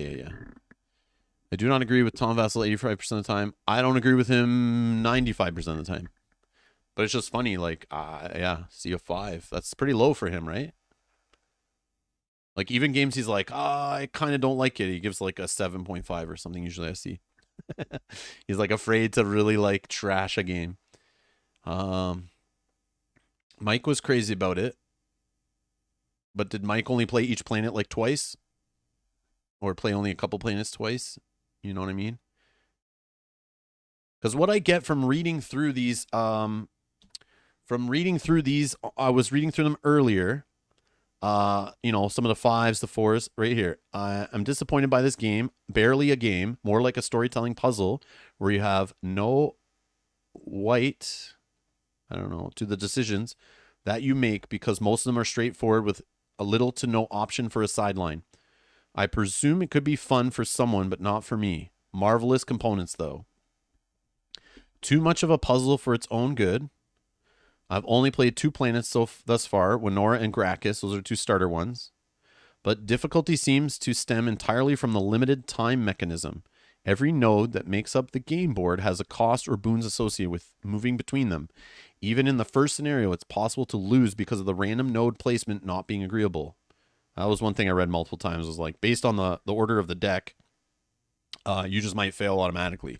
I do not agree with Tom Vassal 85% of the time. I don't agree with him 95% of the time. But it's just funny, like, yeah, see a 5. That's pretty low for him, right? Like, even games he's like, I kind of don't like it. He gives like a 7.5 or something, usually I see. He's like afraid to really like trash a game. Mike was crazy about it. But did Mike only play each planet like twice? Or play only a couple planets twice? You know what I mean? Because what I get from reading through these, I was reading through them earlier. Some of the 5s, the 4s, right here. I'm disappointed by this game. Barely a game, more like a storytelling puzzle where you have no white, to the decisions that you make because most of them are straightforward with a little to no option for a sideline. I presume it could be fun for someone, but not for me. Marvelous components, though. Too much of a puzzle for its own good. I've only played 2 planets thus far, Winora and Gracchus. Those are 2 starter ones. But difficulty seems to stem entirely from the limited time mechanism. Every node that makes up the game board has a cost or boons associated with moving between them. Even in the first scenario, it's possible to lose because of the random node placement not being agreeable. That was one thing I read multiple times, was like, based on the order of the deck, you just might fail automatically.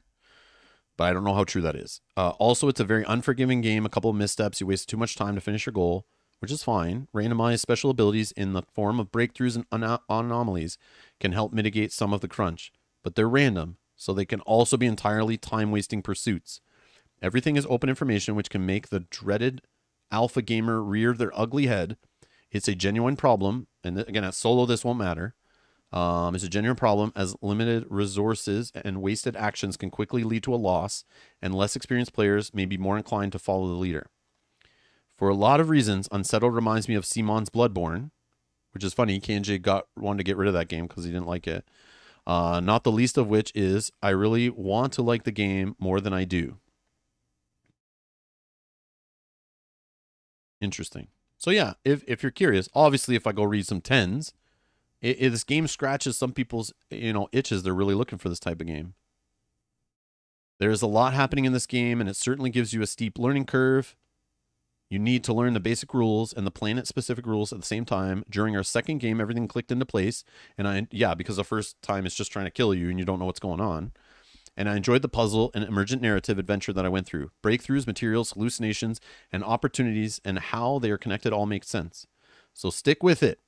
But I don't know how true that is. Also, it's a very unforgiving game. A couple of missteps, you waste too much time to finish your goal, which is fine. Randomized special abilities in the form of breakthroughs and anomalies can help mitigate some of the crunch, but they're random, so they can also be entirely time-wasting pursuits. Everything is open information, which can make the dreaded alpha gamer rear their ugly head. It's a genuine problem, and again, at solo, this won't matter. It's a genuine problem, as limited resources and wasted actions can quickly lead to a loss, and less experienced players may be more inclined to follow the leader. For a lot of reasons, Unsettled reminds me of Simon's Bloodborne, which is funny. KNJ wanted to get rid of that game because he didn't like it. Not the least of which is, I really want to like the game more than I do. Interesting. So yeah, if you're curious, obviously if I go read some tens, this game scratches some people's itches. They're really looking for this type of game. There's a lot happening in this game, and it certainly gives you a steep learning curve. You need to learn the basic rules and the planet-specific rules at the same time. During our second game, everything clicked into place, and because the first time it's just trying to kill you and you don't know what's going on. And I enjoyed the puzzle and emergent narrative adventure that I went through. Breakthroughs, materials, hallucinations, and opportunities, and how they are connected all make sense. So stick with it.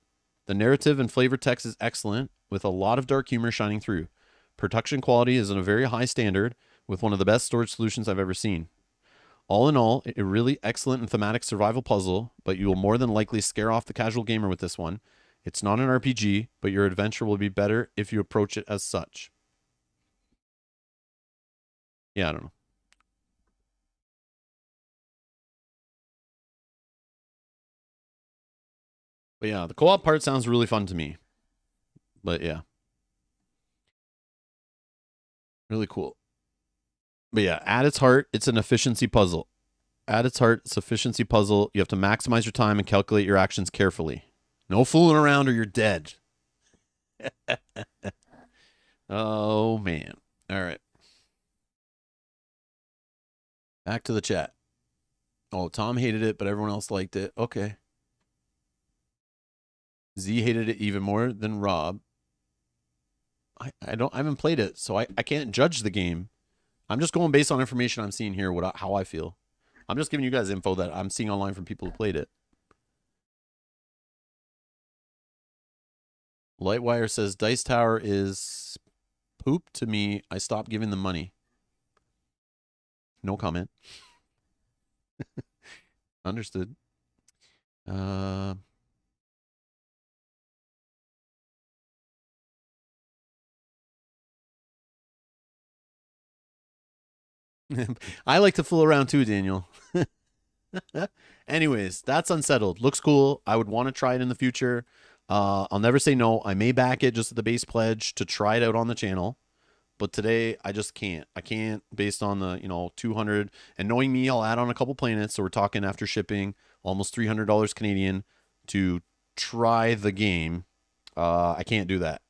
The narrative and flavor text is excellent, with a lot of dark humor shining through. Production quality is in a very high standard, with one of the best storage solutions I've ever seen. All in all, a really excellent and thematic survival puzzle, but you will more than likely scare off the casual gamer with this one. It's not an RPG, but your adventure will be better if you approach it as such. Yeah, I don't know. But yeah, the co-op part sounds really fun to me. But yeah. Really cool. But yeah, at its heart, it's an efficiency puzzle. At its heart, it's an efficiency puzzle. You have to maximize your time and calculate your actions carefully. No fooling around or you're dead. Oh, man. All right. Back to the chat. Oh, Tom hated it, but everyone else liked it. Okay. Z hated it even more than Rob. I haven't played it, so I can't judge the game. I'm just going based on information I'm seeing here, how I feel. I'm just giving you guys info that I'm seeing online from people who played it. Lightwire says Dice Tower is poop to me. I stopped giving them money. No comment. Understood. I like to fool around too, Daniel. Anyways, that's Unsettled. Looks cool. I would want to try it in the future. I'll never say no. I may back it just at the base pledge to try it out on the channel. But today, I just can't. I can't based on the, 200. And knowing me, I'll add on a couple planets. So we're talking after shipping, almost $300 Canadian to try the game. I can't do that.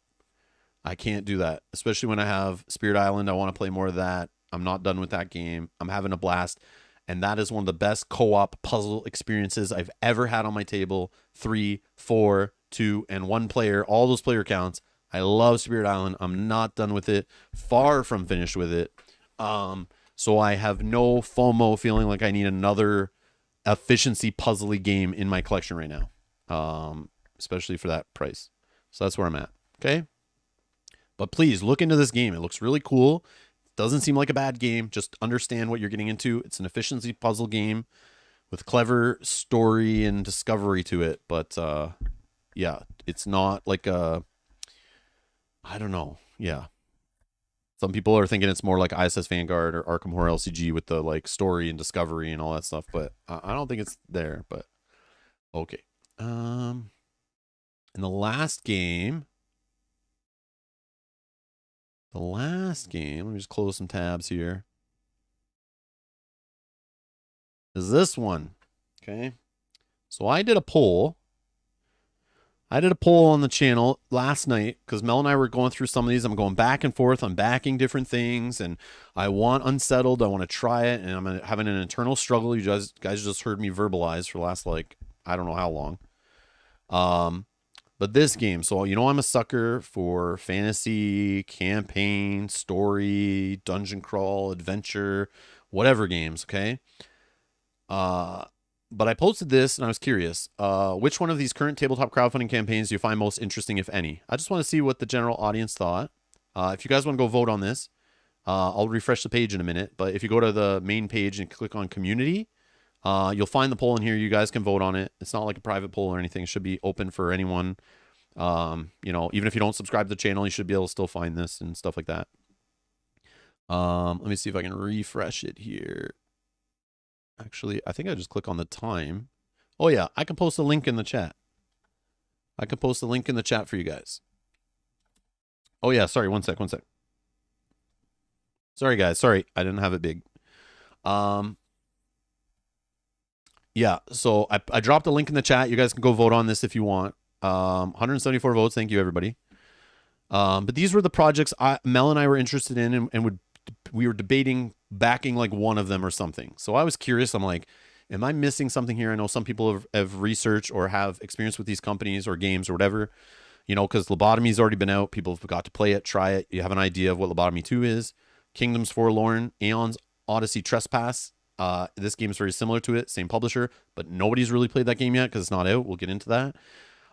I can't do that. Especially when I have Spirit Island. I want to play more of that. I'm not done with that game. I'm having a blast. And that is one of the best co-op puzzle experiences I've ever had on my table. 3, 4, 2, and 1 player. All those player counts. I love Spirit Island. I'm not done with it. Far from finished with it. So I have no FOMO feeling like I need another efficiency puzzly game in my collection right now. Especially for that price. So that's where I'm at. Okay? But please look into this game. It looks really cool. Doesn't seem like a bad game. Just understand what you're getting into. It's an efficiency puzzle game with clever story and discovery to it. But yeah, it's not like a... I don't know. Yeah. Some people are thinking it's more like ISS Vanguard or Arkham Horror LCG with the like story and discovery and all that stuff. But I don't think it's there. But okay. In the last game... let me just close some tabs here, is this one. Okay. So I did a poll. On the channel last night because Mel and I were going through some of these. I'm going back and forth. I'm backing different things, and I want Unsettled. I want to try it, and I'm having an internal struggle. You guys just heard me verbalize for the last, I don't know how long. But this game, so you know I'm a sucker for fantasy, campaign, story, dungeon crawl, adventure, whatever games, okay? But I posted this and I was curious. Which one of these current tabletop crowdfunding campaigns do you find most interesting, if any? I just want to see what the general audience thought. If you guys want to go vote on this, I'll refresh the page in a minute. But if you go to the main page and click on community, you'll find the poll in here. You guys can vote on it. It's not like a private poll or anything. It should be open for anyone. You know, even if you don't subscribe to the channel, you should be able to still find this and stuff like that. Let me see if I can refresh it here. Actually, I think I just click on the time. Oh yeah, I can post a link in the chat. I can post a link in the chat for you guys. Oh yeah, sorry, one sec. Sorry guys, sorry, I didn't have it big. Yeah, so I dropped a link in the chat. You guys can go vote on this if you want. 174 votes, thank you everybody. But these were the projects Mel and I were interested in, and we were debating backing like one of them or something. So I was curious. I'm like, am I missing something here? I know some people have researched or have experience with these companies or games or whatever, you know, because Lobotomy's already been out. People have got to play it, try it. You have an idea of what Lobotomy 2 is. Kingdom's Forlorn, Aeon's Odyssey Trespass. This game is very similar to it, same publisher, but nobody's really played that game yet because it's not out. We'll get into that.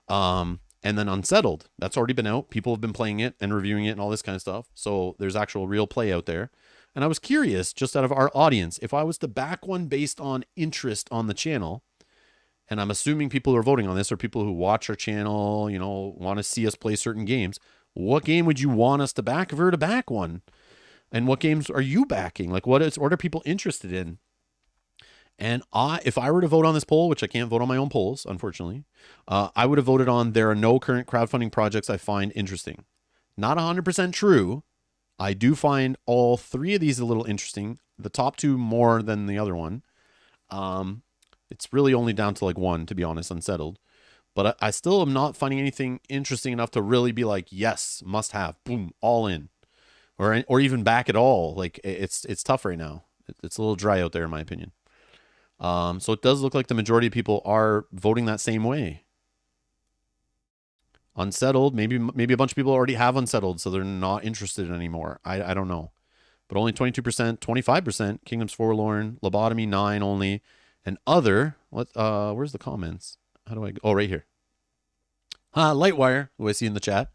And then Unsettled, that's already been out. People have been playing it and reviewing it and all this kind of stuff. So there's actual real play out there. And I was curious, just out of our audience, if I was to back one based on interest on the channel, and I'm assuming people who are voting on this are people who watch our channel, you know, want to see us play certain games. What game would you want us to back if we were to back one? And what games are you backing? Like, what are people interested in? And if I were to vote on this poll, which I can't vote on my own polls, unfortunately, I would have voted on there are no current crowdfunding projects I find interesting. Not 100% true. I do find all three of these a little interesting. The top two more than the other one. It's really only down to like one, to be honest, Unsettled. But I still am not finding anything interesting enough to really be like, yes, must have, boom, all in. Or even back at all. Like, it's tough right now. It's a little dry out there, in my opinion. So it does look like the majority of people are voting that same way. Unsettled, maybe a bunch of people already have Unsettled, so they're not interested anymore. I don't know. But only 22%, 25%, Kingdom's Forlorn, Lobotomy 9 only, and other. Where's the comments? How do I go? Oh, right here. Lightwire, who I see in the chat.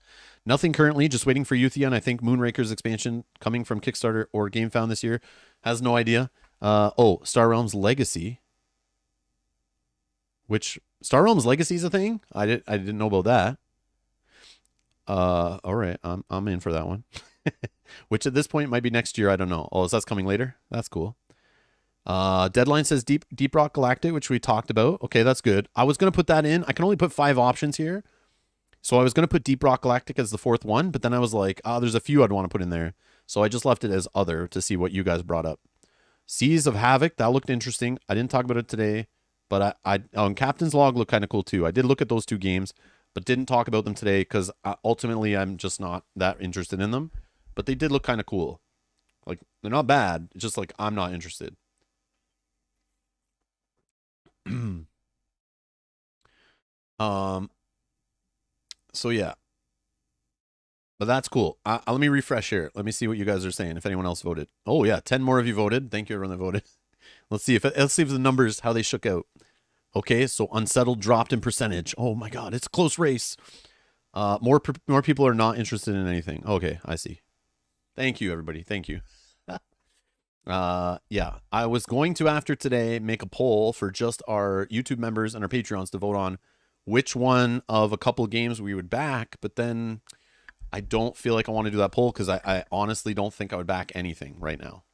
Nothing currently, just waiting for Euthia, and I think Moonraker's expansion coming from Kickstarter or GameFound this year. Has no idea. Star Realms Legacy. Which Star Realms Legacy is a thing? I didn't know about that. All right, I'm in for that one. Which at this point might be next year. I don't know. Oh, that's coming later. That's cool. Deadline says Deep Rock Galactic, which we talked about. Okay, that's good. I was gonna put that in. I can only put 5 options here, so I was gonna put Deep Rock Galactic as the 4th one, but then I was like, there's a few I'd want to put in there, so I just left it as other to see what you guys brought up. Seas of Havoc, that looked interesting. I didn't talk about it today, but I on Captain's Log looked kind of cool too. I did look at those 2 games, but didn't talk about them today because ultimately I'm just not that interested in them. But they did look kind of cool. Like, they're not bad. It's just like I'm not interested. So yeah. But that's cool. Let me refresh here. Let me see what you guys are saying. If anyone else voted. Oh yeah, 10 more of you voted. Thank you everyone that voted. Let's see if the numbers, how they shook out. Okay, so Unsettled dropped in percentage. Oh my God, it's a close race. More people are not interested in anything. Okay, I see. Thank you, everybody. Thank you. Yeah, I was going to, after today, make a poll for just our YouTube members and our Patreons to vote on which one of a couple games we would back, but then I don't feel like I want to do that poll because I honestly don't think I would back anything right now.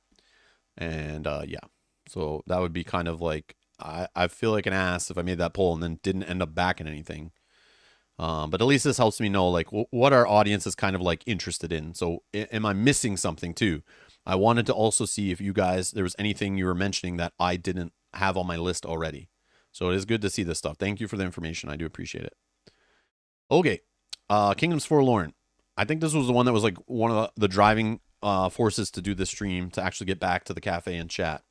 And yeah, so that would be kind of like, I feel like an ass if I made that poll and then didn't end up backing anything. But at least this helps me know like what our audience is kind of like interested in. So am I missing something too? I wanted to also see if you guys, there was anything you were mentioning that I didn't have on my list already. So it is good to see this stuff. Thank you for the information. I do appreciate it. Okay. Kingdom's Forlorn. I think this was the one that was like one of the driving forces to do this stream, to actually get back to the cafe and chat.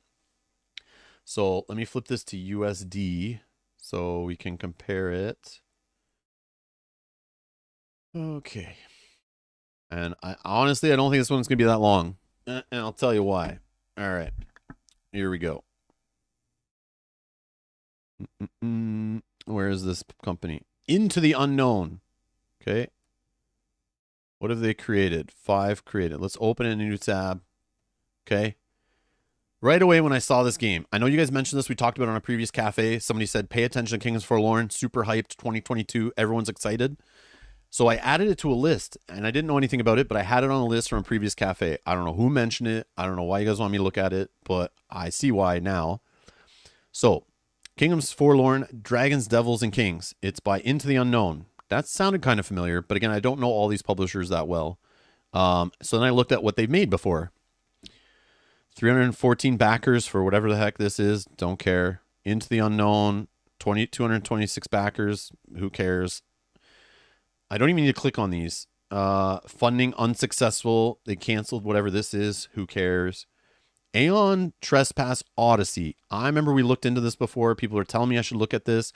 So let me flip this to USD so we can compare it. Okay. And I honestly, I don't think this one's going to be that long. And I'll tell you why. All right. Here we go. Where is this company? Into the Unknown. Okay. What have they created? 5 created. Let's open a new tab. Okay. Right away when I saw this game, I know you guys mentioned this. We talked about it on a previous cafe. Somebody said, pay attention to Kingdoms Forlorn. Super hyped 2022. Everyone's excited. So I added it to a list, and I didn't know anything about it, but I had it on a list from a previous cafe. I don't know who mentioned it. I don't know why you guys want me to look at it, but I see why now. So, Kingdoms Forlorn, Dragons, Devils, and Kings. It's by Into the Unknown. That sounded kind of familiar, but again, I don't know all these publishers that well. So then I looked at what they've made before. 314 backers for whatever the heck this is. Don't care. Into the Unknown, 226 backers. Who cares? I don't even need to click on these. Funding unsuccessful. They canceled whatever this is. Who cares? Aeon Trespass Odyssey. I remember we looked into this before. People are telling me I should look at this.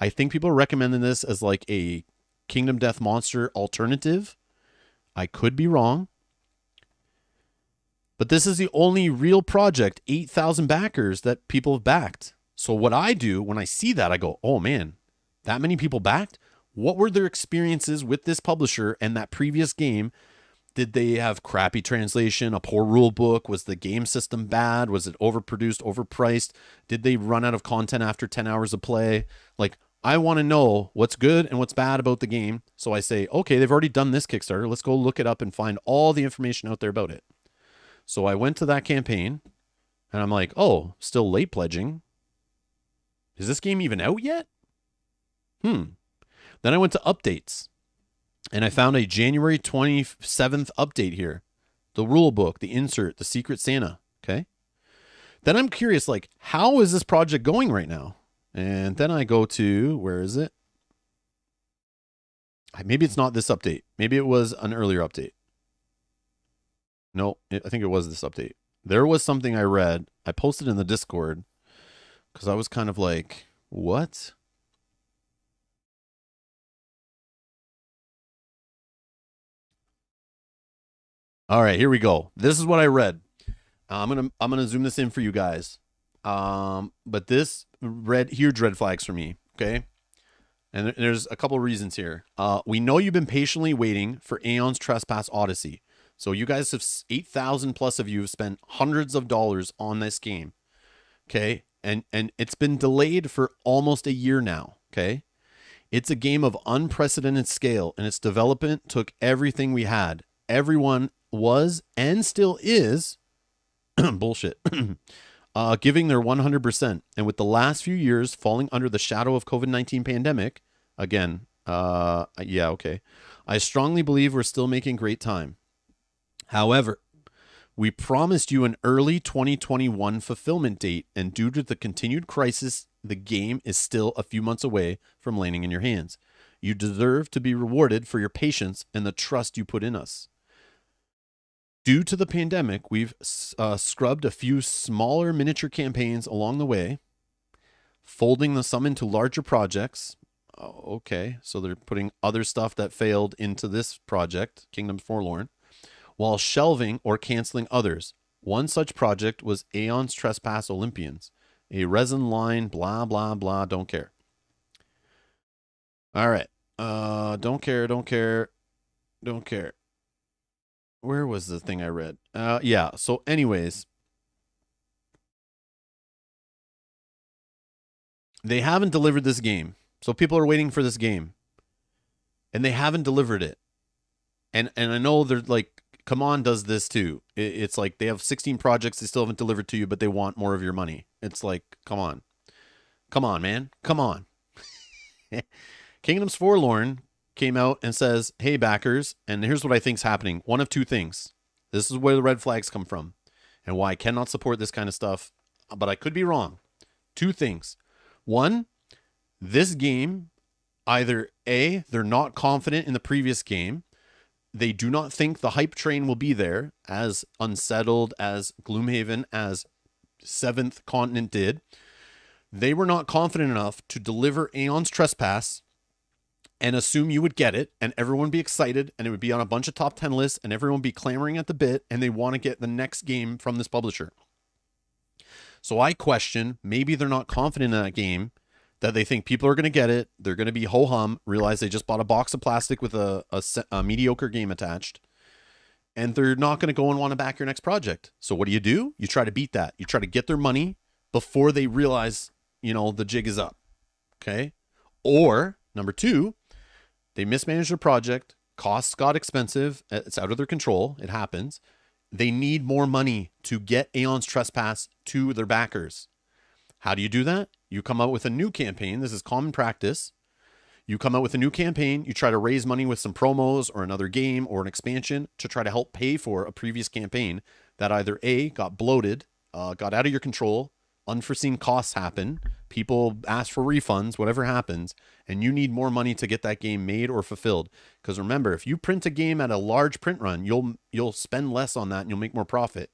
I think people are recommending this as like a Kingdom Death Monster alternative. I could be wrong. But this is the only real project, 8,000 backers that people have backed. So what I do when I see that, I go, oh man, that many people backed? What were their experiences with this publisher and that previous game? Did they have crappy translation, a poor rule book? Was the game system bad? Was it overproduced, overpriced? Did they run out of content after 10 hours of play? Like, I want to know what's good and what's bad about the game. So I say, okay, they've already done this Kickstarter. Let's go look it up and find all the information out there about it. So I went to that campaign and I'm like, oh, still late pledging. Is this game even out yet? Then I went to updates and I found a January 27th update here. The rule book, the insert, the Secret Santa. Okay. Then I'm curious, like, how is this project going right now? And then I go to, where is it? Maybe it's not this update. Maybe it was an earlier update. No, I think it was this update. There was something I read. I posted in the Discord because I was kind of like, what? All right, here we go. This is what I read. I'm gonna zoom this in for you guys. But this huge red flags for me. Okay, and there's a couple reasons here. We know you've been patiently waiting for Aeon's Trespass Odyssey. So you guys have 8,000 plus of you have spent hundreds of dollars on this game. Okay. And it's been delayed for almost a year now. Okay. It's a game of unprecedented scale and its development took everything we had. Everyone was and still is bullshit. Giving their 100%. And with the last few years falling under the shadow of COVID-19 pandemic, again, yeah, okay. I strongly believe we're still making great time. However, we promised you an early 2021 fulfillment date, and due to the continued crisis, the game is still a few months away from landing in your hands. You deserve to be rewarded for your patience and the trust you put in us. Due to the pandemic, we've scrubbed a few smaller miniature campaigns along the way, folding the sum into larger projects. Oh, okay, so they're putting other stuff that failed into this project, Kingdoms Forlorn, while shelving or canceling others. One such project was Aeon's Trespass Olympians, a resin line, blah, blah, blah, don't care. All right. Don't care. Where was the thing I read? Yeah, so anyways, they haven't delivered this game. So people are waiting for this game. And they haven't delivered it. And I know they're like, Come On does this too. It's like they have 16 projects they still haven't delivered to you, but they want more of your money. It's like, come on. Come on, man. Come on. Kingdoms Forlorn came out and says, hey, backers, and here's what I think's happening. One of two things. This is where the red flags come from and why I cannot support this kind of stuff, but I could be wrong. Two things. One, this game, either A, they're not confident in the previous game. They do not think the hype train will be there as Unsettled, as Gloomhaven, as Seventh Continent did. They were not confident enough to deliver Aeon's Trespass and assume you would get it, and everyone would be excited, and it would be on a bunch of top 10 lists, and everyone would be clamoring at the bit, and they want to get the next game from this publisher. So I question, maybe they're not confident in that game, that they think people are going to get it, they're going to be ho-hum, realize they just bought a box of plastic with a mediocre game attached, and they're not going to go and want to back your next project. So what do? You try to beat that. You try to get their money before they realize, the jig is up. Okay? Or, number 2, they mismanaged their project, costs got expensive, it's out of their control, it happens. They need more money to get Aeon's Trespass to their backers. How do you do that? You come out with a new campaign. This is common practice. You come out with a new campaign, you try to raise money with some promos or another game or an expansion to try to help pay for a previous campaign that either A, got bloated, got out of your control, unforeseen costs happen, people ask for refunds, whatever happens, and you need more money to get that game made or fulfilled. Because remember, if you print a game at a large print run, you'll spend less on that and you'll make more profit.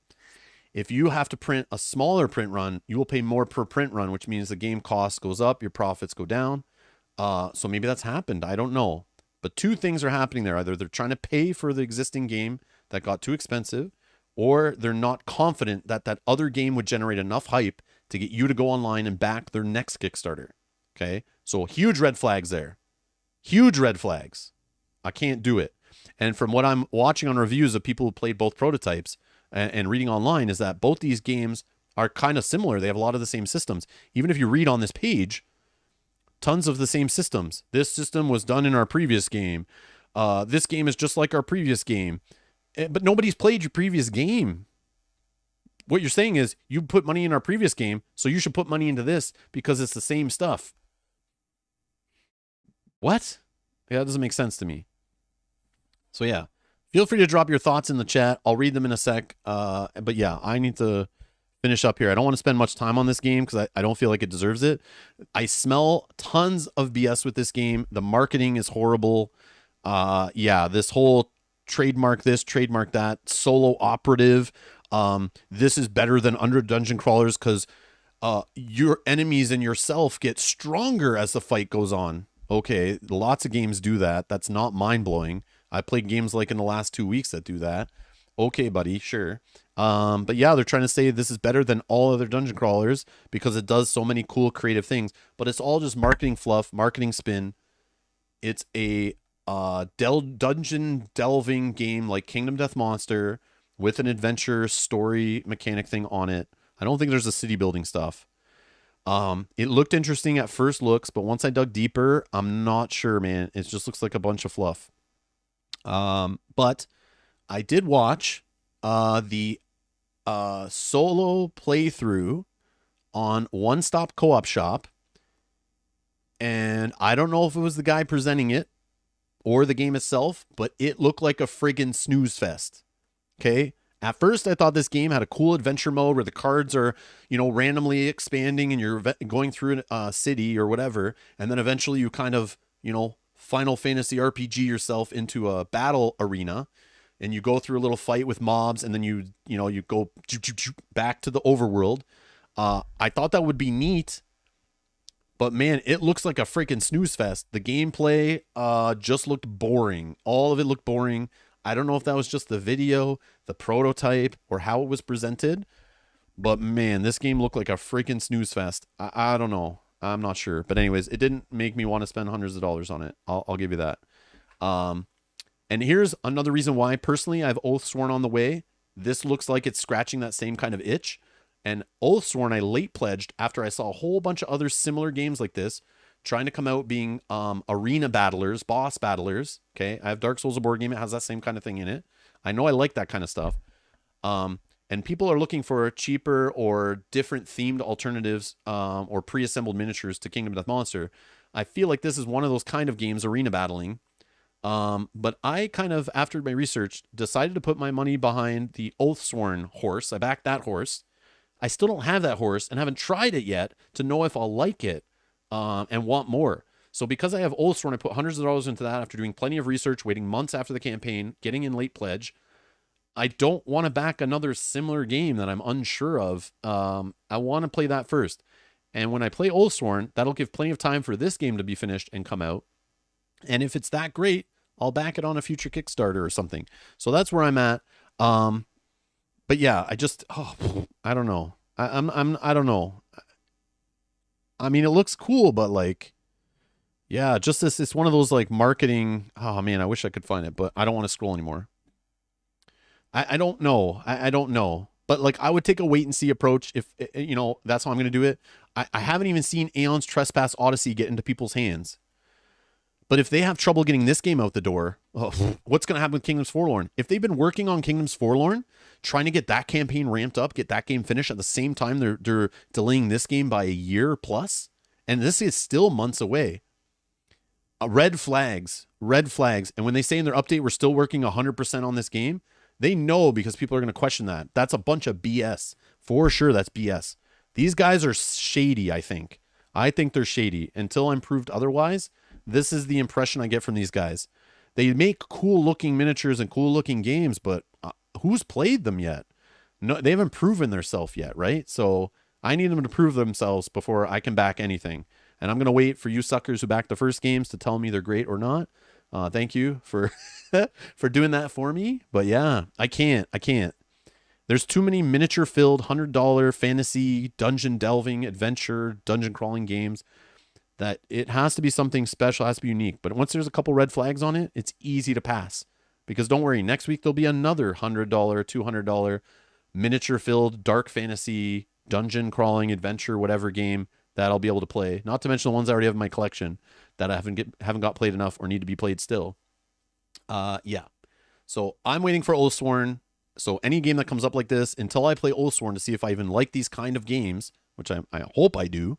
If you have to print a smaller print run, you will pay more per print run, which means the game cost goes up, your profits go down. So maybe that's happened. I don't know. But 2 things are happening there. Either they're trying to pay for the existing game that got too expensive, or they're not confident that that other game would generate enough hype to get you to go online and back their next Kickstarter. Okay? So huge red flags there. Huge red flags. I can't do it. And from what I'm watching on reviews of people who played both prototypes and reading online is that both these games are kind of similar. They have a lot of the same systems. Even if you read on this page, tons of the same systems. This system was done in our previous game. This game is just like our previous game. But nobody's played your previous game. What you're saying is you put money in our previous game, so you should put money into this because it's the same stuff. What? Yeah, that doesn't make sense to me. So yeah, feel free to drop your thoughts in the chat. I'll read them in a sec. But yeah, I need to finish up here. I don't want to spend much time on this game because I don't feel like it deserves it. I smell tons of BS with this game. The marketing is horrible. Yeah, this whole trademark this, trademark that, solo operative. This is better than under dungeon crawlers because your enemies and yourself get stronger as the fight goes on. Okay, lots of games do that. That's not mind-blowing. I played games like in the last 2 weeks that do that. Okay, buddy, sure. But yeah, they're trying to say this is better than all other dungeon crawlers because it does so many cool creative things, but it's all just marketing fluff, marketing spin. It's a dungeon delving game like Kingdom Death Monster with an adventure story mechanic thing on it. I don't think there's a city building stuff. It looked interesting at first looks, but once I dug deeper, I'm not sure, man. It just looks like a bunch of fluff. But I did watch the solo playthrough on One Stop Co-op Shop, and I don't know if it was the guy presenting it or the game itself, but it looked like a friggin' snooze fest. Okay? At first, I thought this game had a cool adventure mode where the cards are, randomly expanding and you're going through a city or whatever, and then eventually you kind of, Final Fantasy RPG yourself into a battle arena, and you go through a little fight with mobs, and then you go back to the overworld. I thought that would be neat, but man, it looks like a freaking snooze fest. The gameplay just looked boring. All of it looked boring. I don't know if that was just the video, the prototype, or how it was presented, but man, this game looked like a freaking snooze fest. I don't know. I'm not sure. But anyways, it didn't make me want to spend hundreds of dollars on it. I'll give you that. And here's another reason why, personally, I've Oathsworn on the way. This looks like it's scratching that same kind of itch. And Oathsworn, I late pledged after I saw a whole bunch of other similar games like this, trying to come out being arena battlers, boss battlers. Okay, I have Dark Souls, a board game. It has that same kind of thing in it. I know I like that kind of stuff. And people are looking for cheaper or different themed alternatives or pre-assembled miniatures to Kingdom Death Monster. I feel like this is one of those kind of games, arena battling. But I kind of, after my research, decided to put my money behind the Oathsworn horse. I backed that horse. I still don't have that horse and haven't tried it yet to know if I'll like it and want more. So because I have Oathsworn, I put hundreds of dollars into that after doing plenty of research, waiting months after the campaign, getting in late pledge. I don't want to back another similar game that I'm unsure of. I want to play that first. And when I play Oathsworn, that'll give plenty of time for this game to be finished and come out. And if it's that great, I'll back it on a future Kickstarter or something. So that's where I'm at. But yeah, I don't know. I don't know. I mean, it looks cool, but like, yeah, just this, it's one of those like marketing. Oh man, I wish I could find it, but I don't want to scroll anymore. I don't know. I don't know. But like, I would take a wait and see approach if, that's how I'm going to do it. I haven't even seen Aeon's Trespass Odyssey get into people's hands. But if they have trouble getting this game out the door, what's going to happen with Kingdoms Forlorn? If they've been working on Kingdoms Forlorn, trying to get that campaign ramped up, get that game finished at the same time they're delaying this game by a year plus, and this is still months away. Red flags. And when they say in their update, we're still working 100% on this game, they know because people are going to question that. That's a bunch of BS. For sure, that's BS. These guys are shady, I think. I think they're shady. Until I'm proved otherwise, this is the impression I get from these guys. They make cool-looking miniatures and cool-looking games, but who's played them yet? No, they haven't proven themselves yet, right? So I need them to prove themselves before I can back anything. And I'm going to wait for you suckers who backed the first games to tell me they're great or not. Thank you for for doing that for me. But yeah, I can't. There's too many miniature-filled $100 fantasy, dungeon delving, adventure, dungeon crawling games that it has to be something special, it has to be unique. But once there's a couple red flags on it, it's easy to pass. Because don't worry, next week there'll be another $100, $200 miniature-filled dark fantasy, dungeon crawling, adventure, whatever game that I'll be able to play. Not to mention the ones I already have in my collection that I haven't got played enough or need to be played still. Yeah. So I'm waiting for Oathsworn. So any game that comes up like this, until I play Oathsworn to see if I even like these kind of games, which I hope I do,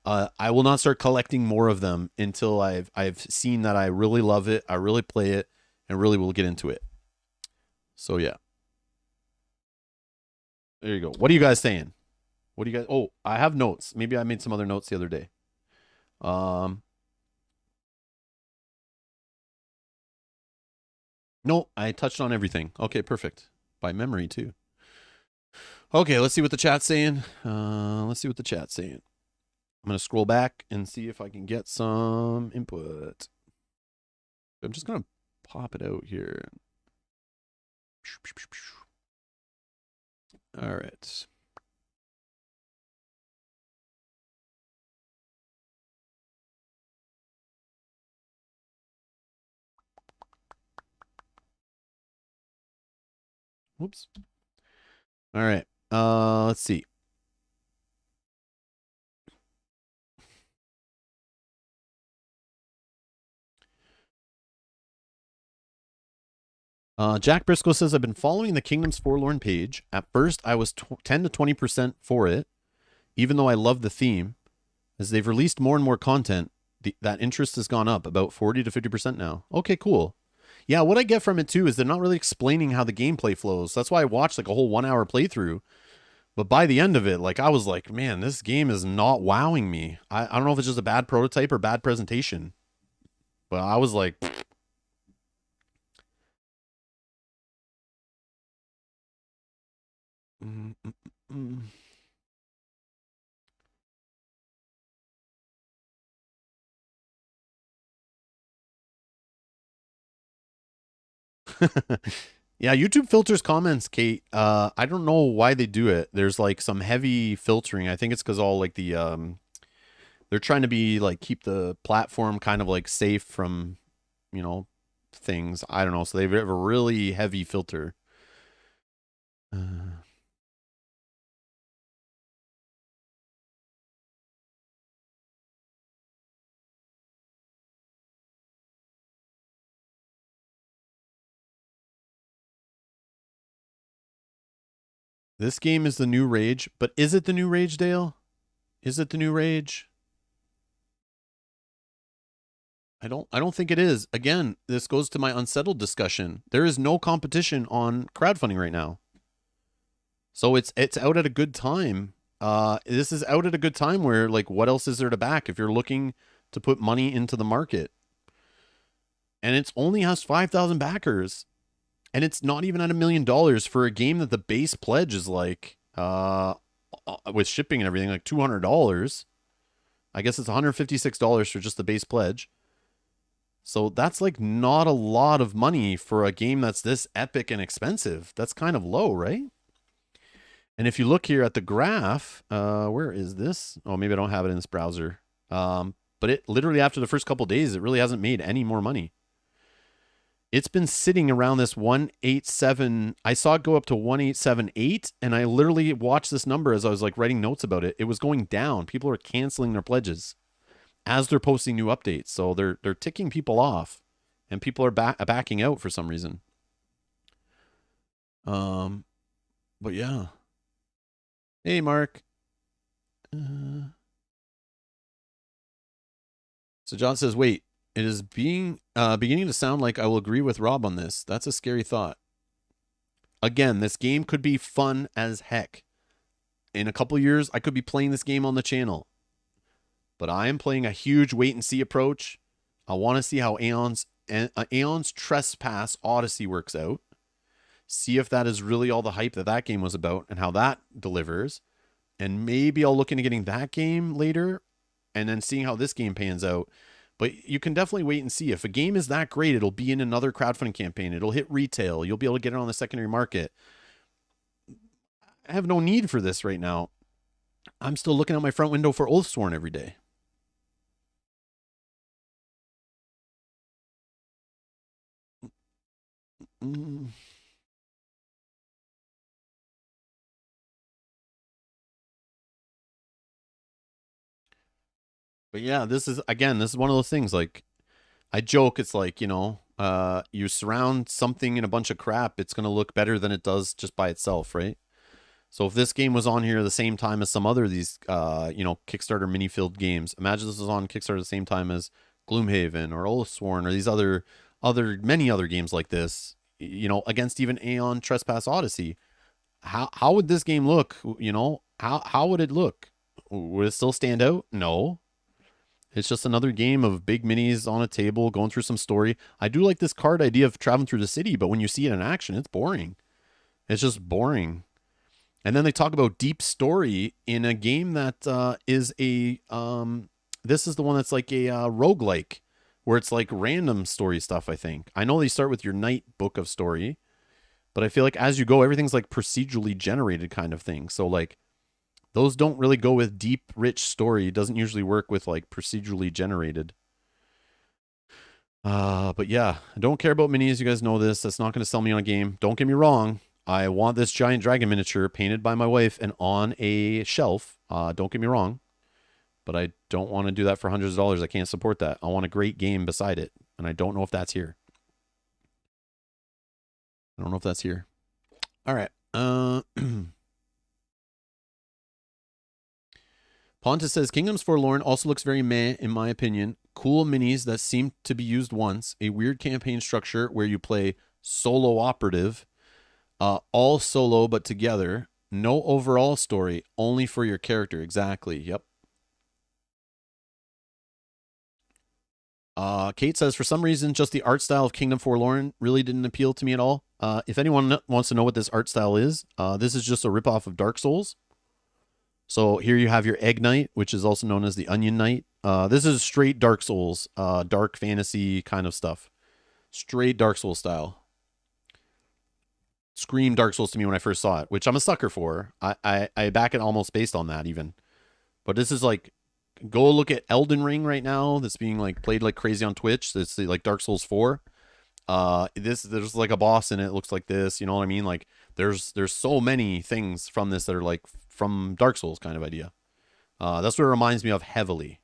I will not start collecting more of them until I've seen that I really love it, I really play it, and really will get into it. So yeah. There you go. What are you guys saying? What do you guys... Oh, I have notes. Maybe I made some other notes the other day. No, I touched on everything. Okay, perfect. By memory, too. Okay, let's see what the chat's saying. I'm going to scroll back and see if I can get some input. I'm just going to pop it out here. All right. Whoops. All right. Let's see. Jack Briscoe says, I've been following the Kingdoms Forlorn page. At first, I was 10 to 20% for it, even though I love the theme. As they've released more and more content, that interest has gone up about 40 to 50% now. Okay, cool. Yeah, what I get from it, too, is they're not really explaining how the gameplay flows. That's why I watched like a whole 1 hour playthrough. But by the end of it, like I was like, man, this game is not wowing me. I don't know if it's just a bad prototype or bad presentation. But I was like... Yeah, YouTube filters comments, Kate. I don't know why they do it. There's like some heavy filtering. I think it's because all like the they're trying to be like keep the platform kind of like safe from, things. I don't know. So they have a really heavy filter. This game is the new Rage, but is it the new Rage, Dale? Is it the new Rage? I don't think it is. Again, this goes to my Unsettled discussion. There is no competition on crowdfunding right now. So it's out at a good time. This is out at a good time where, like, what else is there to back if you're looking to put money into the market? And it only has 5,000 backers. And it's not even at $1 million for a game that the base pledge is like, with shipping and everything, like $200. I guess it's $156 for just the base pledge. So that's like not a lot of money for a game that's this epic and expensive. That's kind of low, right? And if you look here at the graph, where is this? Oh, maybe I don't have it in this browser. But it literally after the first couple days, it really hasn't made any more money. It's been sitting around this 187. I saw it go up to 1878, and I literally watched this number as I was like writing notes about it. It was going down. People are canceling their pledges as they're posting new updates. So they're ticking people off, and people are backing out for some reason. But yeah. Hey, Mark. So John says, wait, it is beginning to sound like I will agree with Rob on this. That's a scary thought. Again, this game could be fun as heck. In a couple years, I could be playing this game on the channel. But I am playing a huge wait-and-see approach. I want to see how Aeon's Trespass Odyssey works out. See if that is really all the hype that game was about and how that delivers. And maybe I'll look into getting that game later and then seeing how this game pans out. But you can definitely wait and see. If a game is that great, it'll be in another crowdfunding campaign. It'll hit retail. You'll be able to get it on the secondary market. I have no need for this right now. I'm still looking out my front window for Oathsworn every day. But yeah, this is one of those things, like, I joke, it's like, you surround something in a bunch of crap, it's going to look better than it does just by itself, right? So if this game was on here the same time as some other of these, Kickstarter mini-filled games, imagine this was on Kickstarter the same time as Gloomhaven or Oathsworn or these many other games like this, against even Aeon Trespass Odyssey. How would this game look? How would it look? Would it still stand out? No. It's just another game of big minis on a table going through some story. I do like this card idea of traveling through the city, but when you see it in action, it's boring. It's just boring. And then they talk about deep story in a game that is a this is the one that's like a roguelike, where it's like random story stuff, I think. I know they start with your night book of story, but I feel like as you go, everything's like procedurally generated kind of thing. So like those don't really go with deep, rich story. It doesn't usually work with like procedurally generated. But yeah, I don't care about minis. You guys know this. That's not going to sell me on a game. Don't get me wrong. I want this giant dragon miniature painted by my wife and on a shelf. Don't get me wrong. But I don't want to do that for hundreds of dollars. I can't support that. I want a great game beside it. And I don't know if that's here. I don't know if that's here. All right. Pontus says, Kingdoms Forlorn also looks very meh, in my opinion. Cool minis that seem to be used once. A weird campaign structure where you play solo operative. All solo but together. No overall story, only for your character. Exactly. Yep. Kate says, for some reason, just the art style of Kingdom Forlorn really didn't appeal to me at all. If anyone wants to know what this art style is, this is just a ripoff of Dark Souls. So here you have your Egg Knight, which is also known as the Onion Knight. This is straight Dark Souls, dark fantasy kind of stuff. Straight Dark Souls style. Screamed Dark Souls to me when I first saw it, which I'm a sucker for. I back it almost based on that even. But this is like, go look at Elden Ring right now. That's being like played like crazy on Twitch. It's like Dark Souls 4. There's like a boss in it. It looks like this. You know what I mean? Like there's so many things from this that are like from Dark Souls kind of idea. That's what it reminds me of heavily,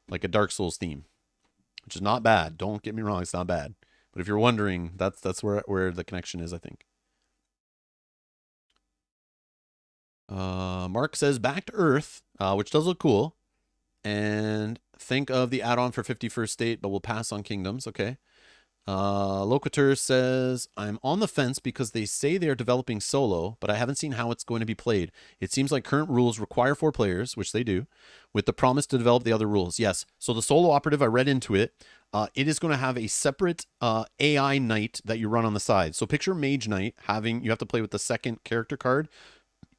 like a Dark Souls theme, which is not bad. Don't get me wrong, it's not bad. But if you're wondering, that's where the connection is, I think. Mark says back to Earth, which does look cool, and think of the add-on for 51st State, but we'll pass on Kingdoms. Okay. Locator says, I'm on the fence because they say they are developing solo, but I haven't seen how it's going to be played. It seems like current rules require 4 players, which they do, with the promise to develop the other rules. Yes. So the solo operative, I read into it. It is going to have a separate AI knight that you run on the side. So picture Mage Knight you have to play with the second character card.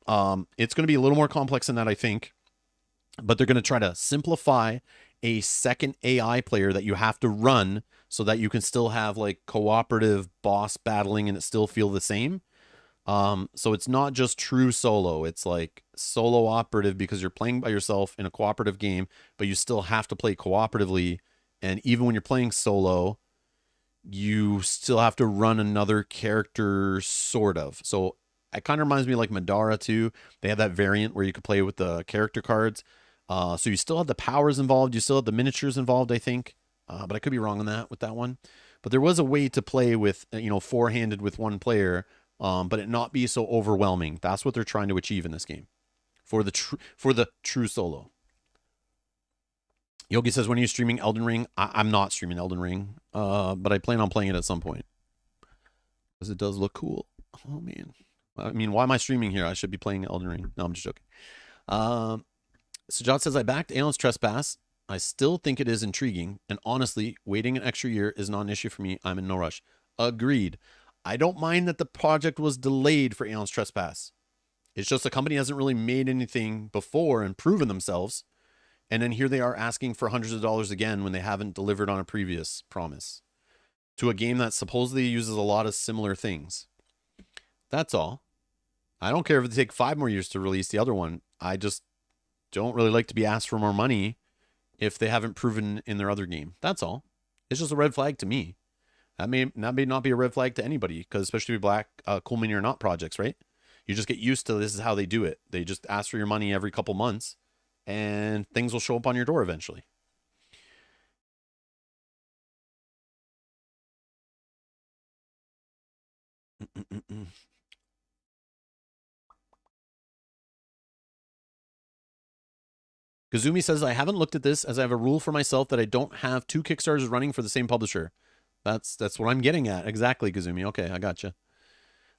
It's going to be a little more complex than that, I think. But they're going to try to simplify a second AI player that you have to run so that you can still have like cooperative boss battling and it still feel the same. So it's not just true solo. It's like solo operative because you're playing by yourself in a cooperative game, but you still have to play cooperatively. And even when you're playing solo, you still have to run another character, sort of. So it kind of reminds me of like Madara too. They have that variant where you could play with the character cards. So you still have the powers involved. You still have the miniatures involved, I think. But I could be wrong on that with that one. But there was a way to play with, four-handed with one player, but it not be so overwhelming. That's what they're trying to achieve in this game for the true solo. Yogi says, when are you streaming Elden Ring? I'm not streaming Elden Ring, but I plan on playing it at some point. Because it does look cool. Oh, man. I mean, why am I streaming here? I should be playing Elden Ring. No, I'm just joking. Sajat says, I backed Aeon's Trespass. I still think it is intriguing. And honestly, waiting an extra year is not an issue for me. I'm in no rush. Agreed. I don't mind that the project was delayed for Aeon's Trespass. It's just the company hasn't really made anything before and proven themselves. And then here they are asking for hundreds of dollars again when they haven't delivered on a previous promise to a game that supposedly uses a lot of similar things. That's all. I don't care if they take 5 more years to release the other one. I just don't really like to be asked for more money if they haven't proven in their other game. That's all. It's just a red flag to me. That may not be a red flag to anybody, because especially Black Cool Mini or Not projects, right? You just get used to this is how they do it. They just ask for your money every couple months, and things will show up on your door eventually. Kazumi says, I haven't looked at this as I have a rule for myself that I don't have 2 Kickstarters running for the same publisher. That's what I'm getting at. Exactly, Kazumi. Okay, I gotcha.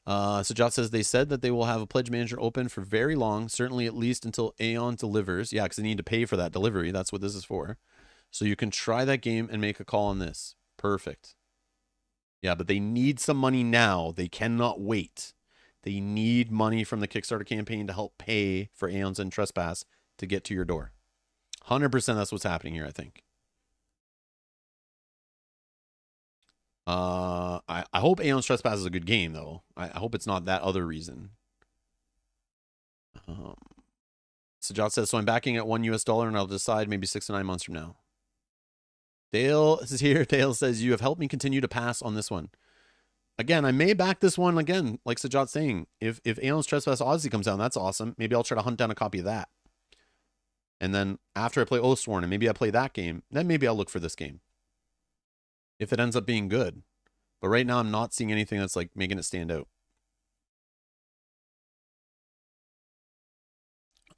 Sajat says, they said that they will have a pledge manager open for very long, certainly at least until Aeon delivers. Yeah, because they need to pay for that delivery. That's what this is for. So you can try that game and make a call on this. Perfect. Yeah, but they need some money now. They cannot wait. They need money from the Kickstarter campaign to help pay for Aeons and Trespass to get to your door. 100% that's what's happening here, I think. I hope Aeon's Trespass is a good game, though. I hope it's not that other reason. Sajat says, so I'm backing at $1 US and I'll decide maybe 6 to 9 months from now. Dale is here. Dale says, you have helped me continue to pass on this one. Again, I may back this one again, like Sajat's saying. If Aeon's Trespass Odyssey comes down, that's awesome. Maybe I'll try to hunt down a copy of that. And then after I play Oathsworn and maybe I play that game, then maybe I'll look for this game. If it ends up being good. But right now I'm not seeing anything that's like making it stand out.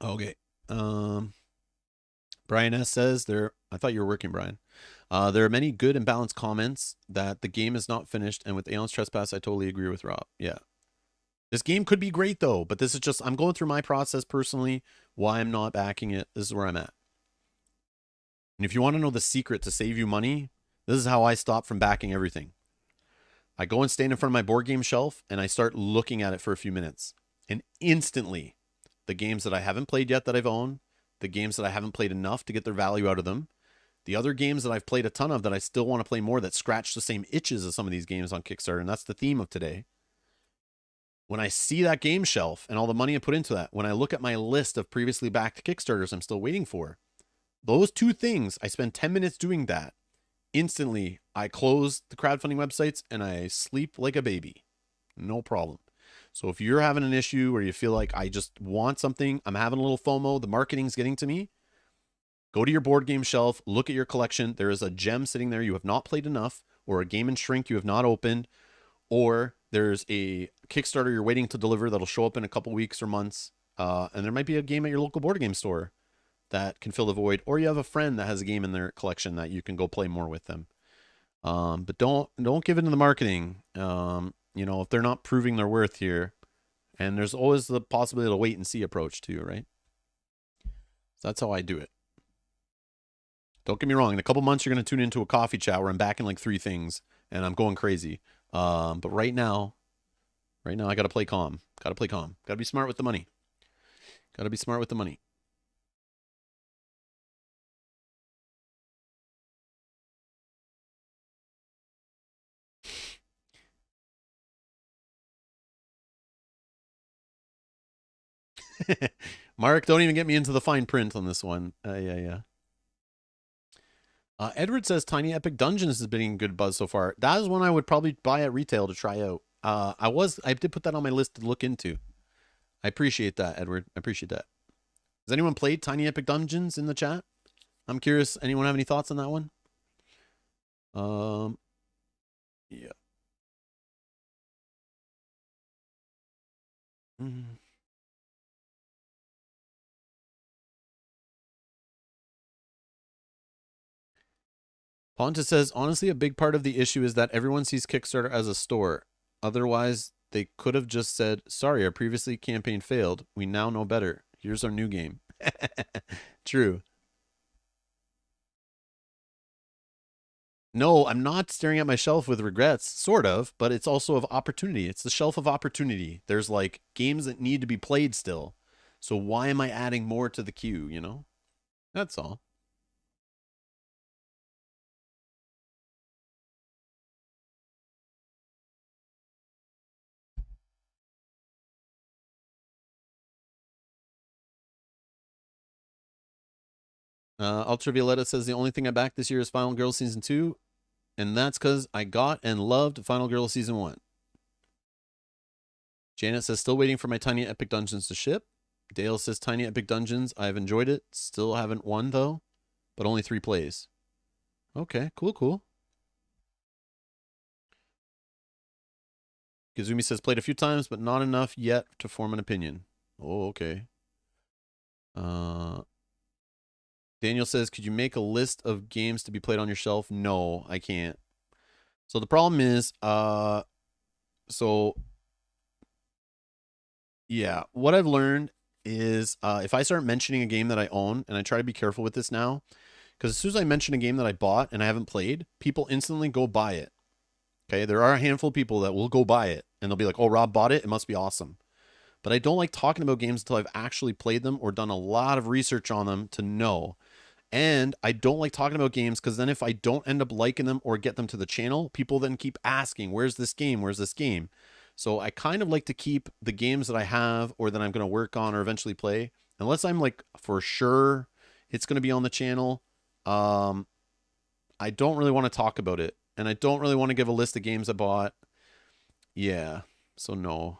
Okay. Brian S says I thought you were working, Brian. There are many good and balanced comments that the game is not finished, and with Aeon's Trespass, I totally agree with Rob. Yeah. This game could be great though, but this is just, I'm going through my process personally, why I'm not backing it. This is where I'm at. And if you want to know the secret to save you money, this is how I stop from backing everything. I go and stand in front of my board game shelf and I start looking at it for a few minutes. And instantly, the games that I haven't played yet that I've owned, the games that I haven't played enough to get their value out of them, the other games that I've played a ton of that I still want to play more that scratch the same itches as some of these games on Kickstarter, and that's the theme of today. When I see that game shelf and all the money I put into that, when I look at my list of previously backed Kickstarters I'm still waiting for, those two things, I spend 10 minutes doing that. Instantly, I close the crowdfunding websites and I sleep like a baby. No problem. So if you're having an issue where you feel like I just want something, I'm having a little FOMO, the marketing's getting to me, go to your board game shelf, look at your collection. There is a gem sitting there you have not played enough, or a game and shrink you have not opened, or there's a Kickstarter you're waiting to deliver that'll show up in a couple weeks or months. And there might be a game at your local board game store that can fill the void, or you have a friend that has a game in their collection that you can go play more with them. But don't give in to the marketing. If they're not proving their worth here, and there's always the possibility of a wait and see approach too, right? So that's how I do it. Don't get me wrong. In a couple months, you're going to tune into a coffee chat where I'm backing like 3 things and I'm going crazy. But right now, I got to play calm. Got to be smart with the money. Mark, don't even get me into the fine print on this one. Yeah. Edward says Tiny Epic Dungeons has been getting good buzz so far. That is one I would probably buy at retail to try out. I did put that on my list to look into. I appreciate that, Edward. I appreciate that. Has anyone played Tiny Epic Dungeons in the chat? I'm curious. Anyone have any thoughts on that one? Yeah. Mm. Ponta says, honestly, a big part of the issue is that everyone sees Kickstarter as a store. Otherwise, they could have just said, sorry, our previously campaign failed. We now know better. Here's our new game. True. No, I'm not staring at my shelf with regrets, sort of, but it's also of opportunity. It's the shelf of opportunity. There's like games that need to be played still. So why am I adding more to the queue, you know? That's all. Ultravioletta says the only thing I backed this year is Final Girl Season 2, and that's because I got and loved Final Girl Season 1. Janet says, still waiting for my Tiny Epic Dungeons to ship. Dale says, Tiny Epic Dungeons, I've enjoyed it. Still haven't won, though, but only 3 plays. Okay, cool. Kazumi says, played a few times, but not enough yet to form an opinion. Oh, okay. Daniel says, could you make a list of games to be played on your shelf? No, I can't. So the problem is, yeah, what I've learned is if I start mentioning a game that I own, and I try to be careful with this now, because as soon as I mention a game that I bought and I haven't played, people instantly go buy it. Okay, there are a handful of people that will go buy it, and they'll be like, oh, Rob bought it, it must be awesome. But I don't like talking about games until I've actually played them or done a lot of research on them to know. And I don't like talking about games because then if I don't end up liking them or get them to the channel, people then keep asking, where's this game? Where's this game? So I kind of like to keep the games that I have or that I'm going to work on or eventually play, unless I'm like for sure it's going to be on the channel. I don't really want to talk about it. And I don't really want to give a list of games I bought. Yeah, so no.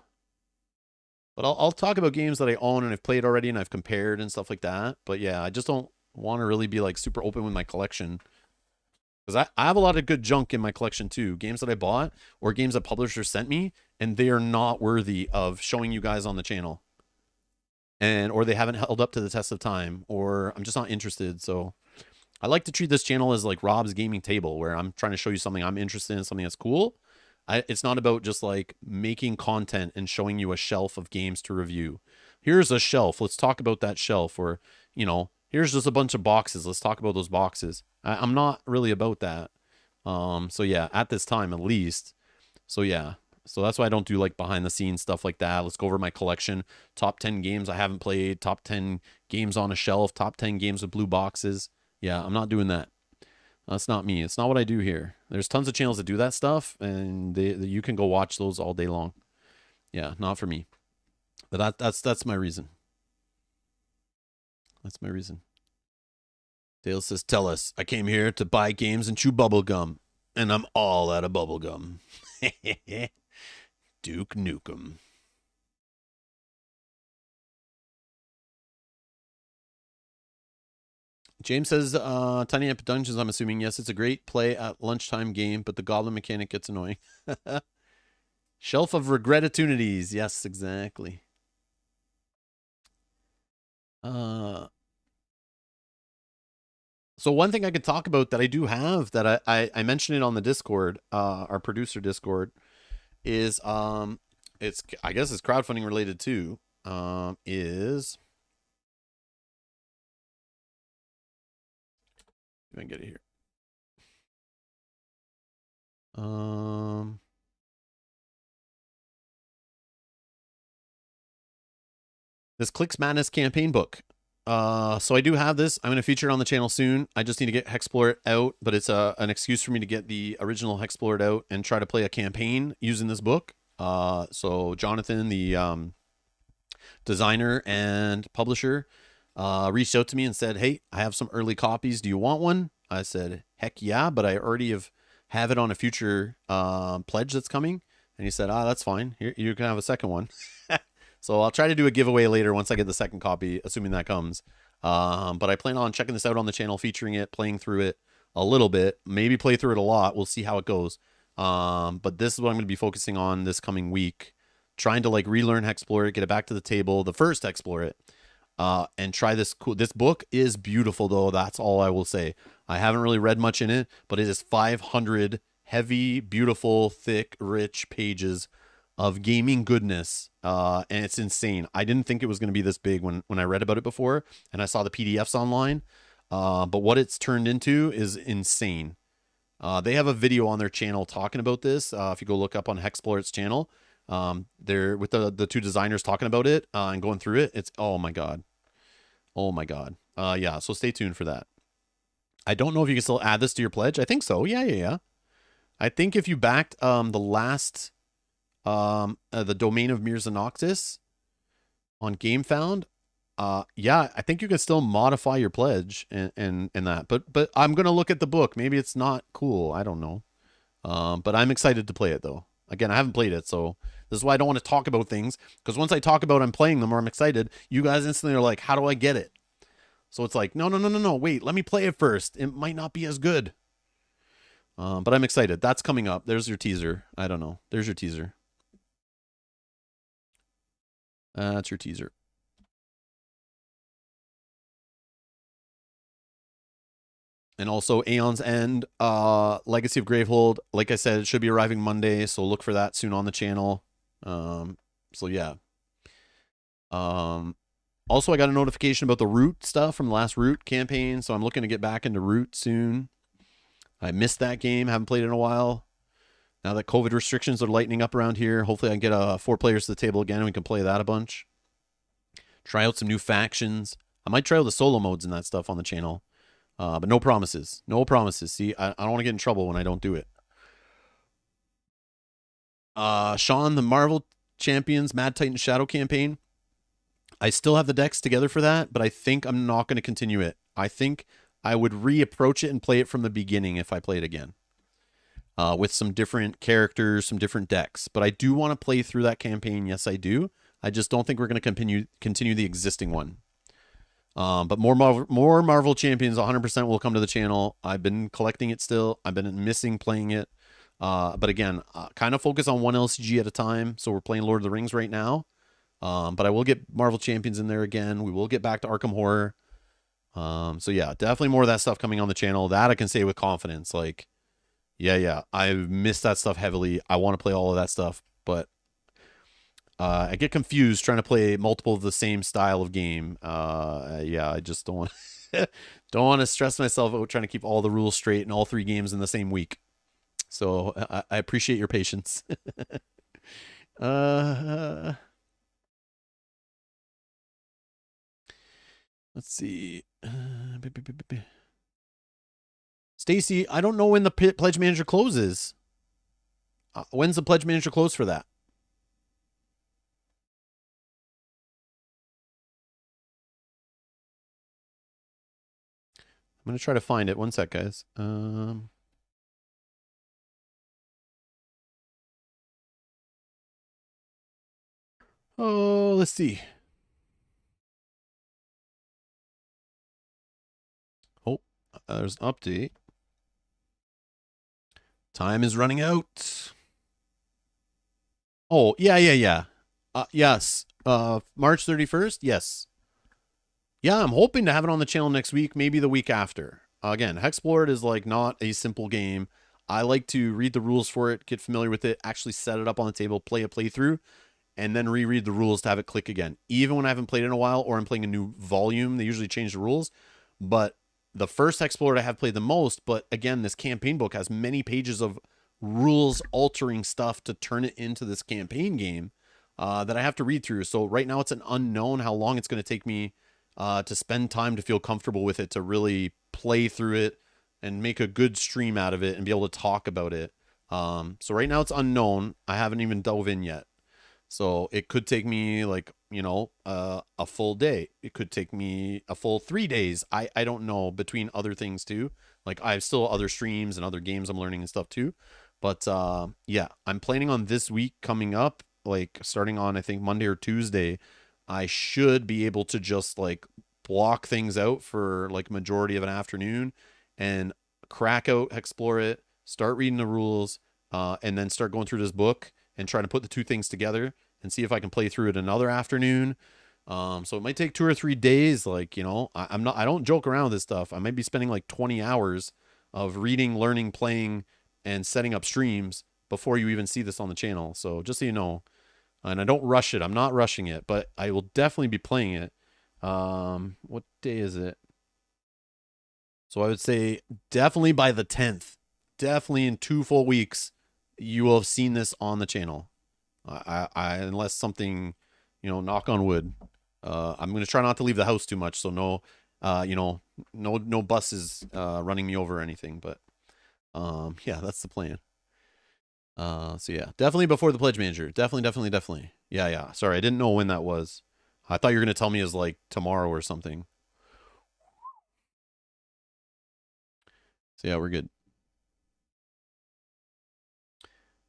But I'll talk about games that I own and I've played already and I've compared and stuff like that. But yeah, I just don't want to really be like super open with my collection. Because I have a lot of good junk in my collection too. Games that I bought or games that publishers sent me, and they are not worthy of showing you guys on the channel. Or they haven't held up to the test of time, or I'm just not interested. So I like to treat this channel as like Rob's gaming table, where I'm trying to show you something I'm interested in, something that's cool. It's not about just like making content and showing you a shelf of games to review. Here's a shelf. Let's talk about that shelf. Or, you know, here's just a bunch of boxes. Let's talk about those boxes. I'm not really about that. So yeah, at this time at least. So yeah. So that's why I don't do like behind the scenes stuff like that. Let's go over my collection. Top 10 games I haven't played. Top 10 games on a shelf. Top 10 games with blue boxes. Yeah, I'm not doing that. That's not me. It's not what I do here. There's tons of channels that do that stuff, and you can go watch those all day long. Yeah, not for me. But that's my reason. That's my reason. Dale says, tell us. I came here to buy games and chew bubble gum, and I'm all out of bubble gum. Duke Nukem. James says, Tiny Epic Dungeons, I'm assuming. Yes, it's a great play at lunchtime game, but the goblin mechanic gets annoying. Shelf of regretitunities. Yes, exactly. So one thing I could talk about that I do have that I mentioned it on the Discord, our producer Discord, is it's I guess it's crowdfunding related too. Is if I can get it here. This Clicks Madness campaign book. So I do have this. I'm going to feature it on the channel soon. I just need to get Hexplorer out, but it's an excuse for me to get the original Hexplorer out and try to play a campaign using this book. So Jonathan, the designer and publisher reached out to me and said, "Hey, I have some early copies. Do you want one?" I said, "Heck yeah," but I already have it on a future pledge that's coming. And he said, "That's fine. Here, you can have a second one." So I'll try to do a giveaway later once I get the second copy, assuming that comes. But I plan on checking this out on the channel, featuring it, playing through it a little bit, maybe play through it a lot. We'll see how it goes. But this is what I'm going to be focusing on this coming week, trying to like relearn Hexplore it, get it back to the table, the first Hexplore it, and try this cool. This book is beautiful though. That's all I will say. I haven't really read much in it, but it is 500 heavy, beautiful, thick, rich pages of gaming goodness. And it's insane. I didn't think it was going to be this big when I read about it before and I saw the PDFs online. But what it's turned into is insane. They have a video on their channel talking about this. If you go look up on Hexplore's channel, they're with the two designers talking about it and going through it. It's, oh my God. Oh my God. Yeah. So stay tuned for that. I don't know if you can still add this to your pledge. I think so. Yeah. I think if you backed, the last, the Domain of Mirza Noctis on GameFound, yeah, I think you can still modify your pledge and that, but I'm going to look at the book. Maybe it's not cool. I don't know. But I'm excited to play it though. Again, I haven't played it, so this is why I don't want to talk about things, because once I talk about I'm playing them or I'm excited, you guys instantly are like, how do I get it? So it's like, no, wait, let me play it first. It might not be as good. But I'm excited. That's coming up. There's your teaser. I don't know. There's your teaser. That's your teaser. And also Aeon's End, Legacy of Gravehold. Like I said, it should be arriving Monday, so look for that soon on the channel. So yeah. Also, I got a notification about the Root stuff from the last Root campaign, so I'm looking to get back into Root soon. I missed that game, haven't played it in a while. Now that COVID restrictions are lightening up around here, hopefully I can get 4 players to the table again and we can play that a bunch. Try out some new factions. I might try out the solo modes and that stuff on the channel. But no promises. No promises. See, I don't want to get in trouble when I don't do it. Sean, the Marvel Champions Mad Titan Shadow campaign. I still have the decks together for that, but I think I'm not going to continue it. I think I would reapproach it and play it from the beginning if I play it again. With some different characters, some different decks. But I do want to play through that campaign. Yes, I do. I just don't think we're going to continue the existing one. But more Marvel Champions 100% will come to the channel. I've been collecting it still. I've been missing playing it. But again, kind of focus on one LCG at a time. So we're playing Lord of the Rings right now. But I will get Marvel Champions in there again. We will get back to Arkham Horror. So yeah, definitely more of that stuff coming on the channel. That I can say with confidence. Like, yeah, I've missed that stuff heavily. I want to play all of that stuff, but I get confused trying to play multiple of the same style of game. Yeah, I just don't want don't want to stress myself out trying to keep all the rules straight in all 3 games in the same week. So I appreciate your patience. Let's see. Stacy, I don't know when the Pledge Manager closes. When's the Pledge Manager close for that? I'm going to try to find it. One sec, guys. Oh, let's see. Oh, there's an update. Time is running out. Oh, yeah. Yes. March 31st? Yes. Yeah, I'm hoping to have it on the channel next week, maybe the week after. Again, Hexplored is like not a simple game. I like to read the rules for it, get familiar with it, actually set it up on the table, play a playthrough, and then reread the rules to have it click again. Even when I haven't played in a while or I'm playing a new volume, they usually change the rules. But the first Hexplored I have played the most, but again, this campaign book has many pages of rules altering stuff to turn it into this campaign game that I have to read through. So right now it's an unknown how long it's going to take me to spend time to feel comfortable with it, to really play through it and make a good stream out of it and be able to talk about it. So right now it's unknown. I haven't even dove in yet. So it could take me like, you know, a full day. It could take me a full 3 days. I don't know, between other things too. Like I have still other streams and other games I'm learning and stuff too. But yeah, I'm planning on this week coming up, like starting on I think Monday or Tuesday. I should be able to just like block things out for like majority of an afternoon and crack out, explore it, start reading the rules, and then start going through this book and trying to put the two things together and see if I can play through it another afternoon. So it might take 2 or 3 days. Like, you know, I don't joke around with this stuff. I might be spending like 20 hours of reading, learning, playing, and setting up streams before you even see this on the channel. So just so you know, and I don't rush it. I'm not rushing it, but I will definitely be playing it. What day is it? So I would say definitely by the 10th, definitely in 2 full weeks, you will have seen this on the channel. Unless something, you know, knock on wood. I'm going to try not to leave the house too much. So no, you know, no buses, running me over or anything, but, yeah, that's the plan. So yeah, definitely before the pledge manager. Definitely. Yeah. Sorry. I didn't know when that was. I thought you were going to tell me it was like tomorrow or something. So yeah, we're good.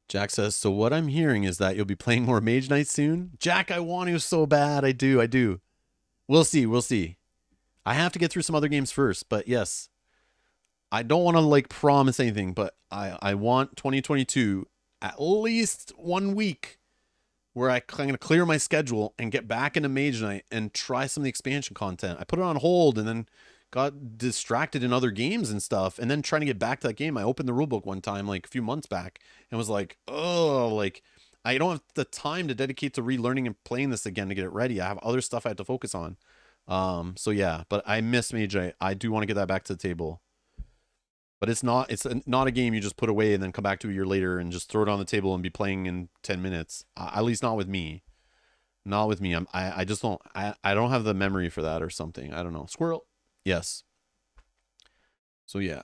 Jack says, so what I'm hearing is that you'll be playing more Mage Knight soon? Jack, I want to so bad. I do. We'll see. I have to get through some other games first, but yes. I don't want to like promise anything, but I want 2022 at least 1 week where I'm going to clear my schedule and get back into Mage Knight and try some of the expansion content. I put it on hold and then got distracted in other games and stuff, and then trying to get back to that game. I opened the rulebook one time like a few months back and was like, oh, like I don't have the time to dedicate to relearning and playing this again to get it ready. I have other stuff I have to focus on. So yeah, but I miss Mage Knight. I do want to get that back to the table. But it's not a game you just put away and then come back to a year later and just throw it on the table and be playing in 10 minutes. At least not with me. Not with me. I just don't I don't have the memory for that or something. I don't know. Squirrel. Yes. So yeah.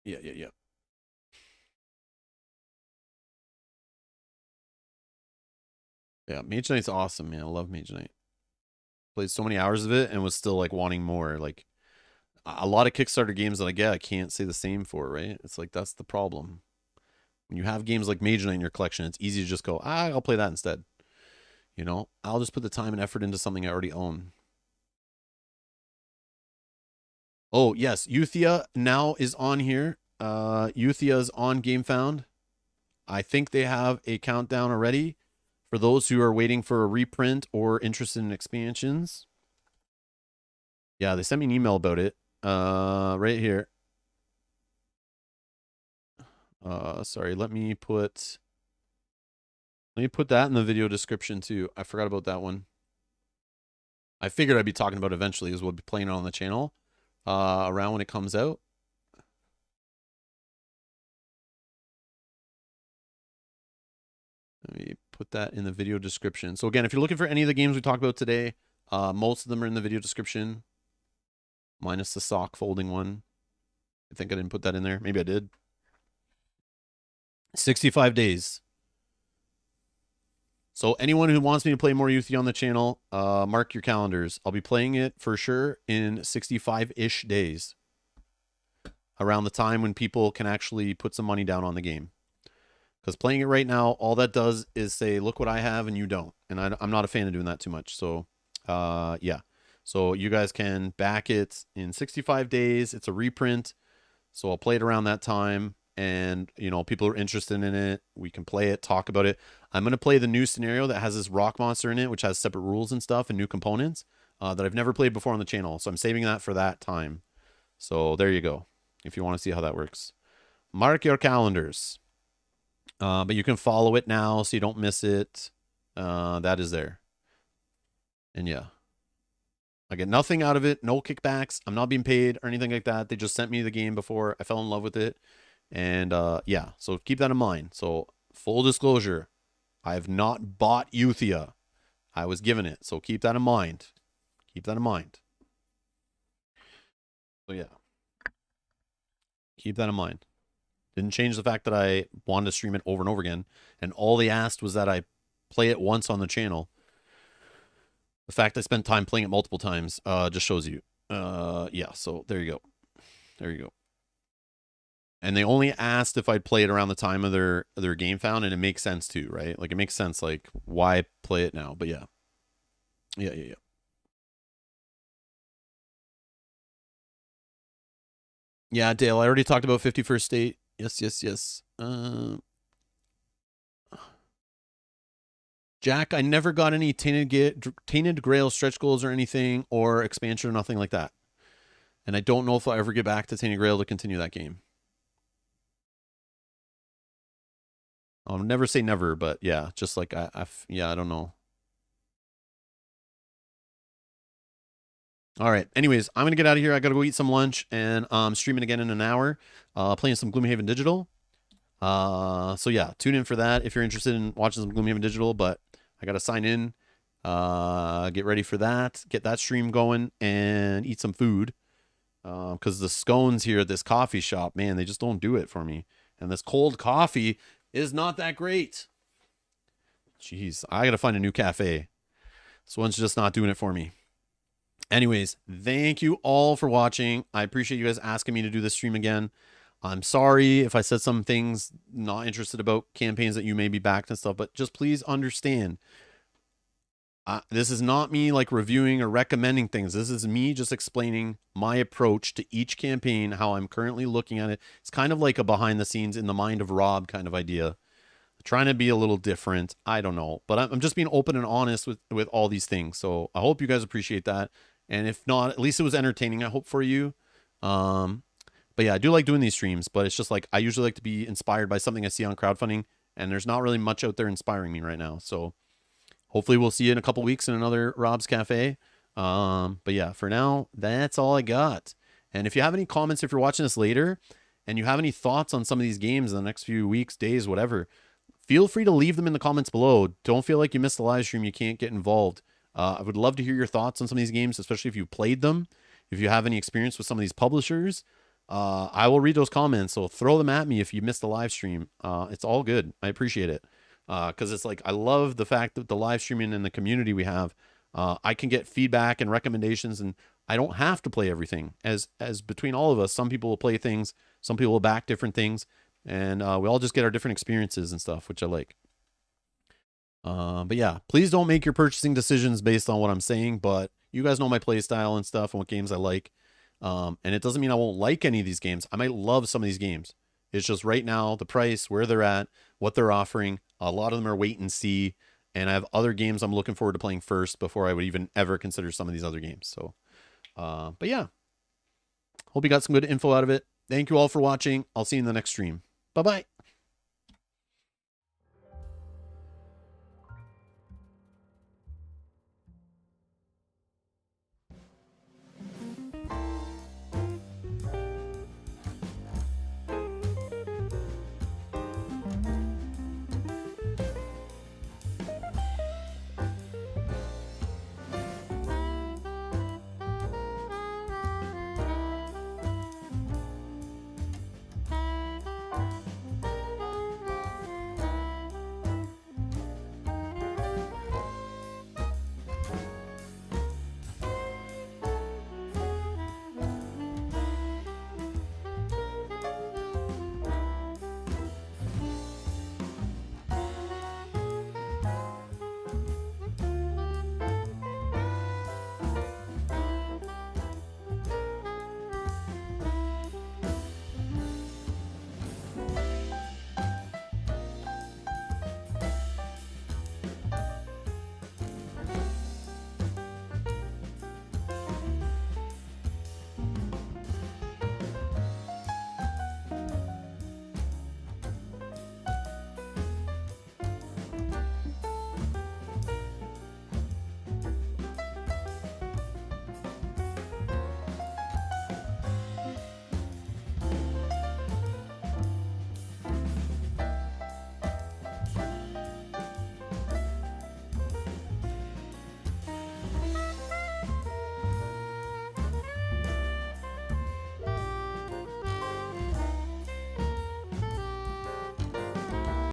Yeah. Yeah, Mage Knight's awesome, man. I love Mage Knight. Played so many hours of it and was still like wanting more. Like a lot of Kickstarter games that I get, I can't say the same for, right? It's like that's the problem. When you have games like Mage Knight in your collection, it's easy to just go, I'll play that instead. You know, I'll just put the time and effort into something I already own. Oh, yes. Euthia now is on here. Euthia's on GameFound. I think they have a countdown already for those who are waiting for a reprint or interested in expansions. Yeah, they sent me an email about it. Right here. Sorry, let me put that in the video description too. I forgot about that one. I figured I'd be talking about it eventually, as we'll be playing it on the channel around when it comes out. Let me put that in the video description. So again, if you're looking for any of the games we talked about today, most of them are in the video description, minus the sock folding one. I think I didn't put that in there. Maybe I did. 65 days. So anyone who wants me to play more Euthia on the channel, mark your calendars. I'll be playing it for sure in 65-ish days. Around the time when people can actually put some money down on the game. Because playing it right now, all that does is say, look what I have and you don't. And I'm not a fan of doing that too much. So, yeah. So you guys can back it in 65 days. It's a reprint. So I'll play it around that time. And, you know, people are interested in it. We can play it, talk about it. I'm going to play the new scenario that has this rock monster in it, which has separate rules and stuff and new components that I've never played before on the channel. So I'm saving that for that time. So there you go. If you want to see how that works. Mark your calendars. But you can follow it now so you don't miss it. That is there. And yeah. I get nothing out of it. No kickbacks. I'm not being paid or anything like that. They just sent me the game before. I fell in love with it. And yeah, so keep that in mind. So full disclosure, I have not bought Euthia. I was given it. So keep that in mind. Keep that in mind. So yeah. Keep that in mind. Didn't change the fact that I wanted to stream it over and over again. And all they asked was that I play it once on the channel. The fact I spent time playing it multiple times just shows you. Yeah, so there you go. There you go. And they only asked if I'd play it around the time of their game found, and it makes sense too, right? Like, it makes sense, like, why play it now? But yeah. Yeah. Yeah, Dale, I already talked about 51st State. Yes. Jack, I never got any Tainted Grail stretch goals or anything, or expansion or nothing like that. And I don't know if I'll ever get back to Tainted Grail to continue that game. I'll never say never, but yeah, just like I don't know. All right. Anyways, I'm gonna get out of here. I gotta go eat some lunch, and streaming again in an hour. Playing some Gloomhaven Digital. So yeah, tune in for that if you're interested in watching some Gloomhaven Digital. But I gotta sign in. Get ready for that. Get that stream going and eat some food. Because the scones here at this coffee shop, man, they just don't do it for me. And this cold coffee is not that great. Jeez, I gotta find a new cafe. This one's just not doing it for me. Anyways, thank you all for watching. I appreciate you guys asking me to do this stream again. I'm sorry if I said some things not interested about campaigns that you may be backed and stuff, but just please understand. This is not me like reviewing or recommending things. This is me just explaining my approach to each campaign, how I'm currently looking at it. It's kind of like a behind the scenes in the mind of Rob kind of idea. Trying to be a little different. I don't know. But I'm just being open and honest with all these things. So I hope you guys appreciate that. And if not, at least it was entertaining, I hope, for you. But yeah, I do like doing these streams, but it's just like I usually like to be inspired by something I see on crowdfunding, and there's not really much out there inspiring me right now. So hopefully we'll see you in a couple weeks in another Rob's Cafe. But yeah, for now, that's all I got. And if you have any comments, if you're watching this later, and you have any thoughts on some of these games in the next few weeks, days, whatever, feel free to leave them in the comments below. Don't feel like you missed the live stream. You can't get involved. I would love to hear your thoughts on some of these games, especially if you played them. If you have any experience with some of these publishers, I will read those comments. So throw them at me if you missed the live stream. It's all good. I appreciate it. Because it's like, I love the fact that the live streaming and the community we have, I can get feedback and recommendations, and I don't have to play everything. As between all of us, some people will play things, some people will back different things, and we all just get our different experiences and stuff, which I like. But yeah, please don't make your purchasing decisions based on what I'm saying, but you guys know my play style and stuff and what games I like. And it doesn't mean I won't like any of these games. I might love some of these games. It's just right now, the price, where they're at, what they're offering. A lot of them are wait and see. And I have other games I'm looking forward to playing first before I would even ever consider some of these other games. So, but yeah, hope you got some good info out of it. Thank you all for watching. I'll see you in the next stream. Bye-bye.